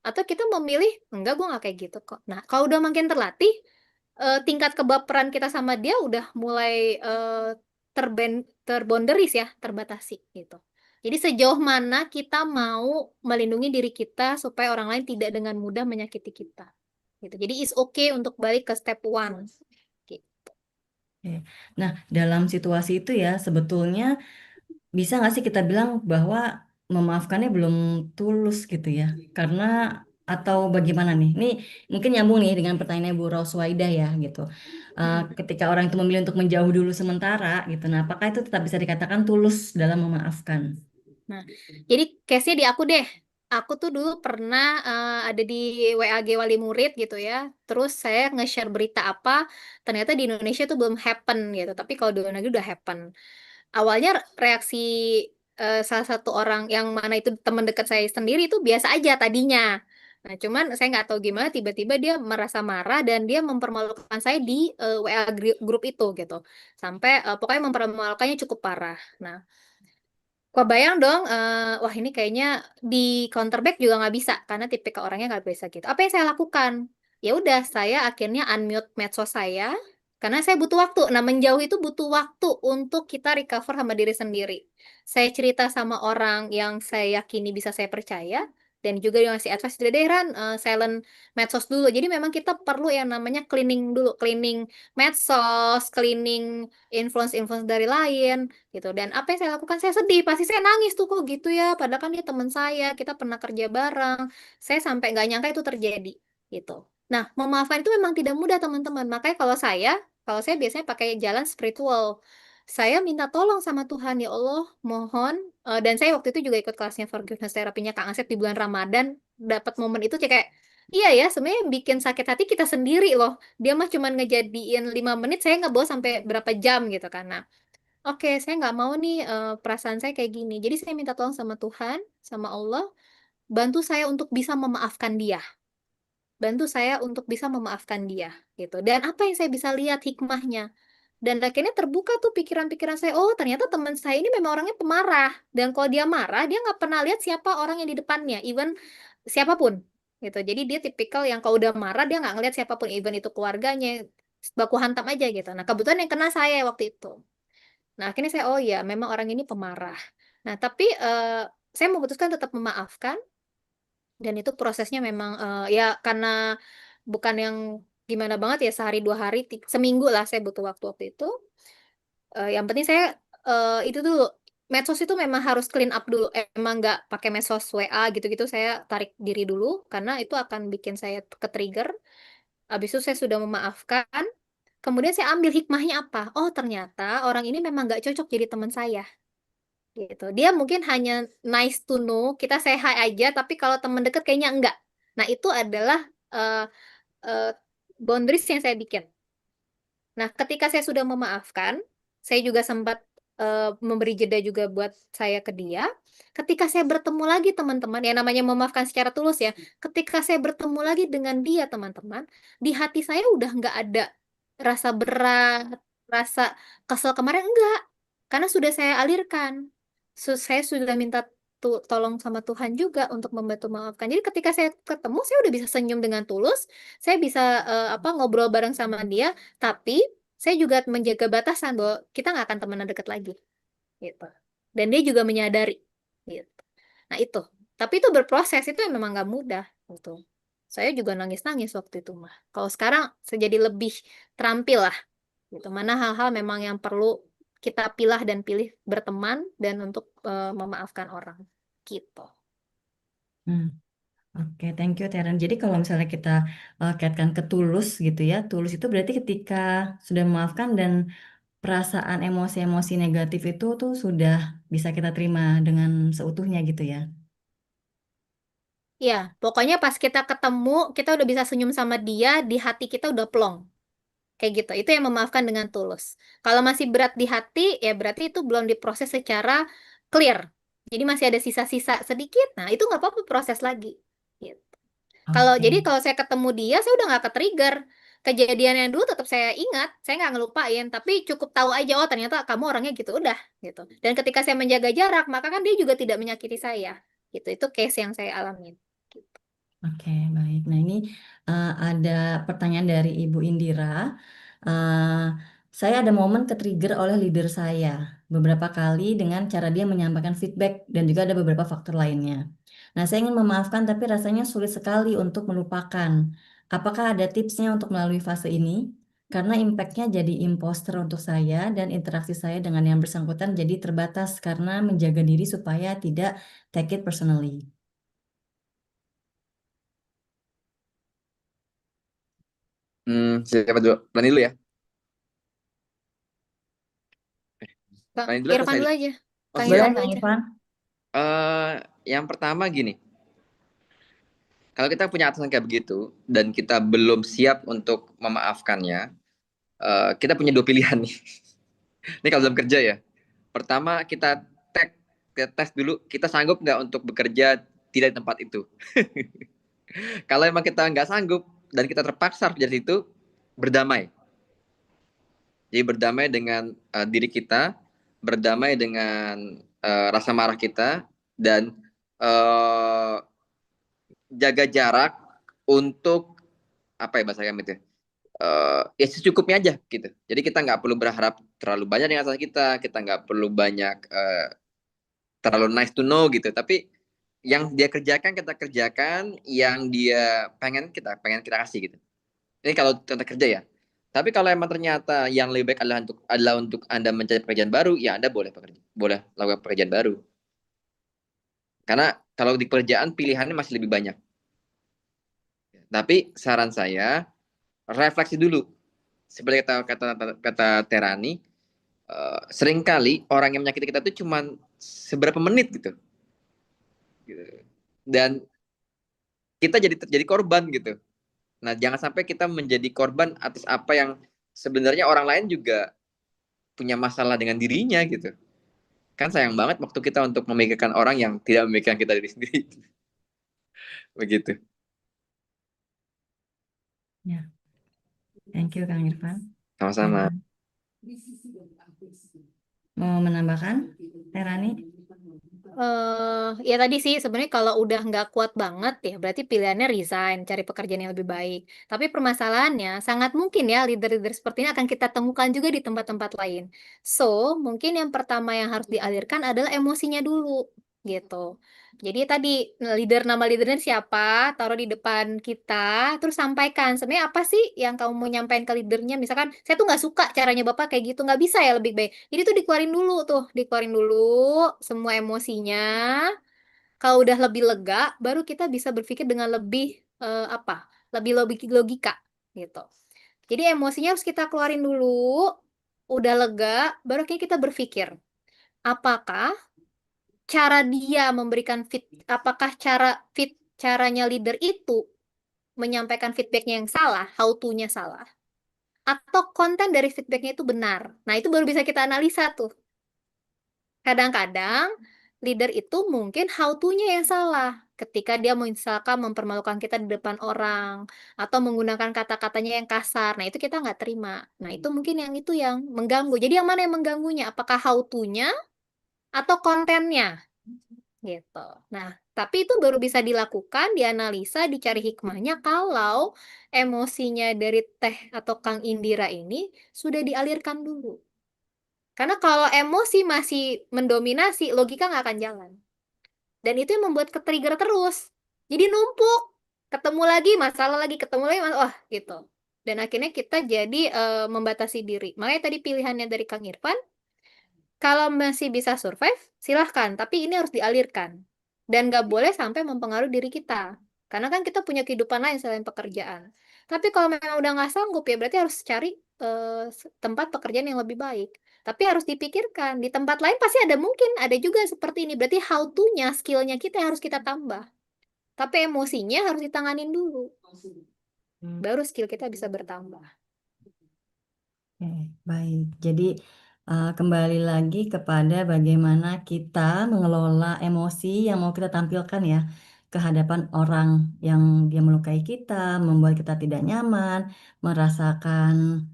atau kita memilih, enggak gue nggak kayak gitu kok. Nah kalau udah makin terlatih, tingkat kebaperan kita sama dia udah mulai terbonderis ya, terbatasi gitu. Jadi sejauh mana kita mau melindungi diri kita supaya orang lain tidak dengan mudah menyakiti kita gitu. Jadi it's okay untuk balik ke step one. Gitu. Oke. Nah, dalam situasi itu ya, sebetulnya bisa nggak sih kita bilang bahwa memaafkannya belum tulus gitu ya? Karena atau bagaimana nih? Ini mungkin nyambung nih dengan pertanyaan Bu Roswaidah ya gitu. Ketika orang itu memilih untuk menjauh dulu sementara gitu, nah apakah itu tetap bisa dikatakan tulus dalam memaafkan? Nah, jadi case-nya di aku deh. Aku tuh dulu pernah ada di WAG wali murid gitu ya. Terus saya nge-share berita apa, ternyata di Indonesia tuh belum happen gitu. Tapi kalau di luar negeri udah happen. Awalnya reaksi salah satu orang yang mana itu teman dekat saya sendiri itu biasa aja tadinya. Nah, cuman saya nggak tahu gimana tiba-tiba dia merasa marah dan dia mempermalukan saya di WA grup itu gitu. Sampai pokoknya mempermalukannya cukup parah. Nah, kebayang dong, wah ini kayaknya di counterback juga nggak bisa karena tipikal orangnya nggak bisa gitu. Apa yang saya lakukan? Ya udah, saya akhirnya unmute medsos saya karena saya butuh waktu. Nah, menjauh itu butuh waktu untuk kita recover sama diri sendiri. Saya cerita sama orang yang saya yakini bisa saya percaya dan juga dia ngasih advice, udah deh Ran, silent medsos dulu. Jadi memang kita perlu yang namanya cleaning dulu, cleaning medsos, cleaning influence-influence dari lain gitu. Dan apa yang saya lakukan? Saya sedih, pasti saya nangis tuh, kok gitu ya. Padahal kan dia teman saya, kita pernah kerja bareng. Saya sampai nggak nyangka itu terjadi gitu. Nah, memaafkan itu memang tidak mudah teman-teman. Makanya kalau saya biasanya pakai jalan spiritual. Saya minta tolong sama Tuhan, ya Allah, mohon. Dan saya waktu itu juga ikut kelasnya forgiveness terapinya Kang Asep di bulan Ramadan. Dapat momen itu kayak, iya ya, sebenarnya yang bikin sakit hati kita sendiri loh. Dia mah cuma ngejadiin 5 menit, saya nggak bawa sampai berapa jam gitu kan. Nah, oke, saya nggak mau nih perasaan saya kayak gini. Jadi saya minta tolong sama Tuhan, sama Allah, bantu saya untuk bisa memaafkan dia. Bantu saya untuk bisa memaafkan dia, gitu. Dan apa yang saya bisa lihat hikmahnya? Dan akhirnya terbuka tuh pikiran-pikiran saya. Oh, ternyata teman saya ini memang orangnya pemarah. Dan kalau dia marah, dia nggak pernah lihat siapa orang yang di depannya, even siapapun, gitu. Jadi dia tipikal yang kalau udah marah dia nggak ngelihat siapapun, even itu keluarganya, baku hantam aja gitu. Nah, kebetulan yang kena saya waktu itu. Nah, akhirnya saya, oh ya, memang orang ini pemarah. Nah, tapi saya memutuskan tetap memaafkan, dan itu prosesnya memang ya karena bukan yang gimana banget ya, sehari 2 hari, seminggu lah saya butuh waktu itu. Yang penting saya itu dulu, medsos itu memang harus clean up dulu. Emang nggak pakai medsos WA gitu-gitu, saya tarik diri dulu karena itu akan bikin saya ke-trigger. Habis itu saya sudah memaafkan, kemudian saya ambil hikmahnya apa? Oh, ternyata orang ini memang nggak cocok jadi teman saya. Gitu. Dia mungkin hanya nice to know, kita say hi aja, tapi kalau teman dekat kayaknya enggak. Nah, itu adalah eh, eh, boundaries yang saya bikin. Nah, ketika saya sudah memaafkan, saya juga sempat memberi jeda juga buat saya ke dia. Ketika saya bertemu lagi teman-teman, ya namanya memaafkan secara tulus ya. Ketika saya bertemu lagi dengan dia teman-teman, di hati saya udah nggak ada rasa berat, rasa kesel kemarin, enggak. Karena sudah saya alirkan. Saya sudah minta tolong sama Tuhan juga untuk membantu memaafkan. Jadi ketika saya ketemu, saya udah bisa senyum dengan tulus, saya bisa apa ngobrol bareng sama dia, tapi saya juga menjaga batasan bahwa kita nggak akan temenan dekat lagi, gitu. Dan dia juga menyadari, gitu. Nah itu, tapi itu berproses, itu yang memang nggak mudah, gitu. Saya juga nangis-nangis waktu itu mah. Kalau sekarang saya jadi lebih terampil lah, gitu. Mana hal-hal memang yang perlu kita pilah dan pilih berteman dan untuk memaafkan orang, gitu. Hmm. Oke, thank you Teren. Jadi kalau misalnya kita kaitkan ke tulus gitu ya, tulus itu berarti ketika sudah memaafkan dan perasaan emosi-emosi negatif itu tuh sudah bisa kita terima dengan seutuhnya gitu ya. Ya, pokoknya pas kita ketemu, kita udah bisa senyum sama dia, di hati kita udah plong. Kayak gitu. Itu yang memaafkan dengan tulus. Kalau masih berat di hati, ya berarti itu belum diproses secara clear. Jadi masih ada sisa-sisa sedikit. Nah, itu nggak apa-apa, proses lagi. Gitu. Oke, Kalau saya ketemu dia, saya udah nggak ke-trigger. Kejadian yang dulu tetap saya ingat, saya nggak ngelupain. Tapi cukup tahu aja, oh ternyata kamu orangnya gitu, udah. Gitu. Dan ketika saya menjaga jarak, maka kan dia juga tidak menyakiti saya. Gitu. Itu case yang saya alamin. Gitu. oke, baik. Nah ini ada pertanyaan dari Ibu Indira. Eh, saya ada momen ke-trigger oleh leader saya beberapa kali dengan cara dia menyampaikan feedback dan juga ada beberapa faktor lainnya. Nah, saya ingin memaafkan tapi rasanya sulit sekali untuk melupakan. Apakah ada tipsnya untuk melalui fase ini? karena impactnya jadi imposter untuk saya dan interaksi saya dengan yang bersangkutan jadi terbatas karena menjaga diri supaya tidak take it personally. Siapa dulu? Rani dulu ya. Kang Rani dulu atau Irfan saya dulu dulu? aja. Oh Kang Boleh, siap. Irfan dulu Kang aja. Irfan? Yang pertama gini, kalau kita punya atasan kayak begitu dan kita belum siap untuk memaafkannya, kita punya dua pilihan nih. Ini kalau dalam kerja ya. Pertama kita tes dulu kita sanggup nggak untuk bekerja tidak di tempat itu. Kalau emang kita nggak sanggup dan kita terpaksa harus dari situ, berdamai. Jadi berdamai dengan diri kita, berdamai dengan rasa marah kita, dan uh, jaga jarak untuk apa ya bahasa kami itu? Ya secukupnya aja gitu. Jadi kita nggak perlu berharap terlalu banyak dengan atasan kita nggak perlu banyak terlalu nice to know gitu. Tapi yang dia kerjakan kita kerjakan, yang dia pengen kita kasih gitu. Ini kalau tentang kerja ya. Tapi kalau emang ternyata yang lebih baik adalah untuk Anda mencari pekerjaan baru, ya Anda boleh lakukan pekerjaan baru. Karena kalau di pekerjaan pilihannya masih lebih banyak. Tapi saran saya refleksi dulu. Seperti kata Terani, seringkali orang yang menyakiti kita itu cuma seberapa menit gitu. Dan kita jadi korban gitu. Nah, jangan sampai kita menjadi korban atas apa yang sebenarnya orang lain juga punya masalah dengan dirinya gitu. Kan sayang banget waktu kita untuk memikirkan orang yang tidak memikirkan kita diri sendiri. Begitu. Ya, thank you Kang Irfan. Sama-sama. Mau menambahkan, Terani? Ya tadi sih sebenarnya kalau udah nggak kuat banget ya berarti pilihannya resign, cari pekerjaan yang lebih baik. Tapi permasalahannya sangat mungkin ya leader-leader seperti ini akan kita temukan juga di tempat-tempat lain. So, mungkin yang pertama yang harus dialirkan adalah emosinya dulu gitu. Jadi tadi nama leadernya siapa, taruh di depan kita, terus sampaikan sebenarnya apa sih yang kamu mau nyampaikan ke leadernya. Misalkan saya tuh nggak suka caranya bapak kayak gitu, nggak bisa ya lebih baik. Jadi tuh dikeluarin dulu semua emosinya. Kalau udah lebih lega, baru kita bisa berpikir dengan lebih apa? Lebih logika gitu. Jadi emosinya harus kita keluarin dulu. Udah lega, baru kita berpikir, apakah cara dia memberikan apakah caranya leader itu menyampaikan feedbacknya yang salah, how to-nya salah, atau konten dari feedbacknya itu benar. Nah, itu baru bisa kita analisa tuh. Kadang-kadang leader itu mungkin how to-nya yang salah. Ketika dia misalkan mempermalukan kita di depan orang atau menggunakan kata-katanya yang kasar. Nah, itu kita nggak terima. Nah, itu mungkin yang itu yang mengganggu. Jadi yang mana yang mengganggunya? Apakah how to-nya atau kontennya? Gitu. Nah, tapi itu baru bisa dilakukan, dianalisa, dicari hikmahnya kalau emosinya dari Teh atau Kang Indira ini sudah dialirkan dulu. Karena kalau emosi masih mendominasi, logika nggak akan jalan. Dan itu yang membuat ke-trigger terus. Jadi numpuk. Ketemu lagi, masalah lagi, ketemu lagi, wah gitu. Dan akhirnya kita jadi membatasi diri. Makanya tadi pilihannya dari Kang Irfan, kalau masih bisa survive, silahkan. Tapi ini harus dialirkan. Dan nggak boleh sampai mempengaruhi diri kita. Karena kan kita punya kehidupan lain selain pekerjaan. Tapi kalau memang udah nggak sanggup, ya berarti harus cari tempat pekerjaan yang lebih baik. Tapi harus dipikirkan, di tempat lain pasti ada mungkin, ada juga seperti ini. Berarti how to-nya, skill-nya kita yang harus kita tambah. Tapi emosinya harus ditanganin dulu. Baru skill kita bisa bertambah. Oke, baik. Jadi kembali lagi kepada bagaimana kita mengelola emosi yang mau kita tampilkan ya ke hadapan orang yang dia melukai kita, membuat kita tidak nyaman, merasakan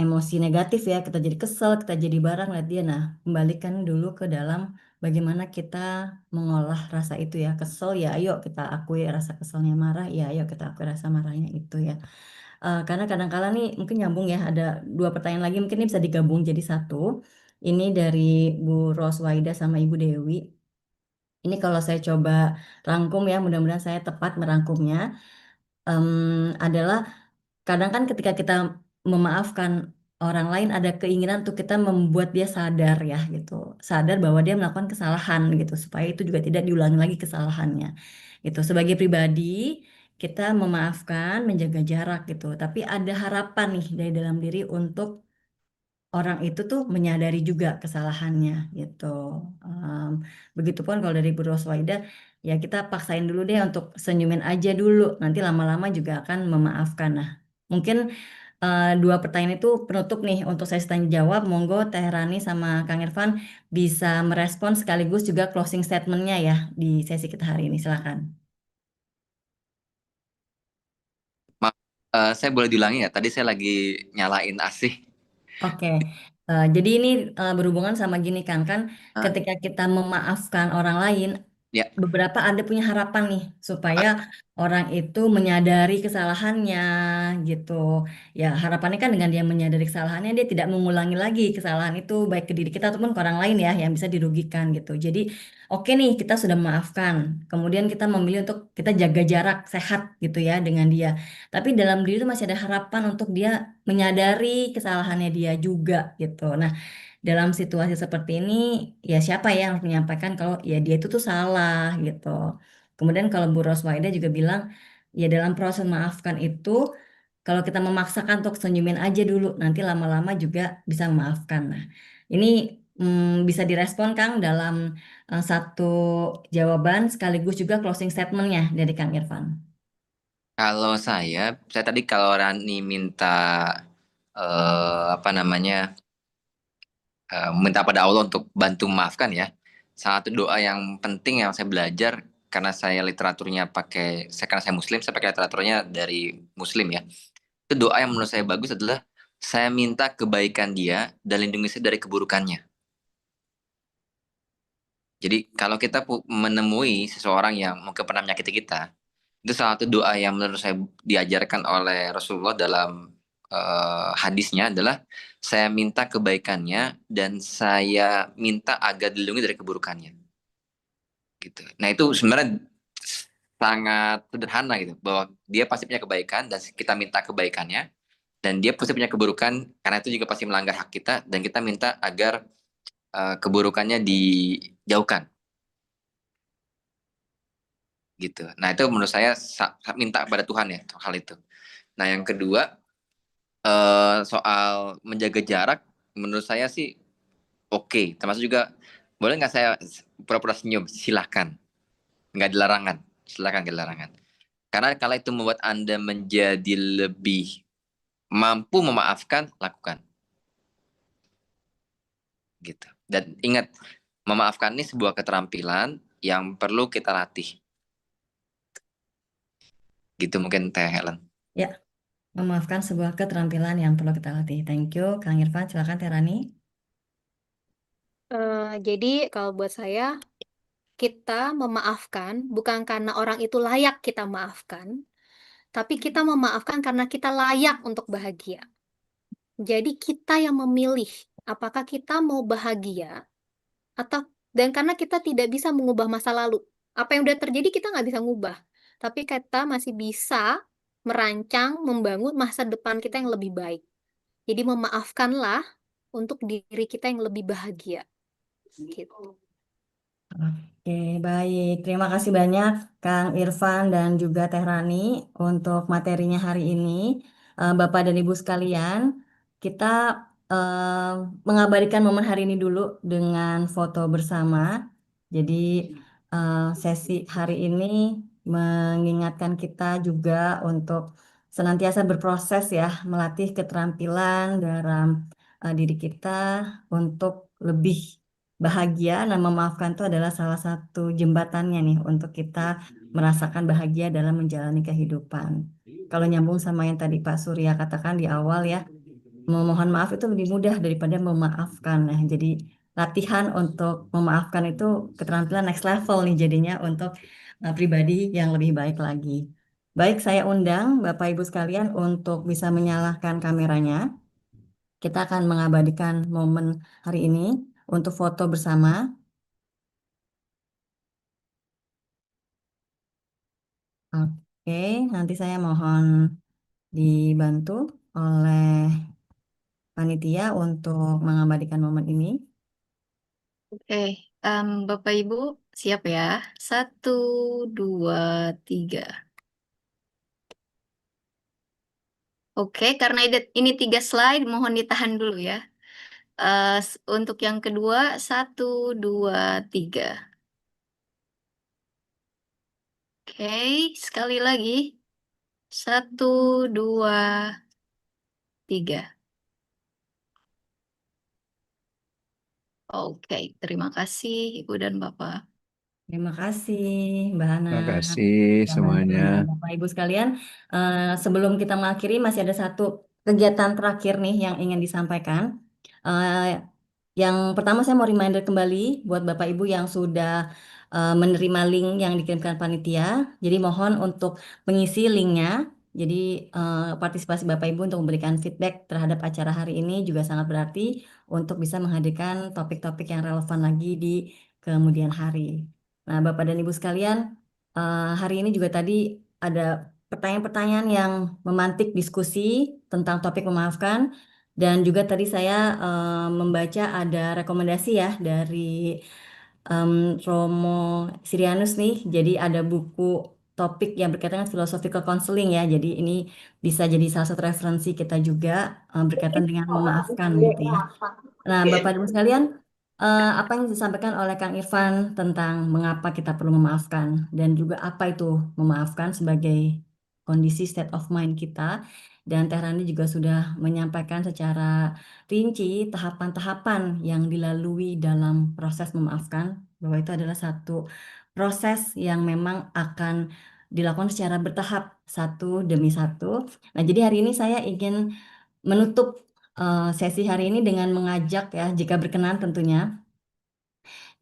emosi negatif ya, kita jadi kesel, kita jadi barang lihat dia. Nah, kembalikan dulu ke dalam bagaimana kita mengolah rasa itu ya. Kesel ya, ayo kita akui rasa keselnya, marah ya, ayo kita akui rasa marahnya itu ya. Karena kadang-kala nih mungkin nyambung ya, ada dua pertanyaan lagi mungkin ini bisa digabung jadi satu. Ini dari Bu Roswaida sama Ibu Dewi. Ini kalau saya coba rangkum ya, mudah-mudahan saya tepat merangkumnya. Adalah kadang kan ketika kita memaafkan orang lain ada keinginan untuk kita membuat dia sadar ya gitu. Sadar bahwa dia melakukan kesalahan gitu supaya itu juga tidak diulangi lagi kesalahannya. Gitu. Sebagai pribadi kita memaafkan, menjaga jarak gitu. Tapi ada harapan nih dari dalam diri untuk orang itu tuh menyadari juga kesalahannya gitu. Em, Begitupun kalau dari Bu Roswaida, ya kita paksain dulu deh untuk senyumin aja dulu. Nanti lama-lama juga akan memaafkan. Nah, mungkin dua pertanyaan itu penutup nih untuk sesi tanya jawab. Monggo Teh Rani sama Kang Irfan bisa merespon sekaligus juga closing statementnya ya di sesi kita hari ini. Silakan. Maaf, saya boleh diulangi ya? Tadi saya lagi nyalain AC. Oke, jadi ini berhubungan sama gini kan Hah? ketika kita memaafkan orang lain, Ya, beberapa ada punya harapan nih supaya orang itu menyadari kesalahannya gitu. Ya harapannya kan dengan dia menyadari kesalahannya dia tidak mengulangi lagi kesalahan itu baik ke diri kita ataupun ke orang lain ya yang bisa dirugikan gitu. Jadi oke nih kita sudah memaafkan, kemudian kita memilih untuk kita jaga jarak sehat gitu ya dengan dia. Tapi dalam diri itu masih ada harapan untuk dia menyadari kesalahannya dia juga gitu. Nah, dalam situasi seperti ini, ya siapa ya yang harus menyampaikan kalau ya dia itu tuh salah gitu. Kemudian kalau Bu Roswaida juga bilang, ya dalam proses memaafkan itu, kalau kita memaksakan untuk senyumin aja dulu, nanti lama-lama juga bisa memaafkan. Nah, ini bisa direspon Kang dalam satu jawaban sekaligus juga closing statementnya dari Kang Irfan. kalau saya tadi kalau Rani minta apa namanya, minta pada Allah untuk bantu memaafkan ya. Salah satu doa yang penting yang saya belajar karena saya literaturnya karena saya Muslim, saya pakai literaturnya dari Muslim ya. Itu doa yang menurut saya bagus adalah saya minta kebaikan dia dan lindungi saya dari keburukannya. Jadi kalau kita menemui seseorang yang mungkin pernah menyakiti kita, itu salah satu doa yang menurut saya diajarkan oleh Rasulullah dalam hadisnya adalah saya minta kebaikannya dan saya minta agar dilindungi dari keburukannya. Gitu. Nah itu sebenarnya sangat sederhana gitu, bahwa dia pasti punya kebaikan dan kita minta kebaikannya, dan dia pasti punya keburukan karena itu juga pasti melanggar hak kita dan kita minta agar keburukannya dijauhkan gitu. Nah itu menurut saya minta pada Tuhan ya hal itu. Nah yang kedua, soal menjaga jarak, menurut saya sih oke. Termasuk juga boleh nggak saya pura-pura senyum? Silahkan, nggak dilarangan. Silahkan nggak dilarangan. Karena kalau itu membuat Anda menjadi lebih mampu memaafkan, lakukan gitu. Dan ingat, memaafkan ini sebuah keterampilan yang perlu kita latih. Gitu mungkin Teh Helen. Ya, memaafkan sebuah keterampilan yang perlu kita latih. Thank you, Kang Irfan. Silakan Terani. Jadi kalau buat saya, kita memaafkan bukan karena orang itu layak kita maafkan, tapi kita memaafkan karena kita layak untuk bahagia. Jadi kita yang memilih apakah kita mau bahagia atau dan karena kita tidak bisa mengubah masa lalu. Apa yang udah terjadi kita nggak bisa ngubah. Tapi kita masih bisa merancang, membangun masa depan kita yang lebih baik. Jadi memaafkanlah untuk diri kita yang lebih bahagia. Gitu. Oke, baik. Terima kasih banyak Kang Irfan dan juga Teh Rani untuk materinya hari ini. Bapak dan Ibu sekalian, kita eh, mengabadikan momen hari ini dulu dengan foto bersama. Jadi sesi hari ini mengingatkan kita juga untuk senantiasa berproses ya, melatih keterampilan dalam diri kita untuk lebih bahagia. Nah, memaafkan itu adalah salah satu jembatannya nih untuk kita merasakan bahagia dalam menjalani kehidupan. Kalau nyambung sama yang tadi Pak Surya katakan di awal ya, memohon maaf itu lebih mudah daripada memaafkan. Nah, jadi latihan untuk memaafkan itu keterampilan next level nih jadinya untuk pribadi yang lebih baik lagi. Baik, saya undang Bapak Ibu sekalian untuk bisa menyalakan kameranya. Kita akan mengabadikan momen hari ini untuk foto bersama. Oke, nanti saya mohon dibantu. oleh panitia untuk mengabadikan momen ini. Oke, Bapak Ibu siap ya? 1, 2, 3. Oke, karena ini 3 slide, mohon ditahan dulu ya. Untuk yang kedua, 1, 2, 3. Oke, sekali lagi. 1, 2, 3. Oke, terima kasih Ibu dan Bapak. Terima kasih, Mbak Hana. Terima kasih Dan semuanya. Bapak Ibu sekalian, sebelum kita mengakhiri masih ada satu kegiatan terakhir nih yang ingin disampaikan. Eh, yang pertama saya mau reminder kembali buat Bapak Ibu yang sudah menerima link yang dikirimkan panitia. Jadi mohon untuk mengisi linknya. Jadi partisipasi Bapak Ibu untuk memberikan feedback terhadap acara hari ini juga sangat berarti untuk bisa menghadirkan topik-topik yang relevan lagi di kemudian hari. Nah, Bapak dan Ibu sekalian, hari ini juga tadi ada pertanyaan-pertanyaan yang memantik diskusi tentang topik memaafkan. Dan juga tadi saya membaca ada rekomendasi ya dari Romo Sirianus nih. Jadi ada buku topik yang berkaitan dengan philosophical counseling ya. Jadi ini bisa jadi salah satu referensi kita juga berkaitan dengan memaafkan gitu ya. Nah, Bapak dan Ibu sekalian, apa yang disampaikan oleh Kang Irfan tentang mengapa kita perlu memaafkan dan juga apa itu memaafkan sebagai kondisi state of mind kita. Dan Teh Rani juga sudah menyampaikan secara rinci tahapan-tahapan yang dilalui dalam proses memaafkan, bahwa itu adalah satu proses yang memang akan dilakukan secara bertahap, satu demi satu. Nah, jadi hari ini saya ingin menutup sesi hari ini dengan mengajak ya, jika berkenan tentunya,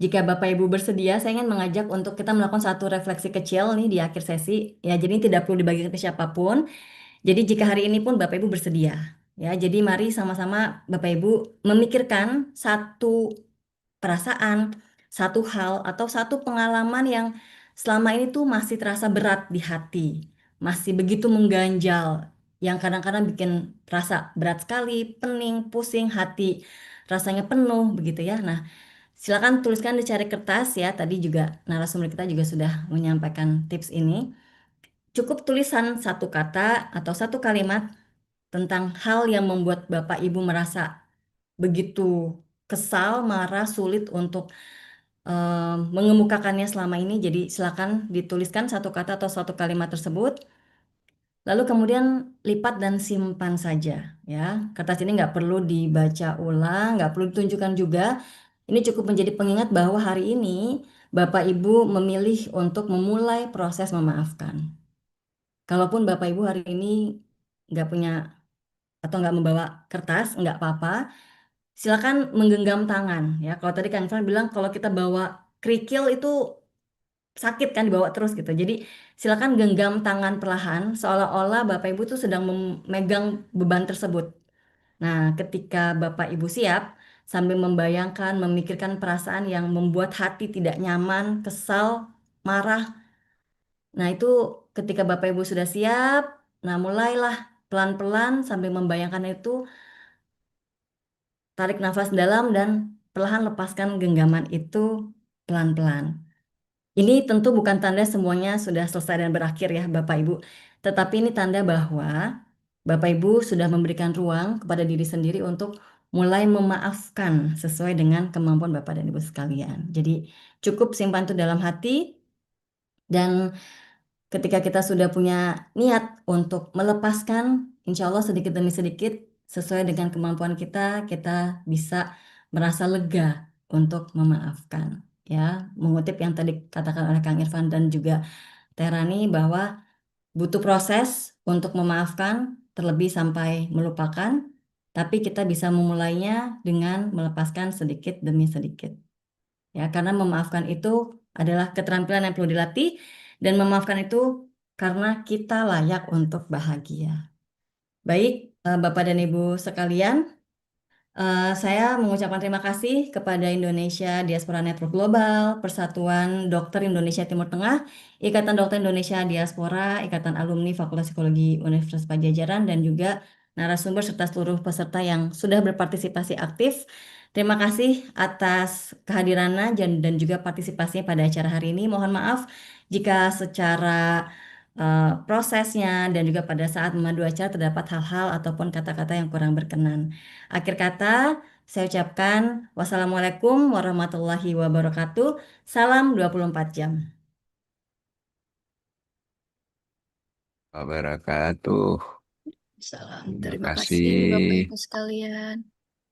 jika Bapak Ibu bersedia, saya ingin mengajak untuk kita melakukan satu refleksi kecil nih di akhir sesi. Ya, jadi tidak perlu dibagikan ke siapapun. Jadi jika hari ini pun Bapak Ibu bersedia, ya, jadi mari sama-sama Bapak Ibu memikirkan satu perasaan, satu hal atau satu pengalaman yang selama ini tuh masih terasa berat di hati, masih begitu mengganjal, yang kadang-kadang bikin rasa berat sekali, pening, pusing, hati rasanya penuh begitu ya. Nah, silakan tuliskan dicari kertas ya. Tadi juga narasumber kita juga sudah menyampaikan tips ini. Cukup tulisan satu kata atau satu kalimat tentang hal yang membuat Bapak Ibu merasa begitu kesal, marah, sulit untuk mengemukakannya selama ini. Jadi silakan dituliskan satu kata atau satu kalimat tersebut. Lalu kemudian lipat dan simpan saja ya. Kertas ini nggak perlu dibaca ulang, nggak perlu ditunjukkan juga. Ini cukup menjadi pengingat bahwa hari ini Bapak Ibu memilih untuk memulai proses memaafkan. Kalaupun Bapak Ibu hari ini nggak punya atau nggak membawa kertas, nggak apa-apa. Silakan menggenggam tangan ya. Kalau tadi Kang Irfan bilang kalau kita bawa kerikil itu sakit kan dibawa terus gitu. Jadi silakan genggam tangan perlahan seolah-olah Bapak Ibu tuh sedang memegang beban tersebut. Nah, ketika Bapak Ibu siap sambil membayangkan, memikirkan perasaan yang membuat hati tidak nyaman, kesal, marah. Nah, itu ketika Bapak Ibu sudah siap, nah mulailah pelan-pelan sambil membayangkan itu, tarik nafas dalam dan perlahan lepaskan genggaman itu pelan-pelan. Ini tentu bukan tanda semuanya sudah selesai dan berakhir ya Bapak Ibu. Tetapi ini tanda bahwa Bapak Ibu sudah memberikan ruang kepada diri sendiri untuk mulai memaafkan sesuai dengan kemampuan Bapak dan Ibu sekalian. Jadi cukup simpan itu dalam hati dan ketika kita sudah punya niat untuk melepaskan, insya Allah sedikit demi sedikit sesuai dengan kemampuan kita, kita bisa merasa lega untuk memaafkan. Ya, mengutip yang tadi katakan oleh Kang Irfan dan juga Terani bahwa butuh proses untuk memaafkan, terlebih sampai melupakan, tapi kita bisa memulainya dengan melepaskan sedikit demi sedikit. Ya, karena memaafkan itu adalah keterampilan yang perlu dilatih dan memaafkan itu karena kita layak untuk bahagia. Baik, Bapak dan Ibu sekalian, saya mengucapkan terima kasih kepada Indonesia Diaspora Network Global, Persatuan Dokter Indonesia Timur Tengah, Ikatan Dokter Indonesia Diaspora, Ikatan Alumni Fakultas Psikologi Universitas Padjadjaran, dan juga narasumber serta seluruh peserta yang sudah berpartisipasi aktif. Terima kasih atas kehadirannya dan juga partisipasinya pada acara hari ini. Mohon maaf jika secara prosesnya dan juga pada saat memandu acara terdapat hal-hal ataupun kata-kata yang kurang berkenan. Akhir kata, saya ucapkan wassalamualaikum warahmatullahi wabarakatuh. Salam 24 jam. Wabarakatuh. Salam. Terima Terima kasih kasih. Bapak Ibu sekalian.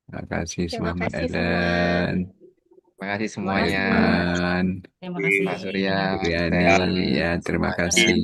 Terima kasih Terima Mama kasih semua. Ellen, Terima kasih Terima semuanya. kasih. Lukman, Terima kasih. Pak Surya, Suryani, sehat. ya terima Semuanya. kasih.